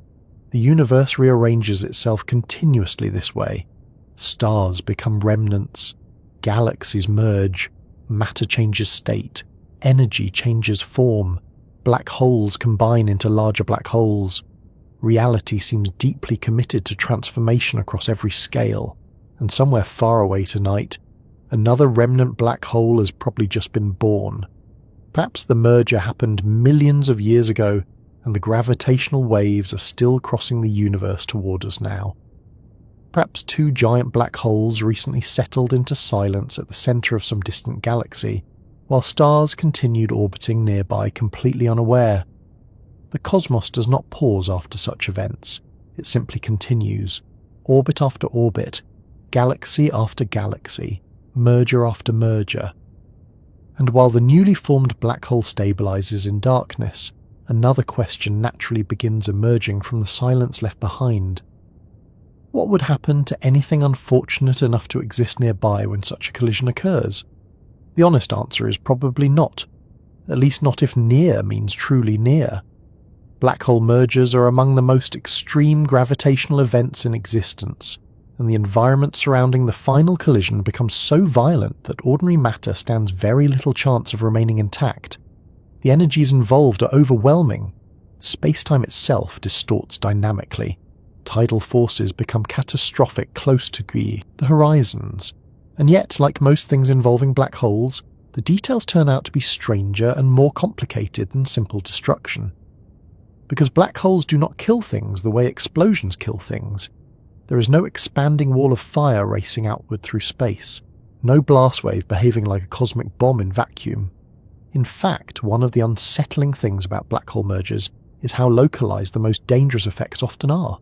The universe rearranges itself continuously this way. Stars become remnants. Galaxies merge. Matter changes state. Energy changes form. Black holes combine into larger black holes. Reality seems deeply committed to transformation across every scale. And somewhere far away tonight, another remnant black hole has probably just been born. Perhaps the merger happened millions of years ago, and the gravitational waves are still crossing the universe toward us now. Perhaps two giant black holes recently settled into silence at the centre of some distant galaxy, while stars continued orbiting nearby completely unaware. The cosmos does not pause after such events. It simply continues, orbit after orbit, galaxy after galaxy, merger after merger. And while the newly formed black hole stabilizes in darkness, another question naturally begins emerging from the silence left behind. What would happen to anything unfortunate enough to exist nearby when such a collision occurs? The honest answer is probably not, at least not if near means truly near. Black hole mergers are among the most extreme gravitational events in existence, and the environment surrounding the final collision becomes so violent that ordinary matter stands very little chance of remaining intact. The energies involved are overwhelming. Space-time itself distorts dynamically. Tidal forces become catastrophic close to the horizons. And yet, like most things involving black holes, the details turn out to be stranger and more complicated than simple destruction. Because black holes do not kill things the way explosions kill things. There is no expanding wall of fire racing outward through space, no blast wave behaving like a cosmic bomb in vacuum. In fact, one of the unsettling things about black hole mergers is how localized the most dangerous effects often are.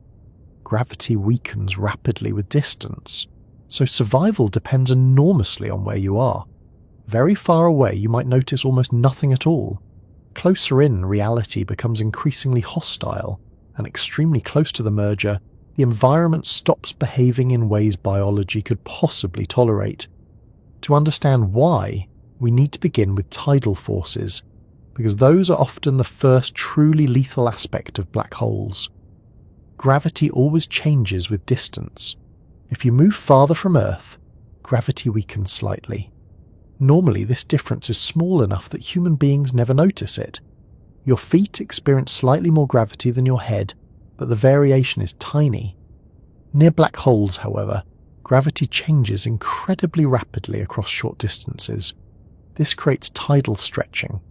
Gravity weakens rapidly with distance, so survival depends enormously on where you are. Very far away, you might notice almost nothing at all. Closer in, reality becomes increasingly hostile, and extremely close to the merger, the environment stops behaving in ways biology could possibly tolerate. To understand why, we need to begin with tidal forces, because those are often the first truly lethal aspect of black holes. Gravity always changes with distance. If you move farther from Earth, gravity weakens slightly. Normally, this difference is small enough that human beings never notice it. Your feet experience slightly more gravity than your head, but the variation is tiny. Near black holes, however, gravity changes incredibly rapidly across short distances. This creates tidal stretching.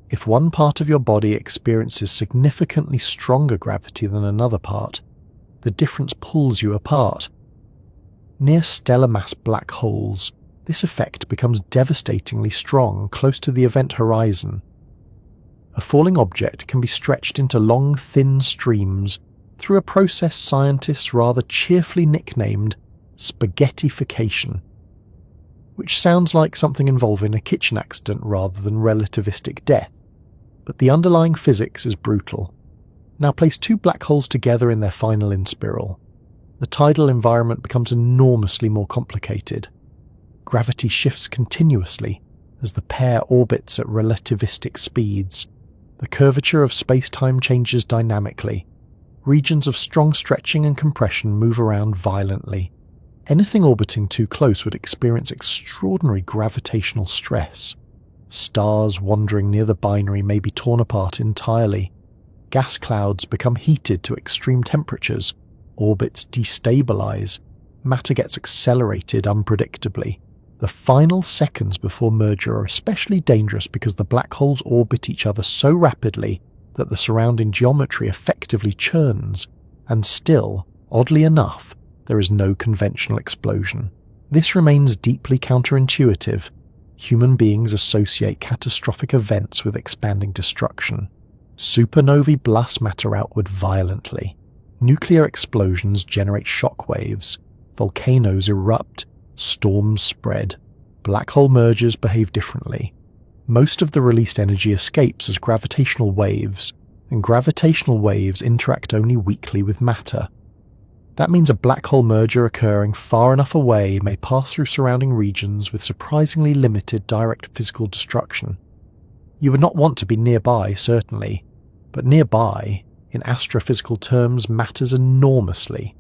If one part of your body experiences significantly stronger gravity than another part, the difference pulls you apart. Near stellar mass black holes, this effect becomes devastatingly strong close to the event horizon. A falling object can be stretched into long, thin streams through a process scientists rather cheerfully nicknamed spaghettification, which sounds like something involving a kitchen accident rather than relativistic death. But the underlying physics is brutal. Now place two black holes together in their final inspiral. The tidal environment becomes enormously more complicated. Gravity shifts continuously as the pair orbits at relativistic speeds. The curvature of space-time changes dynamically. Regions of strong stretching and compression move around violently. Anything orbiting too close would experience extraordinary gravitational stress. Stars wandering near the binary may be torn apart entirely. Gas clouds become heated to extreme temperatures. Orbits destabilize. Matter gets accelerated unpredictably. The final seconds before merger are especially dangerous because the black holes orbit each other so rapidly that the surrounding geometry effectively churns, and still, oddly enough, there is no conventional explosion. This remains deeply counterintuitive. Human beings associate catastrophic events with expanding destruction. Supernovae blast matter outward violently. Nuclear explosions generate shock waves. Volcanoes erupt. Storms spread. Black hole mergers behave differently. Most of the released energy escapes as gravitational waves, and gravitational waves interact only weakly with matter. That means a black hole merger occurring far enough away may pass through surrounding regions with surprisingly limited direct physical destruction. You would not want to be nearby, certainly, but nearby, in astrophysical terms, matters enormously.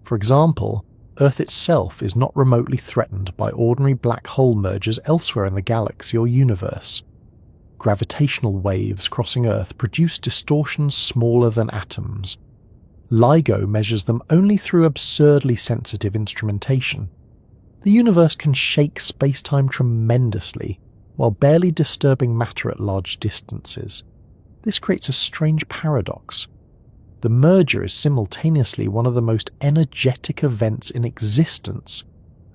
For example, Earth itself is not remotely threatened by ordinary black hole mergers elsewhere in the galaxy or universe. Gravitational waves crossing Earth produce distortions smaller than atoms. LIGO measures them only through absurdly sensitive instrumentation. The universe can shake space-time tremendously, while barely disturbing matter at large distances. This creates a strange paradox. The merger is simultaneously one of the most energetic events in existence,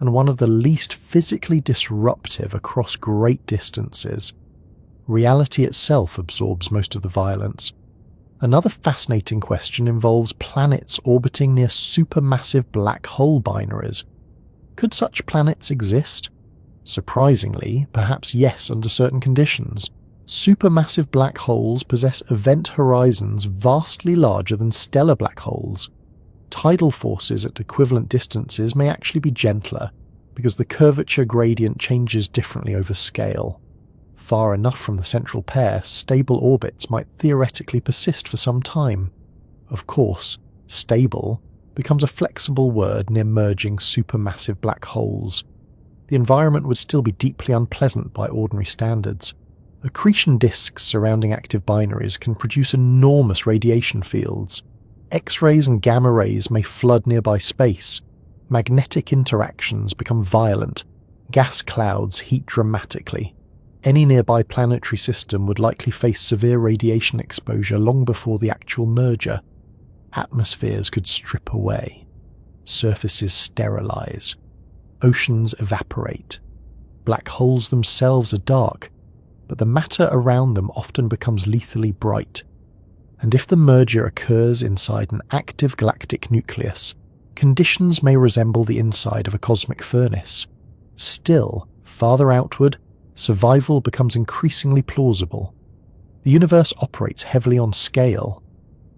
and one of the least physically disruptive across great distances. Reality itself absorbs most of the violence. Another fascinating question involves planets orbiting near supermassive black hole binaries. Could such planets exist? Surprisingly, perhaps yes under certain conditions. Supermassive black holes possess event horizons vastly larger than stellar black holes. Tidal forces at equivalent distances may actually be gentler, because the curvature gradient changes differently over scale. Far enough from the central pair, stable orbits might theoretically persist for some time. Of course, stable becomes a flexible word near merging supermassive black holes. The environment would still be deeply unpleasant by ordinary standards. Accretion disks surrounding active binaries can produce enormous radiation fields. X-rays and gamma rays may flood nearby space. Magnetic interactions become violent. Gas clouds heat dramatically. Any nearby planetary system would likely face severe radiation exposure long before the actual merger. Atmospheres could strip away. Surfaces sterilize. Oceans evaporate. Black holes themselves are dark, but the matter around them often becomes lethally bright. And if the merger occurs inside an active galactic nucleus, conditions may resemble the inside of a cosmic furnace. Still, farther outward, survival becomes increasingly plausible. The universe operates heavily on scale.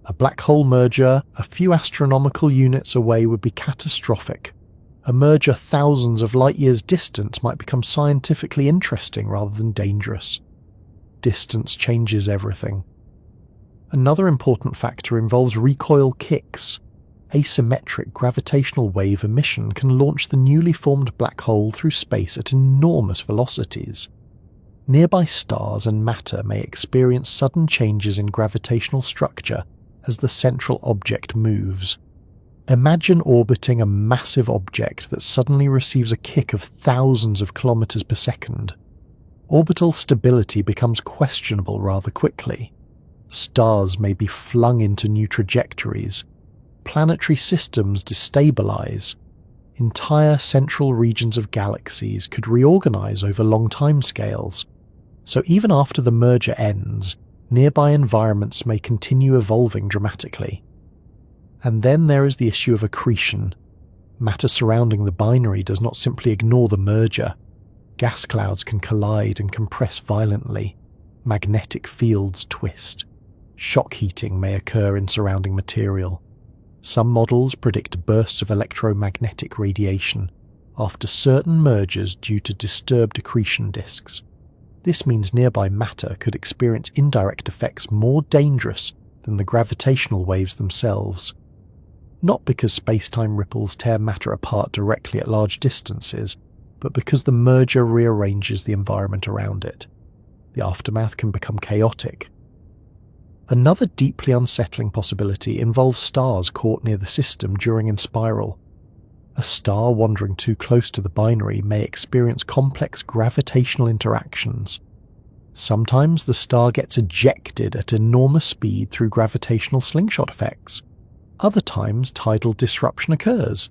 A black hole merger a few astronomical units away would be catastrophic. A merger thousands of light years distant might become scientifically interesting rather than dangerous. Distance changes everything. Another important factor involves recoil kicks. Asymmetric gravitational wave emission can launch the newly formed black hole through space at enormous velocities. Nearby stars and matter may experience sudden changes in gravitational structure as the central object moves. Imagine orbiting a massive object that suddenly receives a kick of thousands of kilometers per second. Orbital stability becomes questionable rather quickly. Stars may be flung into new trajectories. Planetary systems destabilize. Entire central regions of galaxies could reorganize over long timescales. So even after the merger ends, nearby environments may continue evolving dramatically. And then there is the issue of accretion. Matter surrounding the binary does not simply ignore the merger. Gas clouds can collide and compress violently. Magnetic fields twist. Shock heating may occur in surrounding material. Some models predict bursts of electromagnetic radiation after certain mergers due to disturbed accretion disks. This means nearby matter could experience indirect effects more dangerous than the gravitational waves themselves. Not because space-time ripples tear matter apart directly at large distances, but because the merger rearranges the environment around it. The aftermath can become chaotic. Another deeply unsettling possibility involves stars caught near the system during inspiral. A star wandering too close to the binary may experience complex gravitational interactions. Sometimes the star gets ejected at enormous speed through gravitational slingshot effects. Other times, tidal disruption occurs.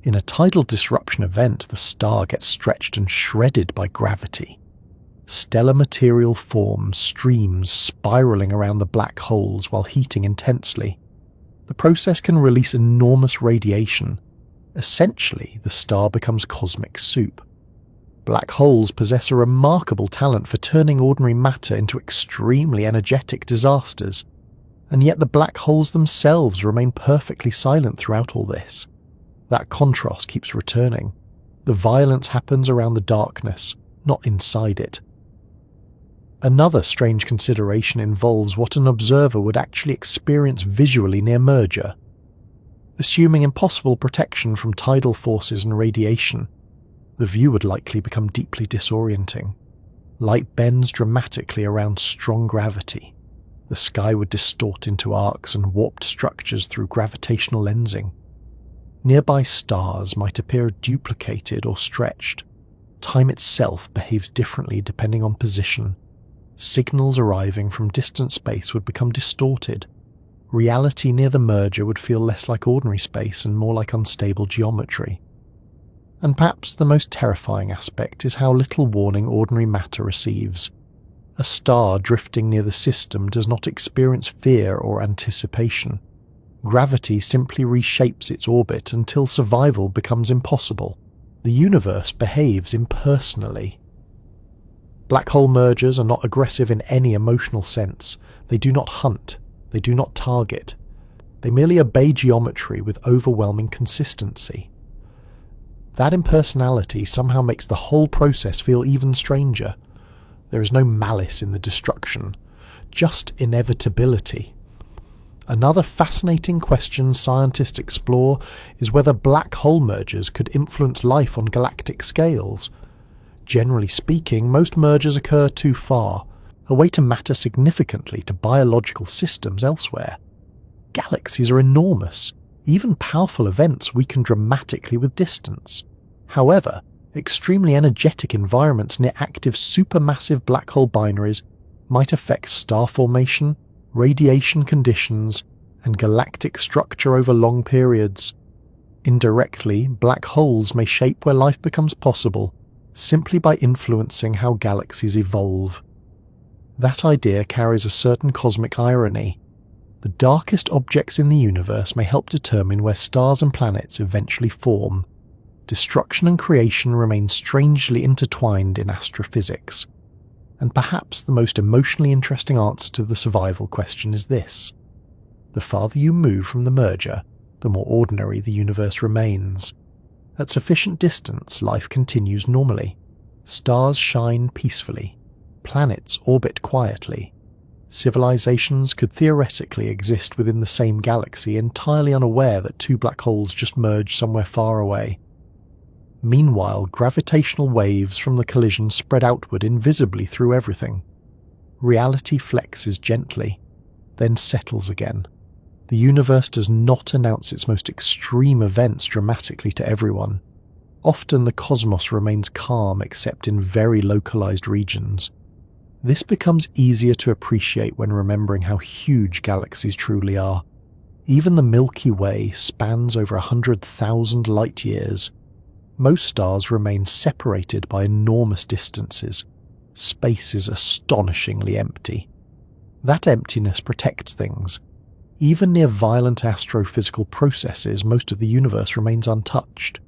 In a tidal disruption event, the star gets stretched and shredded by gravity. Stellar material forms streams spiraling around the black holes while heating intensely. The process can release enormous radiation. Essentially, the star becomes cosmic soup. Black holes possess a remarkable talent for turning ordinary matter into extremely energetic disasters, and yet the black holes themselves remain perfectly silent throughout all this. That contrast keeps returning. The violence happens around the darkness, not inside it. Another strange consideration involves what an observer would actually experience visually near merger. Assuming impossible protection from tidal forces and radiation, the view would likely become deeply disorienting. Light bends dramatically around strong gravity. The sky would distort into arcs and warped structures through gravitational lensing. Nearby stars might appear duplicated or stretched. Time itself behaves differently depending on position. Signals arriving from distant space would become distorted. Reality near the merger would feel less like ordinary space and more like unstable geometry. And perhaps the most terrifying aspect is how little warning ordinary matter receives. A star drifting near the system does not experience fear or anticipation. Gravity simply reshapes its orbit until survival becomes impossible. The universe behaves impersonally. Black hole mergers are not aggressive in any emotional sense. They do not hunt. They do not target. They merely obey geometry with overwhelming consistency. That impersonality somehow makes the whole process feel even stranger. There is no malice in the destruction, just inevitability. Another fascinating question scientists explore is whether black hole mergers could influence life on galactic scales. Generally speaking, most mergers occur too far, away to matter significantly to biological systems elsewhere. Galaxies are enormous. Even powerful events weaken dramatically with distance. However, Extremely energetic environments near active supermassive black hole binaries might affect star formation, radiation conditions, and galactic structure over long periods. Indirectly, black holes may shape where life becomes possible simply by influencing how galaxies evolve. That idea carries a certain cosmic irony. The darkest objects in the universe may help determine where stars and planets eventually form. Destruction and creation remain strangely intertwined in astrophysics. And perhaps the most emotionally interesting answer to the survival question is this: the farther you move from the merger, the more ordinary the universe remains. At sufficient distance, life continues normally. Stars shine peacefully. Planets orbit quietly. Civilizations could theoretically exist within the same galaxy, entirely unaware that two black holes just merged somewhere far away. Meanwhile, gravitational waves from the collision spread outward invisibly through everything. Reality flexes gently, then settles again. The universe does not announce its most extreme events dramatically to everyone. Often the cosmos remains calm except in very localized regions. This becomes easier to appreciate when remembering how huge galaxies truly are. Even the Milky Way spans over 100,000 light years. Most stars remain separated by enormous distances. Space is astonishingly empty. That emptiness protects things. Even near violent astrophysical processes, most of the universe remains untouched,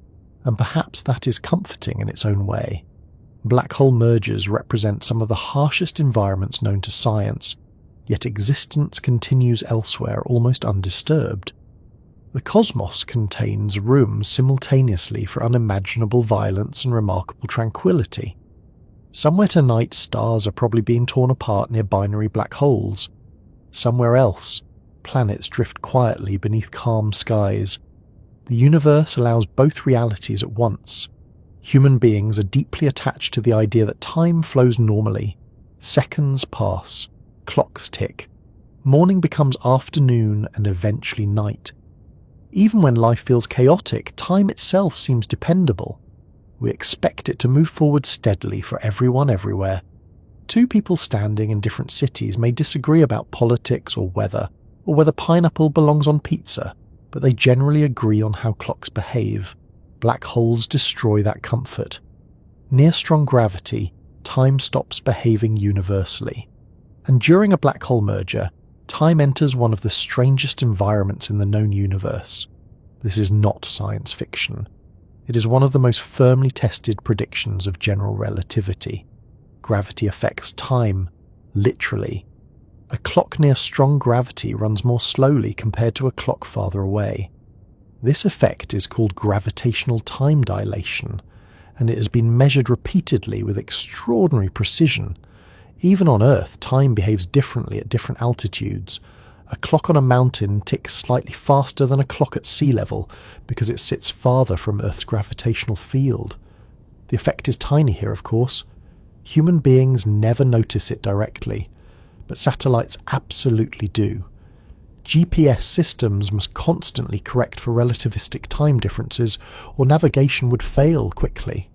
and perhaps that is comforting in its own way. Black hole mergers represent some of the harshest environments known to science, yet existence continues elsewhere almost undisturbed. The cosmos contains room simultaneously for unimaginable violence and remarkable tranquility. Somewhere tonight, stars are probably being torn apart near binary black holes. Somewhere else, planets drift quietly beneath calm skies. The universe allows both realities at once. Human beings are deeply attached to the idea that time flows normally. Seconds pass, clocks tick. Morning becomes afternoon and eventually night. Even when life feels chaotic, time itself seems dependable. We expect it to move forward steadily for everyone everywhere. Two people standing in different cities may disagree about politics or weather, or whether pineapple belongs on pizza, but they generally agree on how clocks behave. Black holes destroy that comfort. Near strong gravity, time stops behaving universally. And during a black hole merger, time enters one of the strangest environments in the known universe. This is not science fiction. It is one of the most firmly tested predictions of general relativity. Gravity affects time, literally. A clock near strong gravity runs more slowly compared to a clock farther away. This effect is called gravitational time dilation, and it has been measured repeatedly with extraordinary precision. Even on Earth, time behaves differently at different altitudes. A clock on a mountain ticks slightly faster than a clock at sea level because it sits farther from Earth's gravitational field. The effect is tiny here, of course. Human beings never notice it directly, but satellites absolutely do. GPS systems must constantly correct for relativistic time differences, or navigation would fail quickly.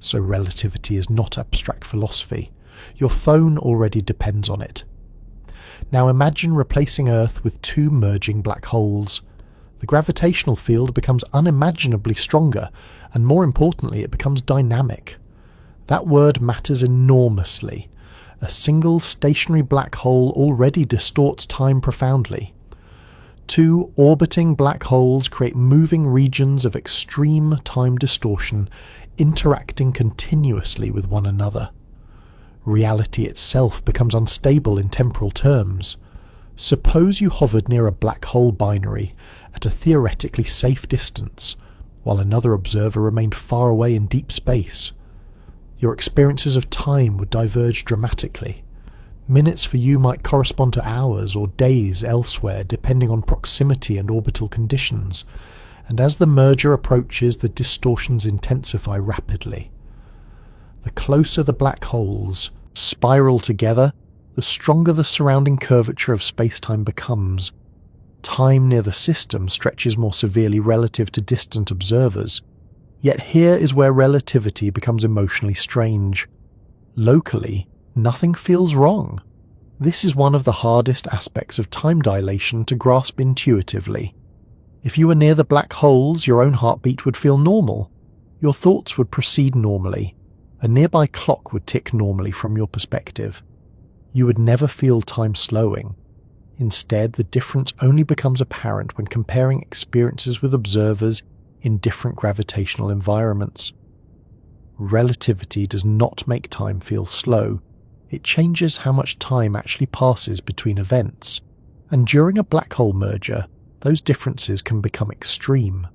So relativity is not abstract philosophy. Your phone already depends on it. Now imagine replacing Earth with two merging black holes. The gravitational field becomes unimaginably stronger, and more importantly, it becomes dynamic. That word matters enormously. A single stationary black hole already distorts time profoundly. Two orbiting black holes create moving regions of extreme time distortion, interacting continuously with one another. Reality itself becomes unstable in temporal terms. Suppose you hovered near a black hole binary at a theoretically safe distance, while another observer remained far away in deep space. Your experiences of time would diverge dramatically. Minutes for you might correspond to hours or days elsewhere, depending on proximity and orbital conditions, and as the merger approaches, the distortions intensify rapidly. The closer the black holes spiral together, the stronger the surrounding curvature of space-time becomes. Time near the system stretches more severely relative to distant observers. Yet here is where relativity becomes emotionally strange. Locally, nothing feels wrong. This is one of the hardest aspects of time dilation to grasp intuitively. If you were near the black holes, your own heartbeat would feel normal. Your thoughts would proceed normally. A nearby clock would tick normally from your perspective. You would never feel time slowing. Instead, the difference only becomes apparent when comparing experiences with observers in different gravitational environments. Relativity does not make time feel slow. It changes how much time actually passes between events. And during a black hole merger, those differences can become extreme.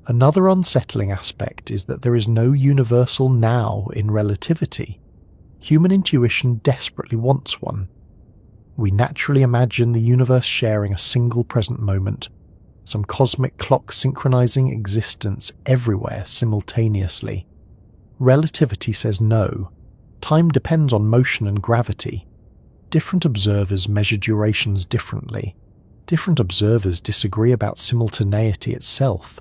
Another unsettling aspect is that there is no universal now in relativity. Human intuition desperately wants one. We naturally imagine the universe sharing a single present moment, some cosmic clock synchronizing existence everywhere simultaneously. Relativity says no. Time depends on motion and gravity. Different observers measure durations differently. Different observers disagree about simultaneity itself.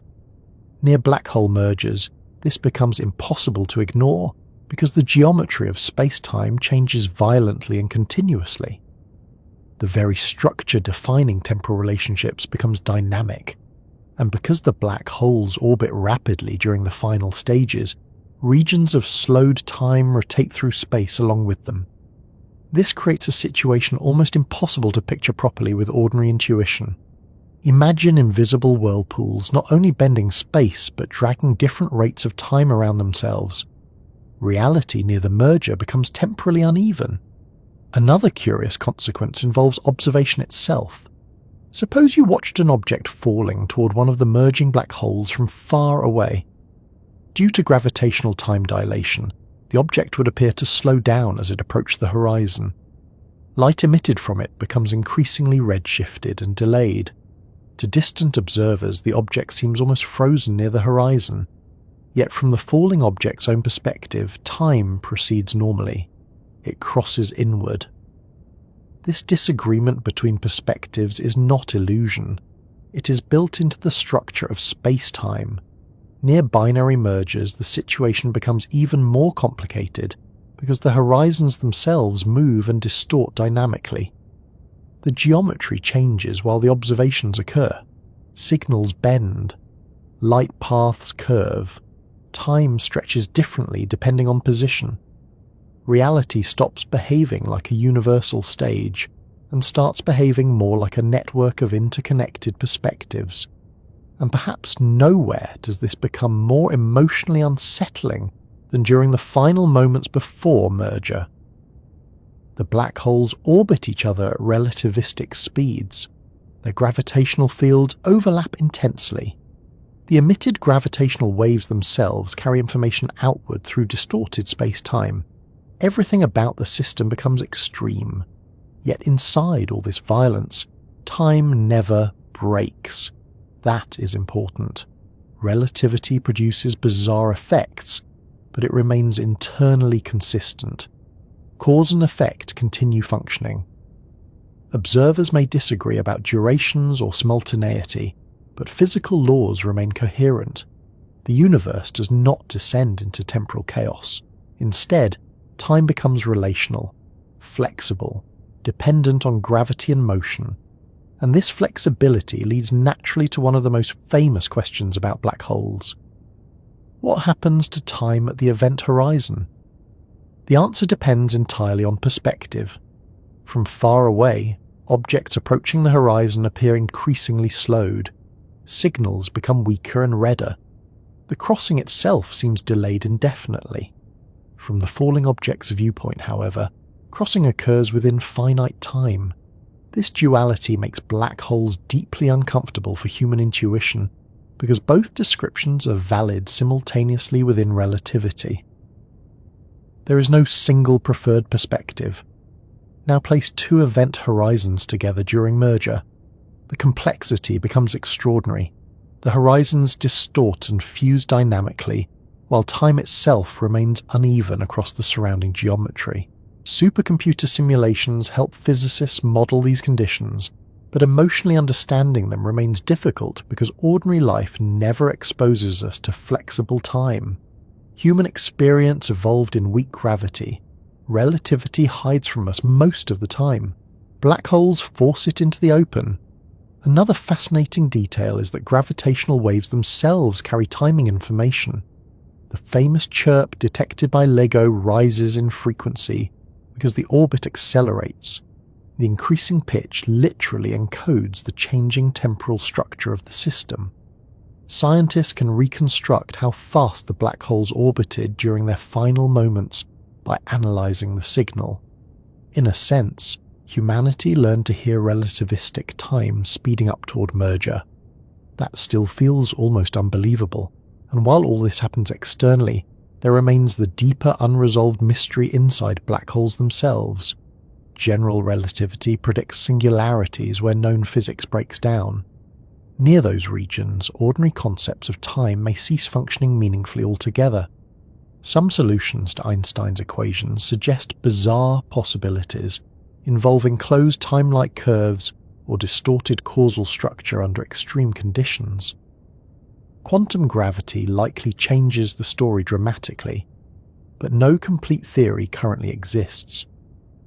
Near black hole mergers, this becomes impossible to ignore because the geometry of space-time changes violently and continuously. The very structure defining temporal relationships becomes dynamic, and because the black holes orbit rapidly during the final stages, regions of slowed time rotate through space along with them. This creates a situation almost impossible to picture properly with ordinary intuition. Imagine invisible whirlpools not only bending space but dragging different rates of time around themselves. Reality near the merger becomes temporally uneven. Another curious consequence involves observation itself. Suppose you watched an object falling toward one of the merging black holes from far away. Due to gravitational time dilation, the object would appear to slow down as it approached the horizon. Light emitted from it becomes increasingly redshifted and delayed. To distant observers, the object seems almost frozen near the horizon. Yet from the falling object's own perspective, time proceeds normally. It crosses inward. This disagreement between perspectives is not illusion. It is built into the structure of space-time. Near binary mergers, the situation becomes even more complicated because the horizons themselves move and distort dynamically. The geometry changes while the observations occur. Signals bend. Light paths curve. Time stretches differently depending on position. Reality stops behaving like a universal stage and starts behaving more like a network of interconnected perspectives. And perhaps nowhere does this become more emotionally unsettling than during the final moments before merger. The black holes orbit each other at relativistic speeds. Their gravitational fields overlap intensely. The emitted gravitational waves themselves carry information outward through distorted space-time. Everything about the system becomes extreme. Yet inside all this violence, time never breaks. That is important. Relativity produces bizarre effects, but it remains internally consistent. Cause and effect continue functioning. Observers may disagree about durations or simultaneity, but physical laws remain coherent. The universe does not descend into temporal chaos. Instead, time becomes relational, flexible, dependent on gravity and motion. And this flexibility leads naturally to one of the most famous questions about black holes. What happens to time at the event horizon? The answer depends entirely on perspective. From far away, objects approaching the horizon appear increasingly slowed. Signals become weaker and redder. The crossing itself seems delayed indefinitely. From the falling object's viewpoint, however, crossing occurs within finite time. This duality makes black holes deeply uncomfortable for human intuition because both descriptions are valid simultaneously within relativity. There is no single preferred perspective. Now place two event horizons together during merger. The complexity becomes extraordinary. The horizons distort and fuse dynamically, while time itself remains uneven across the surrounding geometry. Supercomputer simulations help physicists model these conditions, but emotionally understanding them remains difficult because ordinary life never exposes us to flexible time. Human experience evolved in weak gravity. Relativity hides from us most of the time. Black holes force it into the open. Another fascinating detail is that gravitational waves themselves carry timing information. The famous chirp detected by LIGO rises in frequency because the orbit accelerates. The increasing pitch literally encodes the changing temporal structure of the system. Scientists can reconstruct how fast the black holes orbited during their final moments by analysing the signal. In a sense, humanity learned to hear relativistic time speeding up toward merger. That still feels almost unbelievable, and while all this happens externally, there remains the deeper unresolved mystery inside black holes themselves. General relativity predicts singularities where known physics breaks down. Near those regions, ordinary concepts of time may cease functioning meaningfully altogether. Some solutions to Einstein's equations suggest bizarre possibilities involving closed time-like curves or distorted causal structure under extreme conditions. Quantum gravity likely changes the story dramatically, but no complete theory currently exists,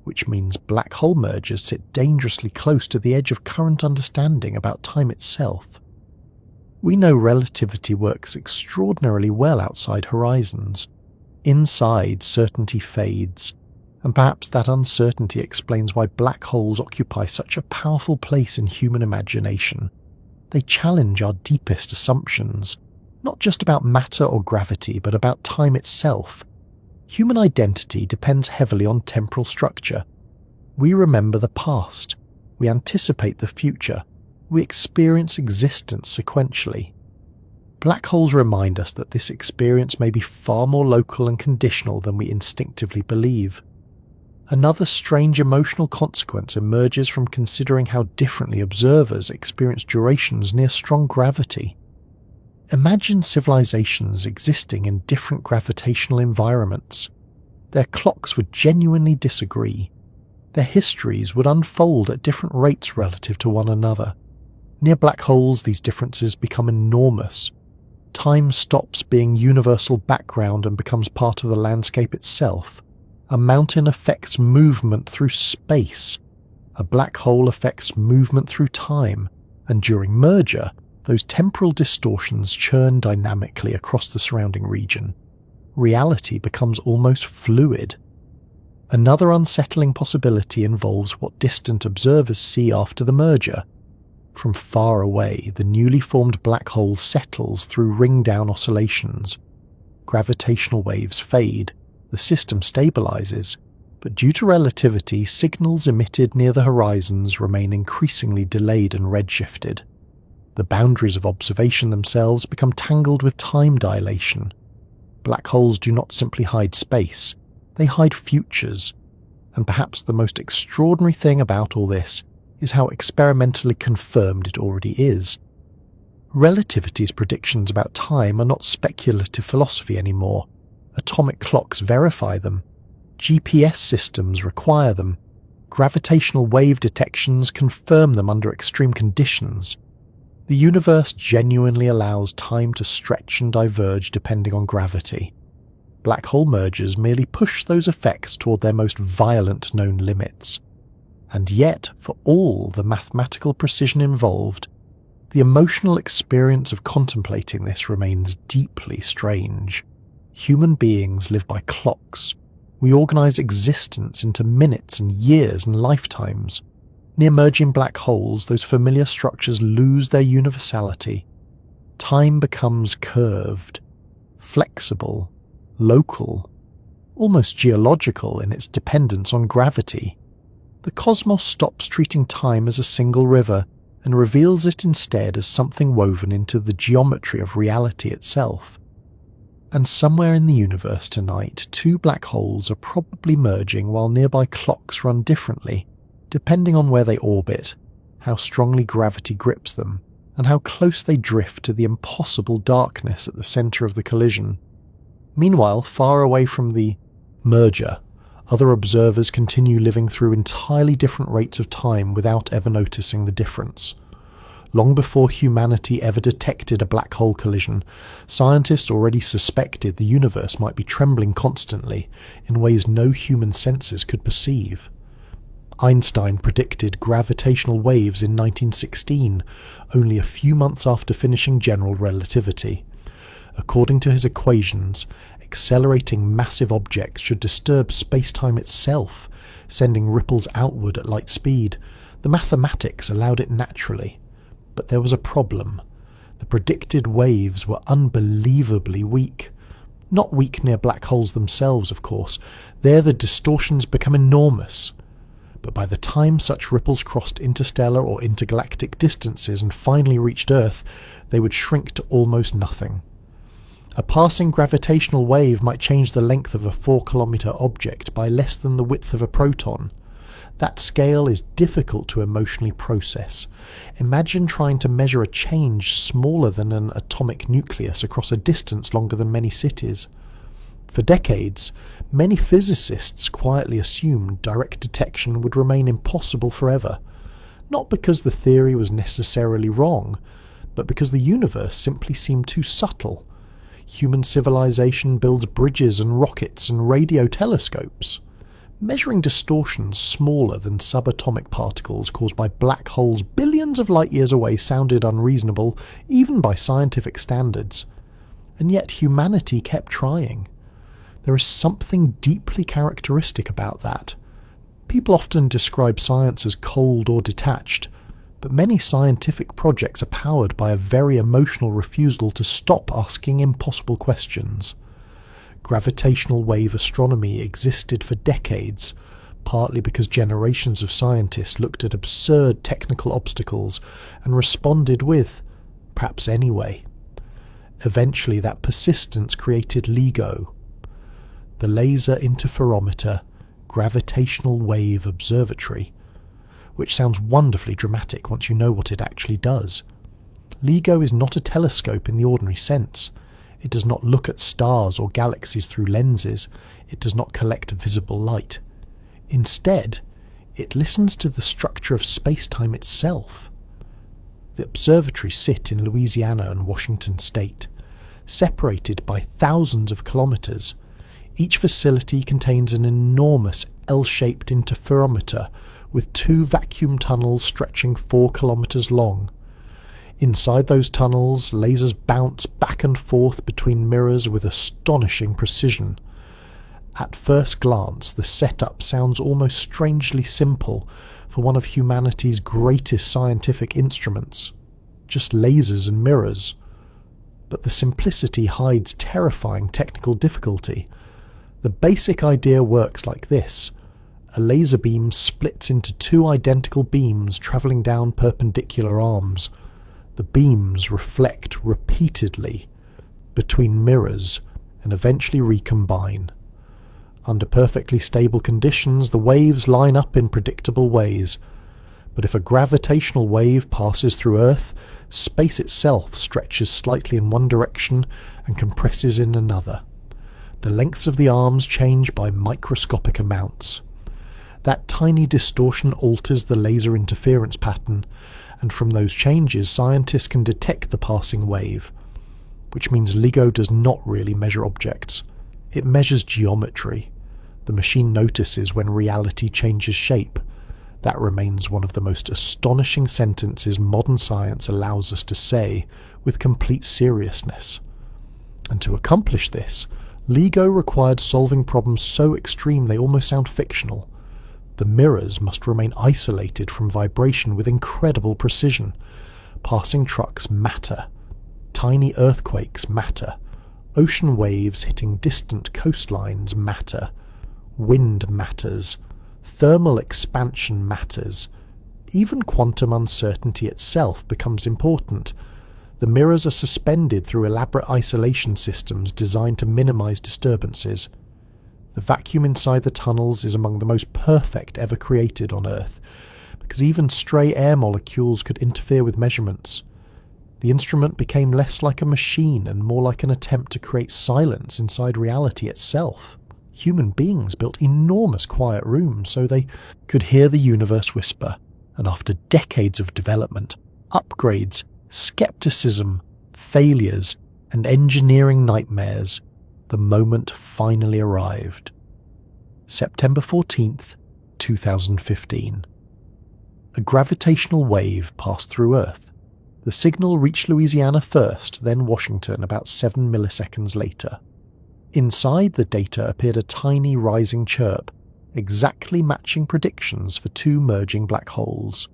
which means black hole mergers sit dangerously close to the edge of current understanding about time itself. We know relativity works extraordinarily well outside horizons. Inside, certainty fades, and perhaps that uncertainty explains why black holes occupy such a powerful place in human imagination. They challenge our deepest assumptions, not just about matter or gravity, but about time itself. Human identity depends heavily on temporal structure. We remember the past, we anticipate the future, we experience existence sequentially. Black holes remind us that this experience may be far more local and conditional than we instinctively believe. Another strange emotional consequence emerges from considering how differently observers experience durations near strong gravity. Imagine civilizations existing in different gravitational environments. Their clocks would genuinely disagree. Their histories would unfold at different rates relative to one another. Near black holes, these differences become enormous. Time stops being universal background and becomes part of the landscape itself. A mountain affects movement through space. A black hole affects movement through time, and during merger, those temporal distortions churn dynamically across the surrounding region. Reality becomes almost fluid. Another unsettling possibility involves what distant observers see after the merger. From far away, the newly formed black hole settles through ring-down oscillations. Gravitational waves fade, the system stabilizes, but due to relativity, signals emitted near the horizons remain increasingly delayed and redshifted. The boundaries of observation themselves become tangled with time dilation. Black holes do not simply hide space, they hide futures. And perhaps the most extraordinary thing about all this is how experimentally confirmed it already is. Relativity's predictions about time are not speculative philosophy anymore. Atomic clocks verify them. GPS systems require them. Gravitational wave detections confirm them under extreme conditions. The universe genuinely allows time to stretch and diverge depending on gravity. Black hole mergers merely push those effects toward their most violent known limits. And yet, for all the mathematical precision involved, the emotional experience of contemplating this remains deeply strange. Human beings live by clocks. We organize existence into minutes and years and lifetimes. Near merging black holes, those familiar structures lose their universality. Time becomes curved, flexible, local, almost geological in its dependence on gravity. The cosmos stops treating time as a single river and reveals it instead as something woven into the geometry of reality itself. And somewhere in the universe tonight, two black holes are probably merging while nearby clocks run differently, depending on where they orbit, how strongly gravity grips them, and how close they drift to the impossible darkness at the center of the collision. Meanwhile, far away from the merger, Other observers continue living through entirely different rates of time without ever noticing the difference. Long before humanity ever detected a black hole collision, scientists already suspected the universe might be trembling constantly in ways no human senses could perceive. Einstein predicted gravitational waves in 1916, only a few months after finishing general relativity. According to his equations, accelerating massive objects should disturb space-time itself, sending ripples outward at light speed. The mathematics allowed it naturally. But there was a problem. The predicted waves were unbelievably weak. Not weak near black holes themselves, of course. There the distortions become enormous. But by the time such ripples crossed interstellar or intergalactic distances and finally reached Earth, they would shrink to almost nothing. A passing gravitational wave might change the length of a 4-kilometre object by less than the width of a proton. That scale is difficult to emotionally process. Imagine trying to measure a change smaller than an atomic nucleus across a distance longer than many cities. For decades, many physicists quietly assumed direct detection would remain impossible forever, not because the theory was necessarily wrong, but because the universe simply seemed too subtle. Human civilization builds bridges and rockets and radio telescopes. Measuring distortions smaller than subatomic particles caused by black holes billions of light years away sounded unreasonable, even by scientific standards. And yet humanity kept trying. There is something deeply characteristic about that. People often describe science as cold or detached, but many scientific projects are powered by a very emotional refusal to stop asking impossible questions. Gravitational wave astronomy existed for decades, partly because generations of scientists looked at absurd technical obstacles and responded with, perhaps anyway. Eventually that persistence created LIGO, the Laser Interferometer Gravitational Wave Observatory, which sounds wonderfully dramatic once you know what it actually does. LIGO is not a telescope in the ordinary sense. It does not look at stars or galaxies through lenses. It does not collect visible light. Instead, it listens to the structure of space-time itself. The observatories sit in Louisiana and Washington state, separated by thousands of kilometers. Each facility contains an enormous L-shaped interferometer with 2 vacuum tunnels stretching 4 kilometers long. Inside those tunnels, lasers bounce back and forth between mirrors with astonishing precision. At first glance, the setup sounds almost strangely simple for one of humanity's greatest scientific instruments. Just lasers and mirrors. But the simplicity hides terrifying technical difficulty. The basic idea works like this. A laser beam splits into 2 identical beams travelling down perpendicular arms. The beams reflect repeatedly between mirrors and eventually recombine. Under perfectly stable conditions, the waves line up in predictable ways. But if a gravitational wave passes through Earth, space itself stretches slightly in one direction and compresses in another. The lengths of the arms change by microscopic amounts. That tiny distortion alters the laser interference pattern, and from those changes scientists can detect the passing wave, which means LIGO does not really measure objects. It measures geometry. The machine notices when reality changes shape. That remains one of the most astonishing sentences modern science allows us to say with complete seriousness. And to accomplish this, LIGO required solving problems so extreme they almost sound fictional. The mirrors must remain isolated from vibration with incredible precision. Passing trucks matter. Tiny earthquakes matter. Ocean waves hitting distant coastlines matter. Wind matters. Thermal expansion matters. Even quantum uncertainty itself becomes important. The mirrors are suspended through elaborate isolation systems designed to minimize disturbances. The vacuum inside the tunnels is among the most perfect ever created on Earth, because even stray air molecules could interfere with measurements. The instrument became less like a machine and more like an attempt to create silence inside reality itself. Human beings built enormous quiet rooms so they could hear the universe whisper, and after decades of development, upgrades, skepticism, failures, and engineering nightmares, the moment finally arrived. September 14th, 2015. A gravitational wave passed through Earth. The signal reached Louisiana first, then Washington about 7 milliseconds later. Inside the data appeared a tiny rising chirp, exactly matching predictions for two merging black holes.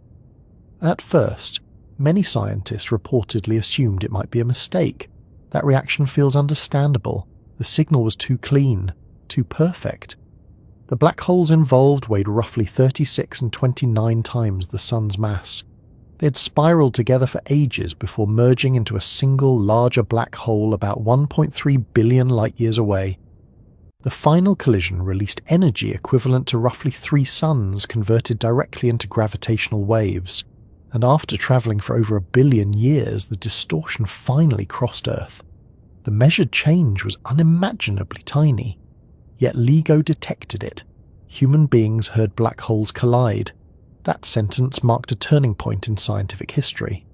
At first, many scientists reportedly assumed it might be a mistake. That reaction feels understandable. The signal was too clean, too perfect. The black holes involved weighed roughly 36 and 29 times the Sun's mass. They had spiraled together for ages before merging into a single larger black hole about 1.3 billion light-years away. The final collision released energy equivalent to roughly 3 suns converted directly into gravitational waves, and after travelling for over 1 billion years, the distortion finally crossed Earth. The measured change was unimaginably tiny, yet LIGO detected it. Human beings heard black holes collide. That sentence marked a turning point in scientific history.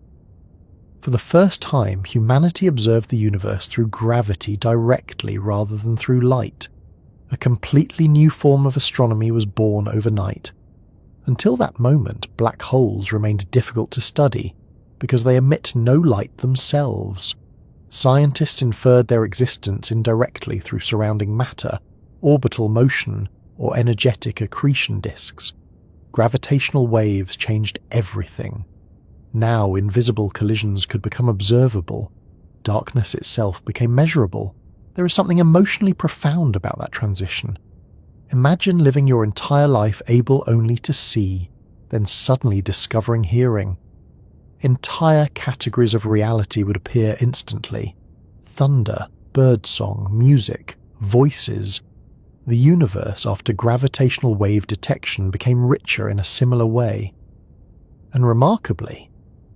For the first time, humanity observed the universe through gravity directly rather than through light. A completely new form of astronomy was born overnight. Until that moment, black holes remained difficult to study because they emit no light themselves. Scientists inferred their existence indirectly through surrounding matter, orbital motion, or energetic accretion disks. Gravitational waves changed everything. Now invisible collisions could become observable. Darkness itself became measurable. There is something emotionally profound about that transition. Imagine living your entire life able only to see, then suddenly discovering hearing. Entire categories of reality would appear instantly. Thunder, birdsong, music, voices. The universe, after gravitational wave detection, became richer in a similar way. And remarkably,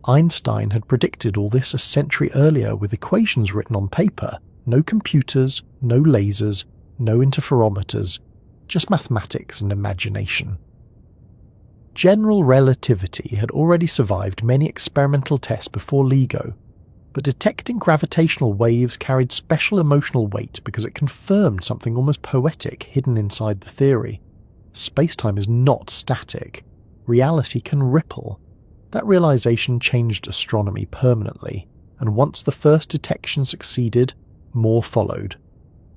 Einstein had predicted all this a century earlier with equations written on paper. No computers, no lasers, no interferometers, just mathematics and imagination. General relativity had already survived many experimental tests before LIGO, but detecting gravitational waves carried special emotional weight because it confirmed something almost poetic hidden inside the theory. Space-time is not static. Reality can ripple. That realization changed astronomy permanently, and once the first detection succeeded, more followed.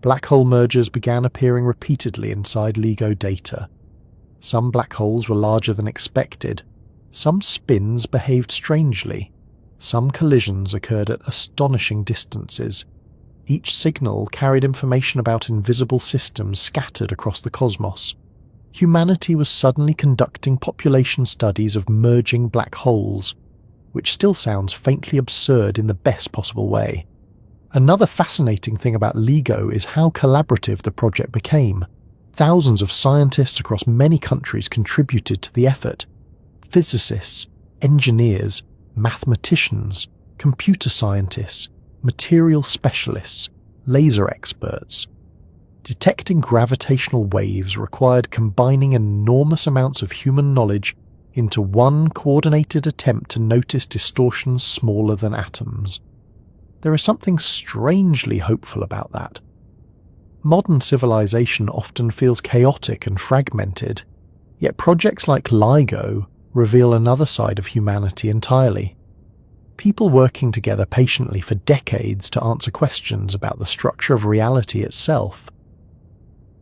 Black hole mergers began appearing repeatedly inside LIGO data. Some black holes were larger than expected. Some spins behaved strangely. Some collisions occurred at astonishing distances. Each signal carried information about invisible systems scattered across the cosmos. Humanity was suddenly conducting population studies of merging black holes, which still sounds faintly absurd in the best possible way. Another fascinating thing about LIGO is how collaborative the project became. Thousands of scientists across many countries contributed to the effort. Physicists, engineers, mathematicians, computer scientists, material specialists, laser experts. Detecting gravitational waves required combining enormous amounts of human knowledge into one coordinated attempt to notice distortions smaller than atoms. There is something strangely hopeful about that. Modern civilization often feels chaotic and fragmented, yet projects like LIGO reveal another side of humanity entirely. People working together patiently for decades to answer questions about the structure of reality itself.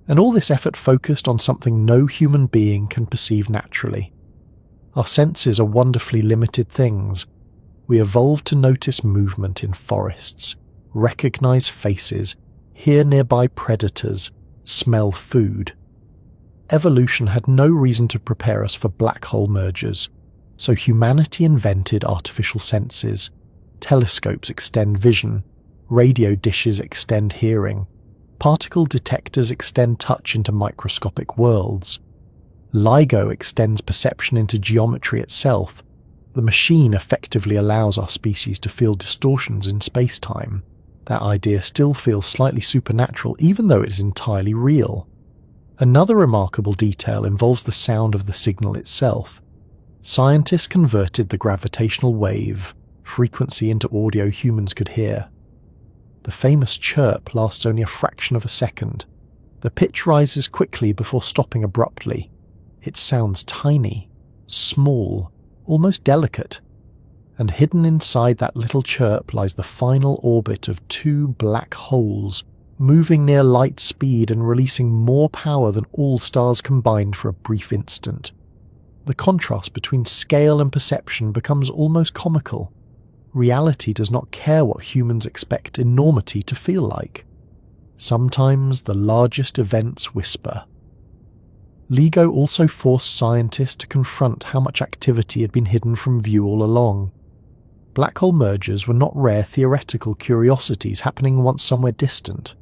And all this effort focused on something no human being can perceive naturally. Our senses are wonderfully limited things. We evolved to notice movement in forests, recognize faces, hear nearby predators, smell food. Evolution had no reason to prepare us for black hole mergers, so humanity invented artificial senses. Telescopes extend vision, radio dishes extend hearing, particle detectors extend touch into microscopic worlds. LIGO extends perception into geometry itself. The machine effectively allows our species to feel distortions in space-time. That idea still feels slightly supernatural even though it is entirely real. Another remarkable detail involves the sound of the signal itself. Scientists converted the gravitational wave frequency into audio humans could hear. The famous chirp lasts only a fraction of a second. The pitch rises quickly before stopping abruptly. It sounds tiny, small, almost delicate. And hidden inside that little chirp lies the final orbit of two black holes, moving near light speed and releasing more power than all stars combined for a brief instant. The contrast between scale and perception becomes almost comical. Reality does not care what humans expect enormity to feel like. Sometimes the largest events whisper. LIGO also forced scientists to confront how much activity had been hidden from view all along. Black hole mergers were not rare theoretical curiosities happening once somewhere distant.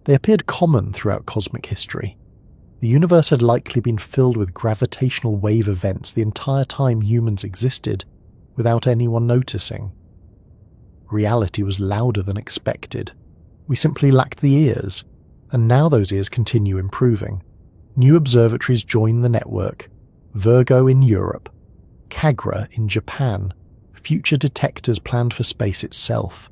They appeared common throughout cosmic history. The universe had likely been filled with gravitational wave events the entire time humans existed, without anyone noticing. Reality was louder than expected. We simply lacked the ears, and now those ears continue improving. New observatories join the network: Virgo in Europe, Kagra in Japan, future detectors planned for space itself.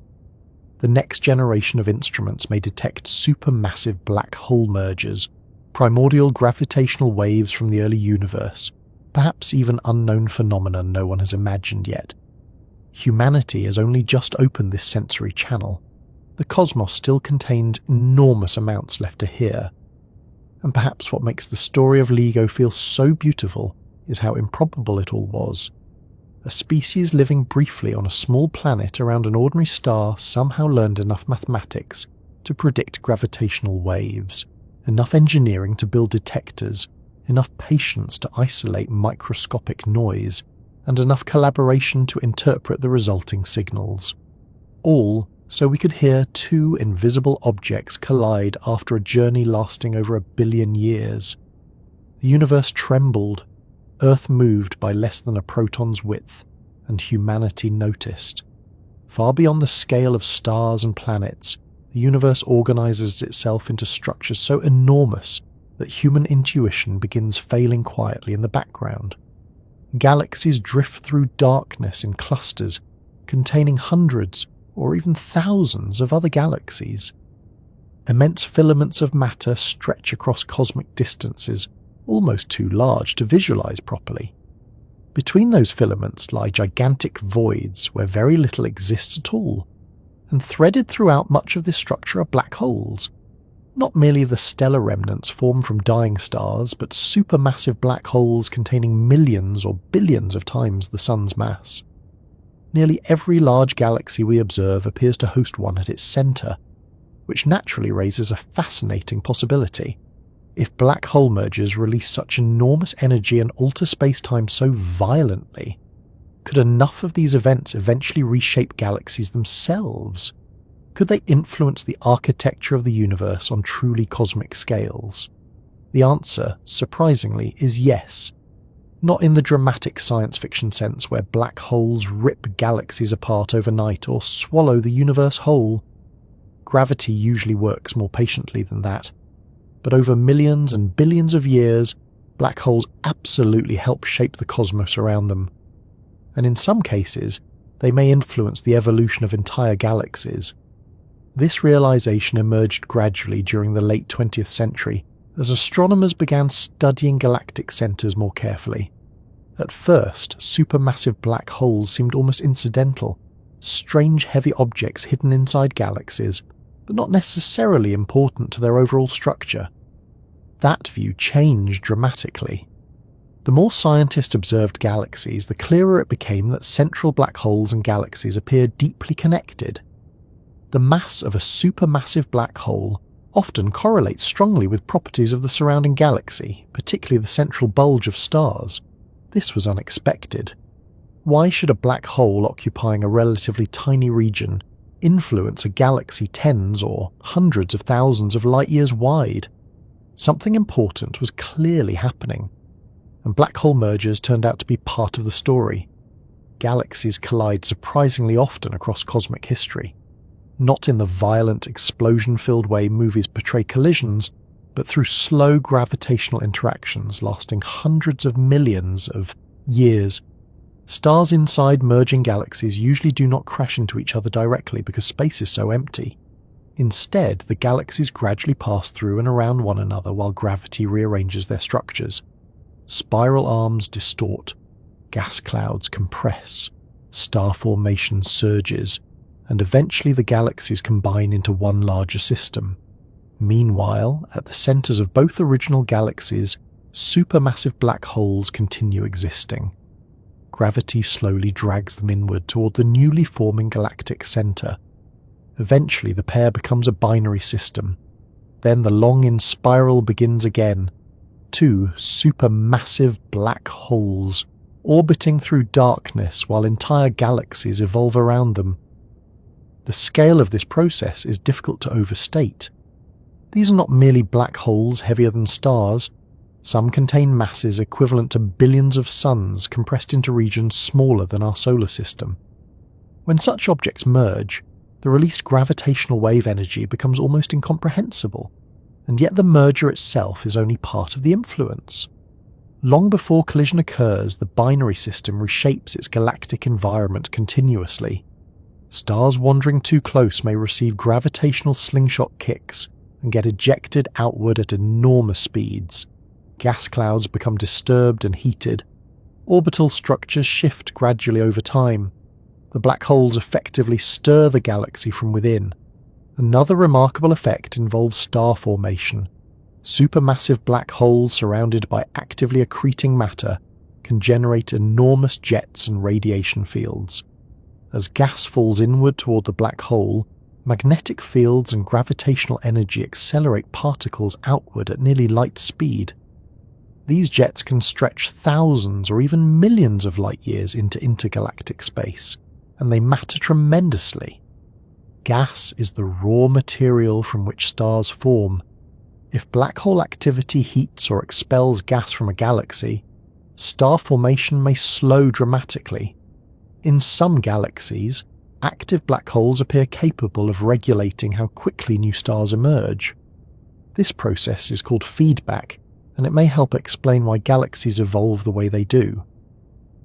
The next generation of instruments may detect supermassive black hole mergers, primordial gravitational waves from the early universe, perhaps even unknown phenomena no one has imagined yet. Humanity has only just opened this sensory channel. The cosmos still contains enormous amounts left to hear. And perhaps what makes the story of LIGO feel so beautiful is how improbable it all was. A species living briefly on a small planet around an ordinary star somehow learned enough mathematics to predict gravitational waves, enough engineering to build detectors, enough patience to isolate microscopic noise, and enough collaboration to interpret the resulting signals. All so we could hear two invisible objects collide after a journey lasting over 1 billion years. The universe trembled, Earth moved by less than a proton's width, and humanity noticed. Far beyond the scale of stars and planets, the universe organizes itself into structures so enormous that human intuition begins failing quietly in the background. Galaxies drift through darkness in clusters containing hundreds or even thousands of other galaxies. Immense filaments of matter stretch across cosmic distances, almost too large to visualize properly. Between those filaments lie gigantic voids where very little exists at all, and threaded throughout much of this structure are black holes. Not merely the stellar remnants formed from dying stars, but supermassive black holes containing millions or billions of times the Sun's mass. Nearly every large galaxy we observe appears to host one at its center, which naturally raises a fascinating possibility. If black hole mergers release such enormous energy and alter space-time so violently, could enough of these events eventually reshape galaxies themselves? Could they influence the architecture of the universe on truly cosmic scales? The answer, surprisingly, is yes. Not in the dramatic science fiction sense where black holes rip galaxies apart overnight or swallow the universe whole. Gravity usually works more patiently than that. But over millions and billions of years, black holes absolutely help shape the cosmos around them. And in some cases, they may influence the evolution of entire galaxies. This realization emerged gradually during the late 20th century as astronomers began studying galactic centers more carefully. At first, supermassive black holes seemed almost incidental, strange heavy objects hidden inside galaxies, but not necessarily important to their overall structure. That view changed dramatically. The more scientists observed galaxies, the clearer it became that central black holes and galaxies appear deeply connected. The mass of a supermassive black hole often correlates strongly with properties of the surrounding galaxy, particularly the central bulge of stars. This was unexpected. Why should a black hole occupying a relatively tiny region influence a galaxy tens or hundreds of thousands of light-years wide? Something important was clearly happening, and black hole mergers turned out to be part of the story. Galaxies collide surprisingly often across cosmic history. Not in the violent, explosion-filled way movies portray collisions, but through slow gravitational interactions lasting hundreds of millions of years. Stars inside merging galaxies usually do not crash into each other directly because space is so empty. Instead, the galaxies gradually pass through and around one another while gravity rearranges their structures. Spiral arms distort, gas clouds compress, star formation surges, and eventually the galaxies combine into one larger system. Meanwhile, at the centers of both original galaxies, supermassive black holes continue existing. Gravity slowly drags them inward toward the newly forming galactic center. Eventually, the pair becomes a binary system. Then the long spiral begins again. Two supermassive black holes, orbiting through darkness while entire galaxies evolve around them. The scale of this process is difficult to overstate. These are not merely black holes heavier than stars. Some contain masses equivalent to billions of suns compressed into regions smaller than our solar system. When such objects merge, the released gravitational wave energy becomes almost incomprehensible, and yet the merger itself is only part of the influence. Long before collision occurs, the binary system reshapes its galactic environment continuously. Stars wandering too close may receive gravitational slingshot kicks and get ejected outward at enormous speeds. Gas clouds become disturbed and heated. Orbital structures shift gradually over time. The black holes effectively stir the galaxy from within. Another remarkable effect involves star formation. Supermassive black holes surrounded by actively accreting matter can generate enormous jets and radiation fields. As gas falls inward toward the black hole, magnetic fields and gravitational energy accelerate particles outward at nearly light speed. These jets can stretch thousands or even millions of light years into intergalactic space, and they matter tremendously. Gas is the raw material from which stars form. If black hole activity heats or expels gas from a galaxy, star formation may slow dramatically. In some galaxies, active black holes appear capable of regulating how quickly new stars emerge. This process is called feedback, and it may help explain why galaxies evolve the way they do.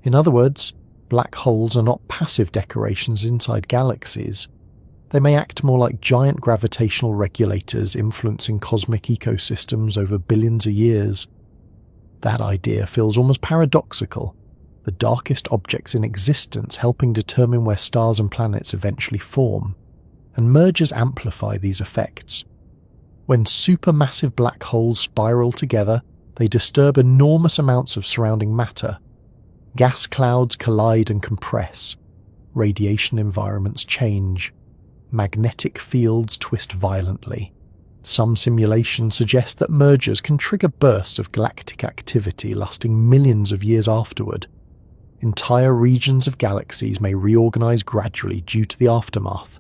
In other words, black holes are not passive decorations inside galaxies. They may act more like giant gravitational regulators influencing cosmic ecosystems over billions of years. That idea feels almost paradoxical, the darkest objects in existence helping determine where stars and planets eventually form, and mergers amplify these effects. When supermassive black holes spiral together, they disturb enormous amounts of surrounding matter. Gas clouds collide and compress. Radiation environments change. Magnetic fields twist violently. Some simulations suggest that mergers can trigger bursts of galactic activity lasting millions of years afterward. Entire regions of galaxies may reorganize gradually due to the aftermath.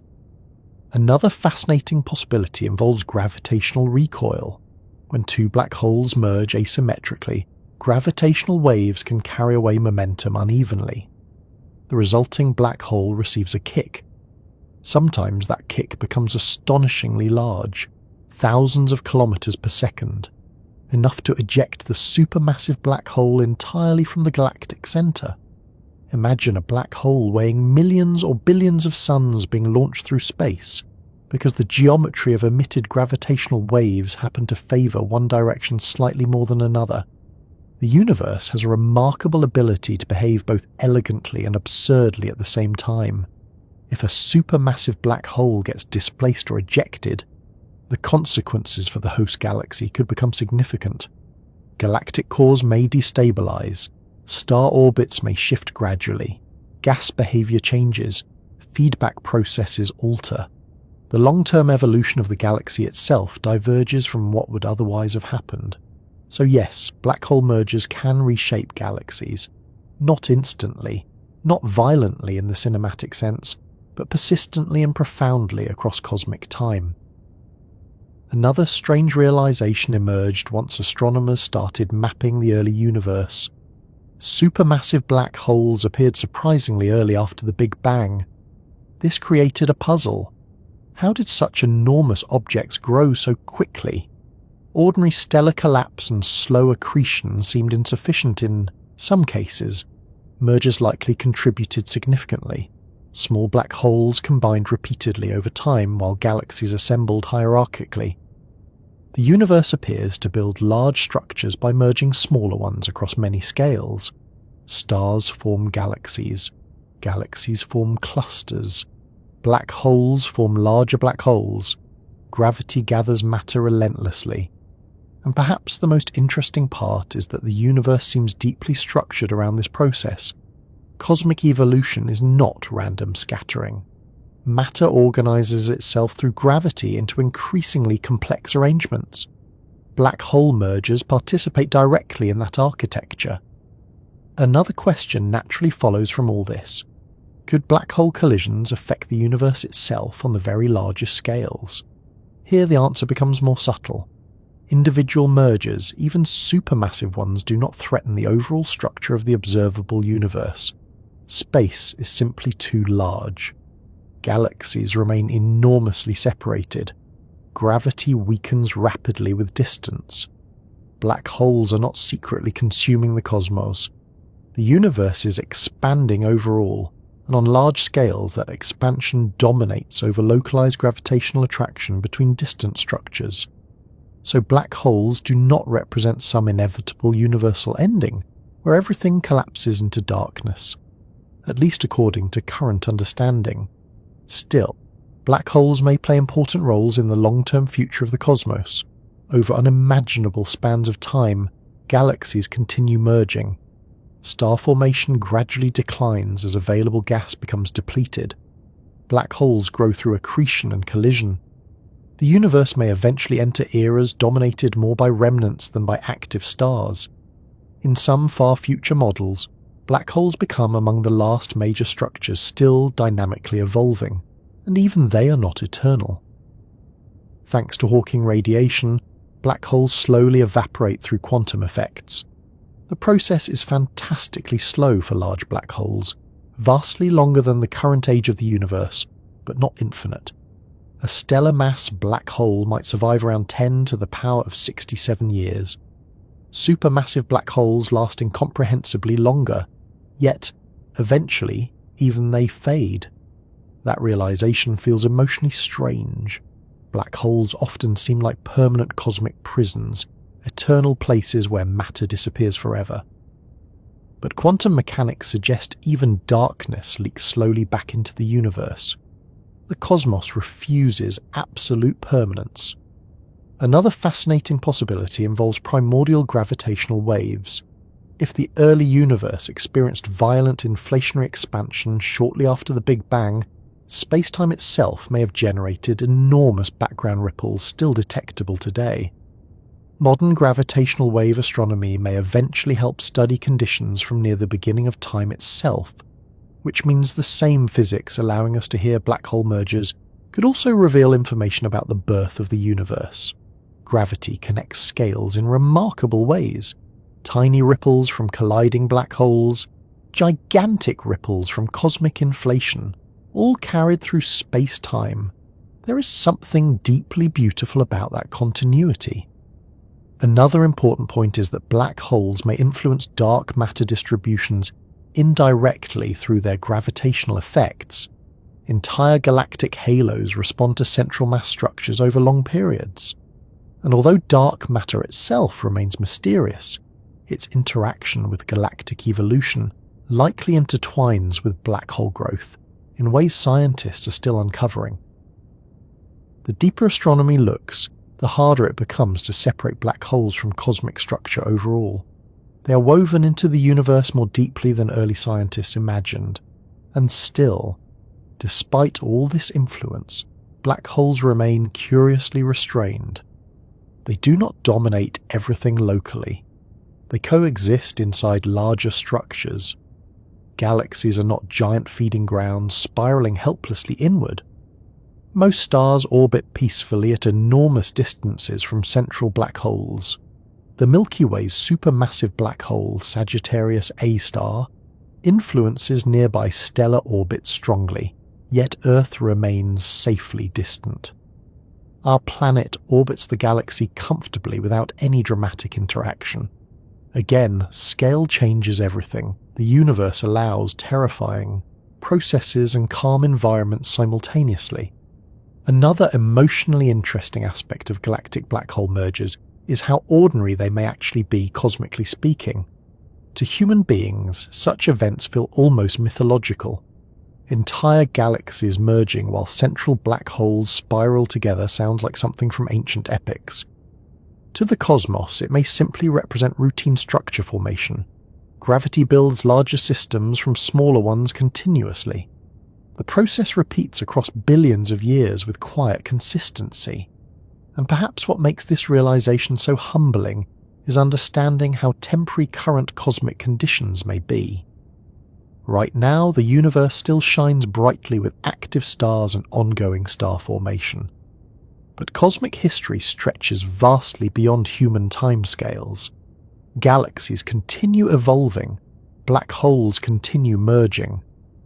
Another fascinating possibility involves gravitational recoil. When two black holes merge asymmetrically, gravitational waves can carry away momentum unevenly. The resulting black hole receives a kick. Sometimes that kick becomes astonishingly large, thousands of kilometers per second, enough to eject the supermassive black hole entirely from the galactic center. Imagine a black hole weighing millions or billions of suns being launched through space, because the geometry of emitted gravitational waves happen to favor one direction slightly more than another. The universe has a remarkable ability to behave both elegantly and absurdly at the same time. If a supermassive black hole gets displaced or ejected, the consequences for the host galaxy could become significant. Galactic cores may destabilize, star orbits may shift gradually, gas behavior changes, feedback processes alter. The long-term evolution of the galaxy itself diverges from what would otherwise have happened. So yes, black hole mergers can reshape galaxies. Not instantly, not violently in the cinematic sense, but persistently and profoundly across cosmic time. Another strange realization emerged once astronomers started mapping the early universe. Supermassive black holes appeared surprisingly early after the Big Bang. This created a puzzle. How did such enormous objects grow so quickly? Ordinary stellar collapse and slow accretion seemed insufficient in some cases. Mergers likely contributed significantly. Small black holes combined repeatedly over time while galaxies assembled hierarchically. The universe appears to build large structures by merging smaller ones across many scales. Stars form galaxies. Galaxies form clusters. Black holes form larger black holes. Gravity gathers matter relentlessly. And perhaps the most interesting part is that the universe seems deeply structured around this process. Cosmic evolution is not random scattering. Matter organizes itself through gravity into increasingly complex arrangements. Black hole mergers participate directly in that architecture. Another question naturally follows from all this. Could black hole collisions affect the universe itself on the very largest scales? Here the answer becomes more subtle. Individual mergers, even supermassive ones, do not threaten the overall structure of the observable universe. Space is simply too large. Galaxies remain enormously separated. Gravity weakens rapidly with distance. Black holes are not secretly consuming the cosmos. The universe is expanding overall, and on large scales that expansion dominates over localized gravitational attraction between distant structures. So black holes do not represent some inevitable universal ending, where everything collapses into darkness, at least according to current understanding. Still, black holes may play important roles in the long-term future of the cosmos. Over unimaginable spans of time, galaxies continue merging. Star formation gradually declines as available gas becomes depleted. Black holes grow through accretion and collision. The universe may eventually enter eras dominated more by remnants than by active stars. In some far future models, black holes become among the last major structures still dynamically evolving, and even they are not eternal. Thanks to Hawking radiation, black holes slowly evaporate through quantum effects. The process is fantastically slow for large black holes, vastly longer than the current age of the universe, but not infinite. A stellar mass black hole might survive around 10 to the power of 67 years. Supermassive black holes last incomprehensibly longer, yet, eventually, even they fade. That realization feels emotionally strange. Black holes often seem like permanent cosmic prisons, eternal places where matter disappears forever. But quantum mechanics suggest even darkness leaks slowly back into the universe. The cosmos refuses absolute permanence. Another fascinating possibility involves primordial gravitational waves. If the early universe experienced violent inflationary expansion shortly after the Big Bang, space-time itself may have generated enormous background ripples still detectable today. Modern gravitational wave astronomy may eventually help study conditions from near the beginning of time itself, which means the same physics allowing us to hear black hole mergers could also reveal information about the birth of the universe. Gravity connects scales in remarkable ways. Tiny ripples from colliding black holes, gigantic ripples from cosmic inflation, all carried through space-time. There is something deeply beautiful about that continuity. Another important point is that black holes may influence dark matter distributions indirectly through their gravitational effects. Entire galactic halos respond to central mass structures over long periods. And although dark matter itself remains mysterious, its interaction with galactic evolution likely intertwines with black hole growth in ways scientists are still uncovering. The deeper astronomy looks, the harder it becomes to separate black holes from cosmic structure overall. They are woven into the universe more deeply than early scientists imagined, and still, despite all this influence, black holes remain curiously restrained. They do not dominate everything locally. They coexist inside larger structures. Galaxies are not giant feeding grounds spiraling helplessly inward. Most stars orbit peacefully at enormous distances from central black holes. The Milky Way's supermassive black hole, Sagittarius A star, influences nearby stellar orbits strongly, yet Earth remains safely distant. Our planet orbits the galaxy comfortably without any dramatic interaction. Again, scale changes everything. The universe allows terrifying processes and calm environments simultaneously. Another emotionally interesting aspect of galactic black hole mergers is how ordinary they may actually be cosmically speaking. To human beings, such events feel almost mythological. Entire galaxies merging while central black holes spiral together sounds like something from ancient epics. To the cosmos, it may simply represent routine structure formation. Gravity builds larger systems from smaller ones continuously. The process repeats across billions of years with quiet consistency. And perhaps what makes this realization so humbling is understanding how temporary current cosmic conditions may be. Right now, the universe still shines brightly with active stars and ongoing star formation. But cosmic history stretches vastly beyond human timescales. Galaxies continue evolving, black holes continue merging.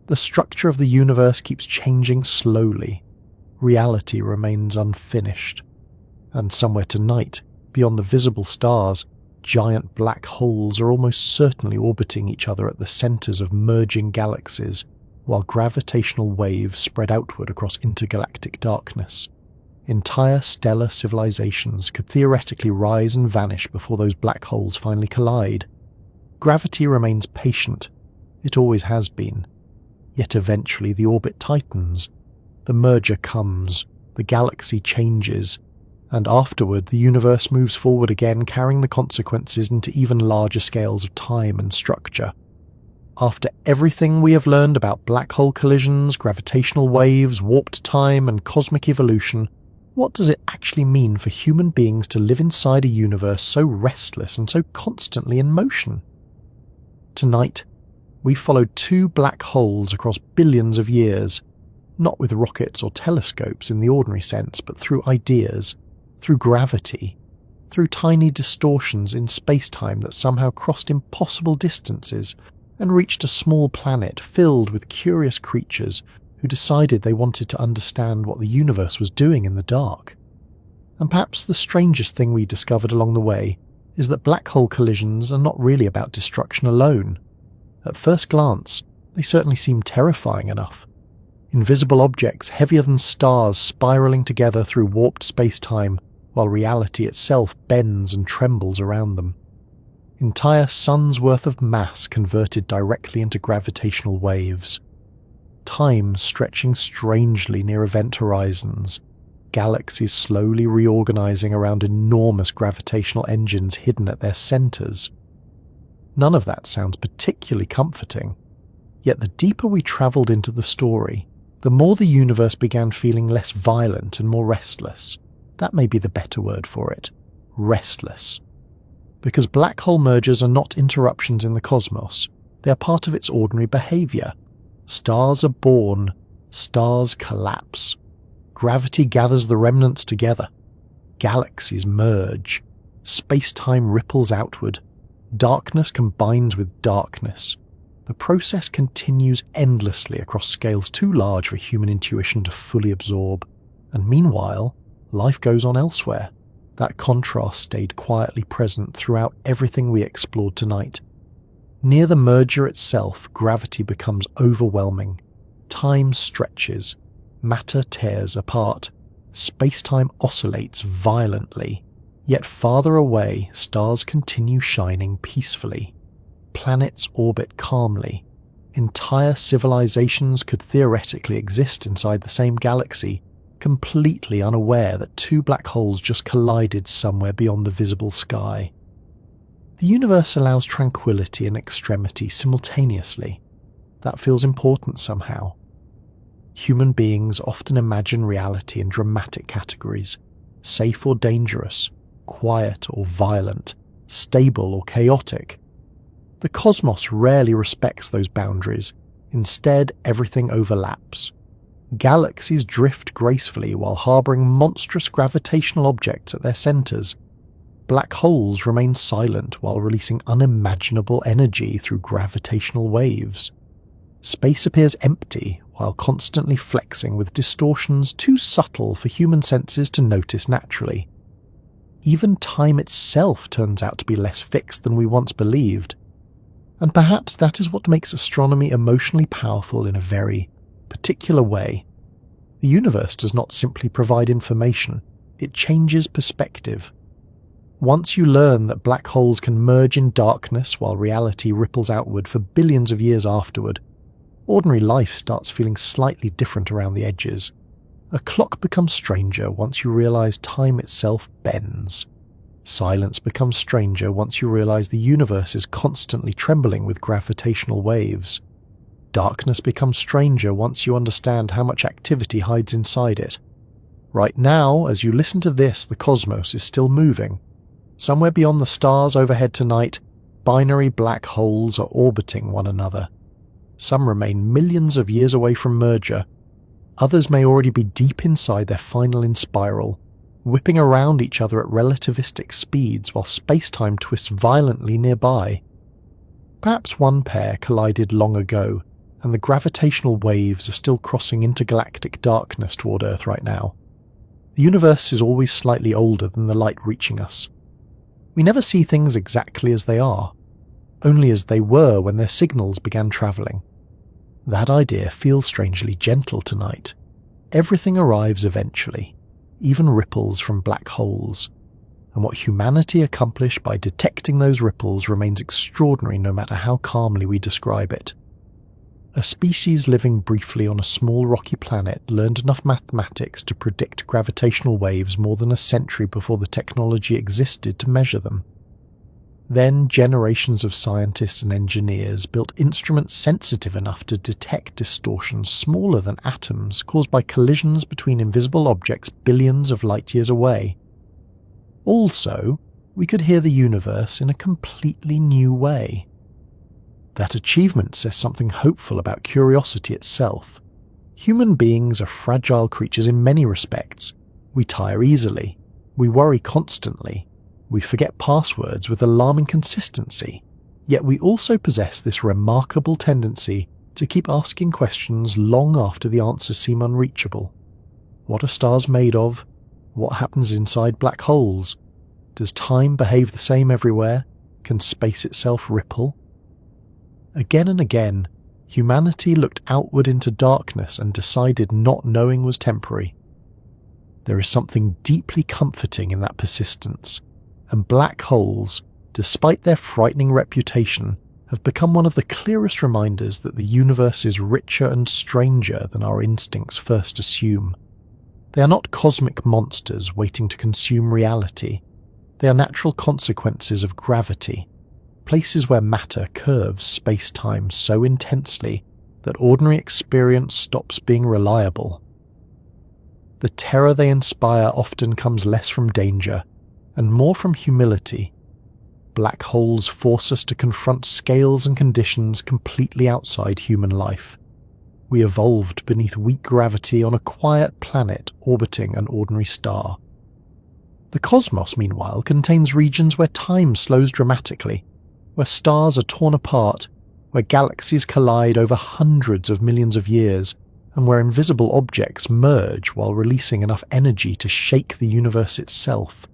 The structure of the universe keeps changing slowly. Reality remains unfinished. And somewhere tonight, beyond the visible stars, giant black holes are almost certainly orbiting each other at the centers of merging galaxies, while gravitational waves spread outward across intergalactic darkness. Entire stellar civilizations could theoretically rise and vanish before those black holes finally collide. Gravity remains patient. It always has been. Yet eventually the orbit tightens. The merger comes. The galaxy changes. And afterward the universe moves forward again, carrying the consequences into even larger scales of time and structure. After everything we have learned about black hole collisions, gravitational waves, warped time, and cosmic evolution, what does it actually mean for human beings to live inside a universe so restless and so constantly in motion? Tonight, we followed two black holes across billions of years, not with rockets or telescopes in the ordinary sense, but through ideas, through gravity, through tiny distortions in space-time that somehow crossed impossible distances and reached a small planet filled with curious creatures who decided they wanted to understand what the universe was doing in the dark. And perhaps the strangest thing we discovered along the way is that black hole collisions are not really about destruction alone. At first glance, they certainly seem terrifying enough. Invisible objects heavier than stars spiraling together through warped space-time, while reality itself bends and trembles around them. Entire suns' worth of mass converted directly into gravitational waves. Time stretching strangely near event horizons. Galaxies slowly reorganizing around enormous gravitational engines hidden at their centers. None of that sounds particularly comforting. Yet the deeper we traveled into the story, the more the universe began feeling less violent and more restless. That may be the better word for it. Restless. Because black hole mergers are not interruptions in the cosmos. They are part of its ordinary behavior. Stars are born. Stars collapse. Gravity gathers the remnants together. Galaxies merge. Space-time ripples outward. Darkness combines with darkness. The process continues endlessly across scales too large for human intuition to fully absorb. And meanwhile, life goes on elsewhere. That contrast stayed quietly present throughout everything we explored tonight. Near the merger itself, gravity becomes overwhelming. Time stretches. Matter tears apart. Space-time oscillates violently. Yet farther away, stars continue shining peacefully. Planets orbit calmly. Entire civilizations could theoretically exist inside the same galaxy, completely unaware that two black holes just collided somewhere beyond the visible sky. The universe allows tranquility and extremity simultaneously. That feels important somehow. Human beings often imagine reality in dramatic categories: safe or dangerous, quiet or violent, stable or chaotic. The cosmos rarely respects those boundaries. Instead, everything overlaps. Galaxies drift gracefully while harboring monstrous gravitational objects at their centers. Black holes remain silent while releasing unimaginable energy through gravitational waves. Space appears empty while constantly flexing with distortions too subtle for human senses to notice naturally. Even time itself turns out to be less fixed than we once believed. And perhaps that is what makes astronomy emotionally powerful in a very particular way. The universe does not simply provide information, it changes perspective. Once you learn that black holes can merge in darkness while reality ripples outward for billions of years afterward, ordinary life starts feeling slightly different around the edges. A clock becomes stranger once you realize time itself bends. Silence becomes stranger once you realize the universe is constantly trembling with gravitational waves. Darkness becomes stranger once you understand how much activity hides inside it. Right now, as you listen to this, the cosmos is still moving. Somewhere beyond the stars overhead tonight, binary black holes are orbiting one another. Some remain millions of years away from merger. Others may already be deep inside their final inspiral, whipping around each other at relativistic speeds while space-time twists violently nearby. Perhaps one pair collided long ago, and the gravitational waves are still crossing intergalactic darkness toward Earth right now. The universe is always slightly older than the light reaching us. We never see things exactly as they are, only as they were when their signals began travelling. That idea feels strangely gentle tonight. Everything arrives eventually, even ripples from black holes, and what humanity accomplished by detecting those ripples remains extraordinary no matter how calmly we describe it. A species living briefly on a small rocky planet learned enough mathematics to predict gravitational waves more than a century before the technology existed to measure them. Then generations of scientists and engineers built instruments sensitive enough to detect distortions smaller than atoms caused by collisions between invisible objects billions of light years away. Also, we could hear the universe in a completely new way. That achievement says something hopeful about curiosity itself. Human beings are fragile creatures in many respects. We tire easily. We worry constantly. We forget passwords with alarming consistency. Yet we also possess this remarkable tendency to keep asking questions long after the answers seem unreachable. What are stars made of? What happens inside black holes? Does time behave the same everywhere? Can space itself ripple? Again and again, humanity looked outward into darkness and decided not knowing was temporary. There is something deeply comforting in that persistence, and black holes, despite their frightening reputation, have become one of the clearest reminders that the universe is richer and stranger than our instincts first assume. They are not cosmic monsters waiting to consume reality. They are natural consequences of gravity, places where matter curves space-time so intensely that ordinary experience stops being reliable. The terror they inspire often comes less from danger and more from humility. Black holes force us to confront scales and conditions completely outside human life. We evolved beneath weak gravity on a quiet planet orbiting an ordinary star. The cosmos, meanwhile, contains regions where time slows dramatically, where stars are torn apart, where galaxies collide over hundreds of millions of years, and where invisible objects merge while releasing enough energy to shake the universe itself.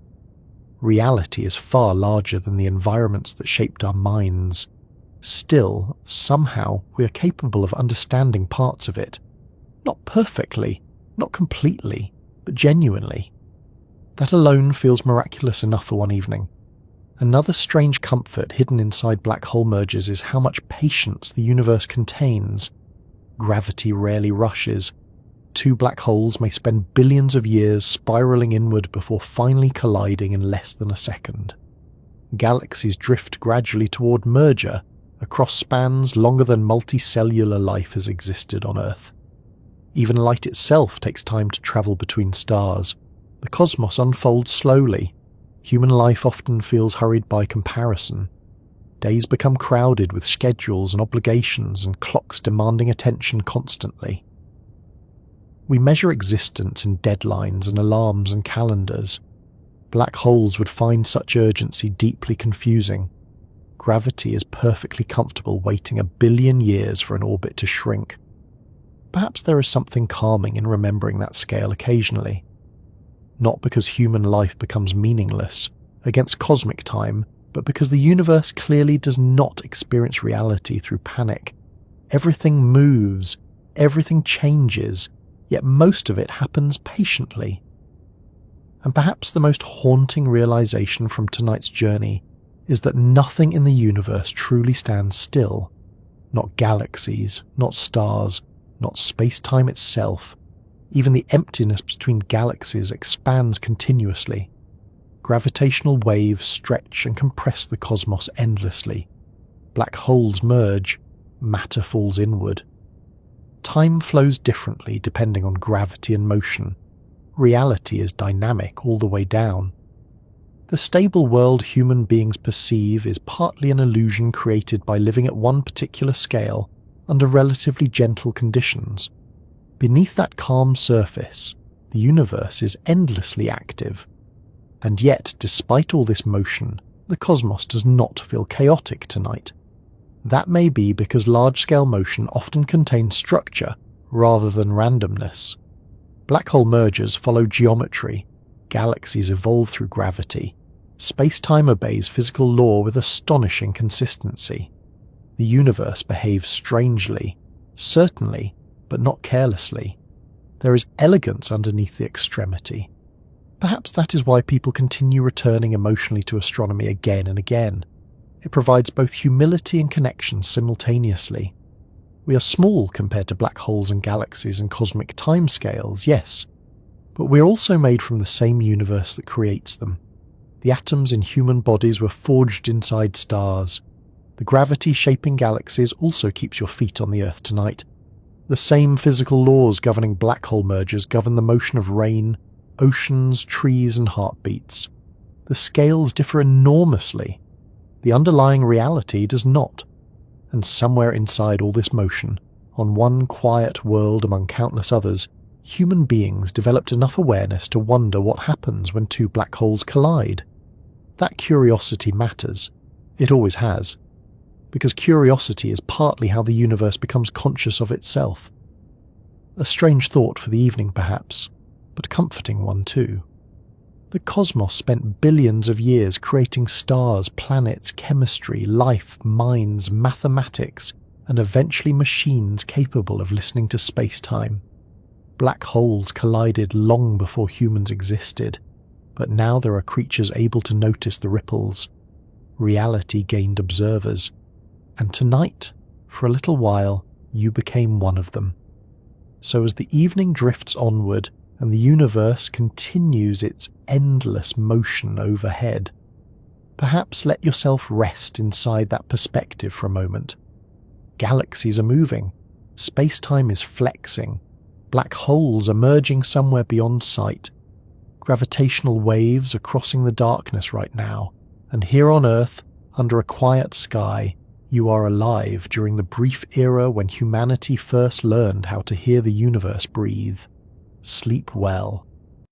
Reality is far larger than the environments that shaped our minds. Still, somehow, we are capable of understanding parts of it. Not perfectly, not completely, but genuinely. That alone feels miraculous enough for one evening. Another strange comfort hidden inside black hole mergers is how much patience the universe contains. Gravity rarely rushes. Two black holes may spend billions of years spiraling inward before finally colliding in less than a second. Galaxies drift gradually toward merger across spans longer than multicellular life has existed on Earth. Even light itself takes time to travel between stars. The cosmos unfolds slowly. Human life often feels hurried by comparison. Days become crowded with schedules and obligations and clocks demanding attention constantly. We measure existence in deadlines and alarms and calendars. Black holes would find such urgency deeply confusing. Gravity is perfectly comfortable waiting 1 billion years for an orbit to shrink. Perhaps there is something calming in remembering that scale occasionally. Not because human life becomes meaningless against cosmic time, but because the universe clearly does not experience reality through panic. Everything moves, everything changes, yet most of it happens patiently. And perhaps the most haunting realization from tonight's journey is that nothing in the universe truly stands still. Not galaxies, not stars, not space-time itself. Even the emptiness between galaxies expands continuously. Gravitational waves stretch and compress the cosmos endlessly. Black holes merge, matter falls inward. Time flows differently depending on gravity and motion. Reality is dynamic all the way down. The stable world human beings perceive is partly an illusion created by living at one particular scale under relatively gentle conditions. Beneath that calm surface, the universe is endlessly active. And yet, despite all this motion, the cosmos does not feel chaotic tonight. That may be because large-scale motion often contains structure rather than randomness. Black hole mergers follow geometry, galaxies evolve through gravity, space-time obeys physical law with astonishing consistency. The universe behaves strangely, certainly, but not carelessly. There is elegance underneath the extremity. Perhaps that is why people continue returning emotionally to astronomy again and again. It provides both humility and connection simultaneously. We are small compared to black holes and galaxies and cosmic timescales, yes, but we're also made from the same universe that creates them. The atoms in human bodies were forged inside stars. The gravity shaping galaxies also keeps your feet on the Earth tonight. The same physical laws governing black hole mergers govern the motion of rain, oceans, trees, and heartbeats. The scales differ enormously. The underlying reality does not. And somewhere inside all this motion, on one quiet world among countless others, human beings developed enough awareness to wonder what happens when two black holes collide. That curiosity matters. It always has. Because curiosity is partly how the universe becomes conscious of itself. A strange thought for the evening, perhaps, but a comforting one too. The cosmos spent billions of years creating stars, planets, chemistry, life, minds, mathematics, and eventually machines capable of listening to space-time. Black holes collided long before humans existed, but now there are creatures able to notice the ripples. Reality gained observers, and tonight, for a little while, you became one of them. So as the evening drifts onward, and the universe continues its endless motion overhead, perhaps let yourself rest inside that perspective for a moment. Galaxies are moving, space-time is flexing, black holes are merging somewhere beyond sight. Gravitational waves are crossing the darkness right now, and here on Earth, under a quiet sky, you are alive during the brief era when humanity first learned how to hear the universe breathe. Sleep well.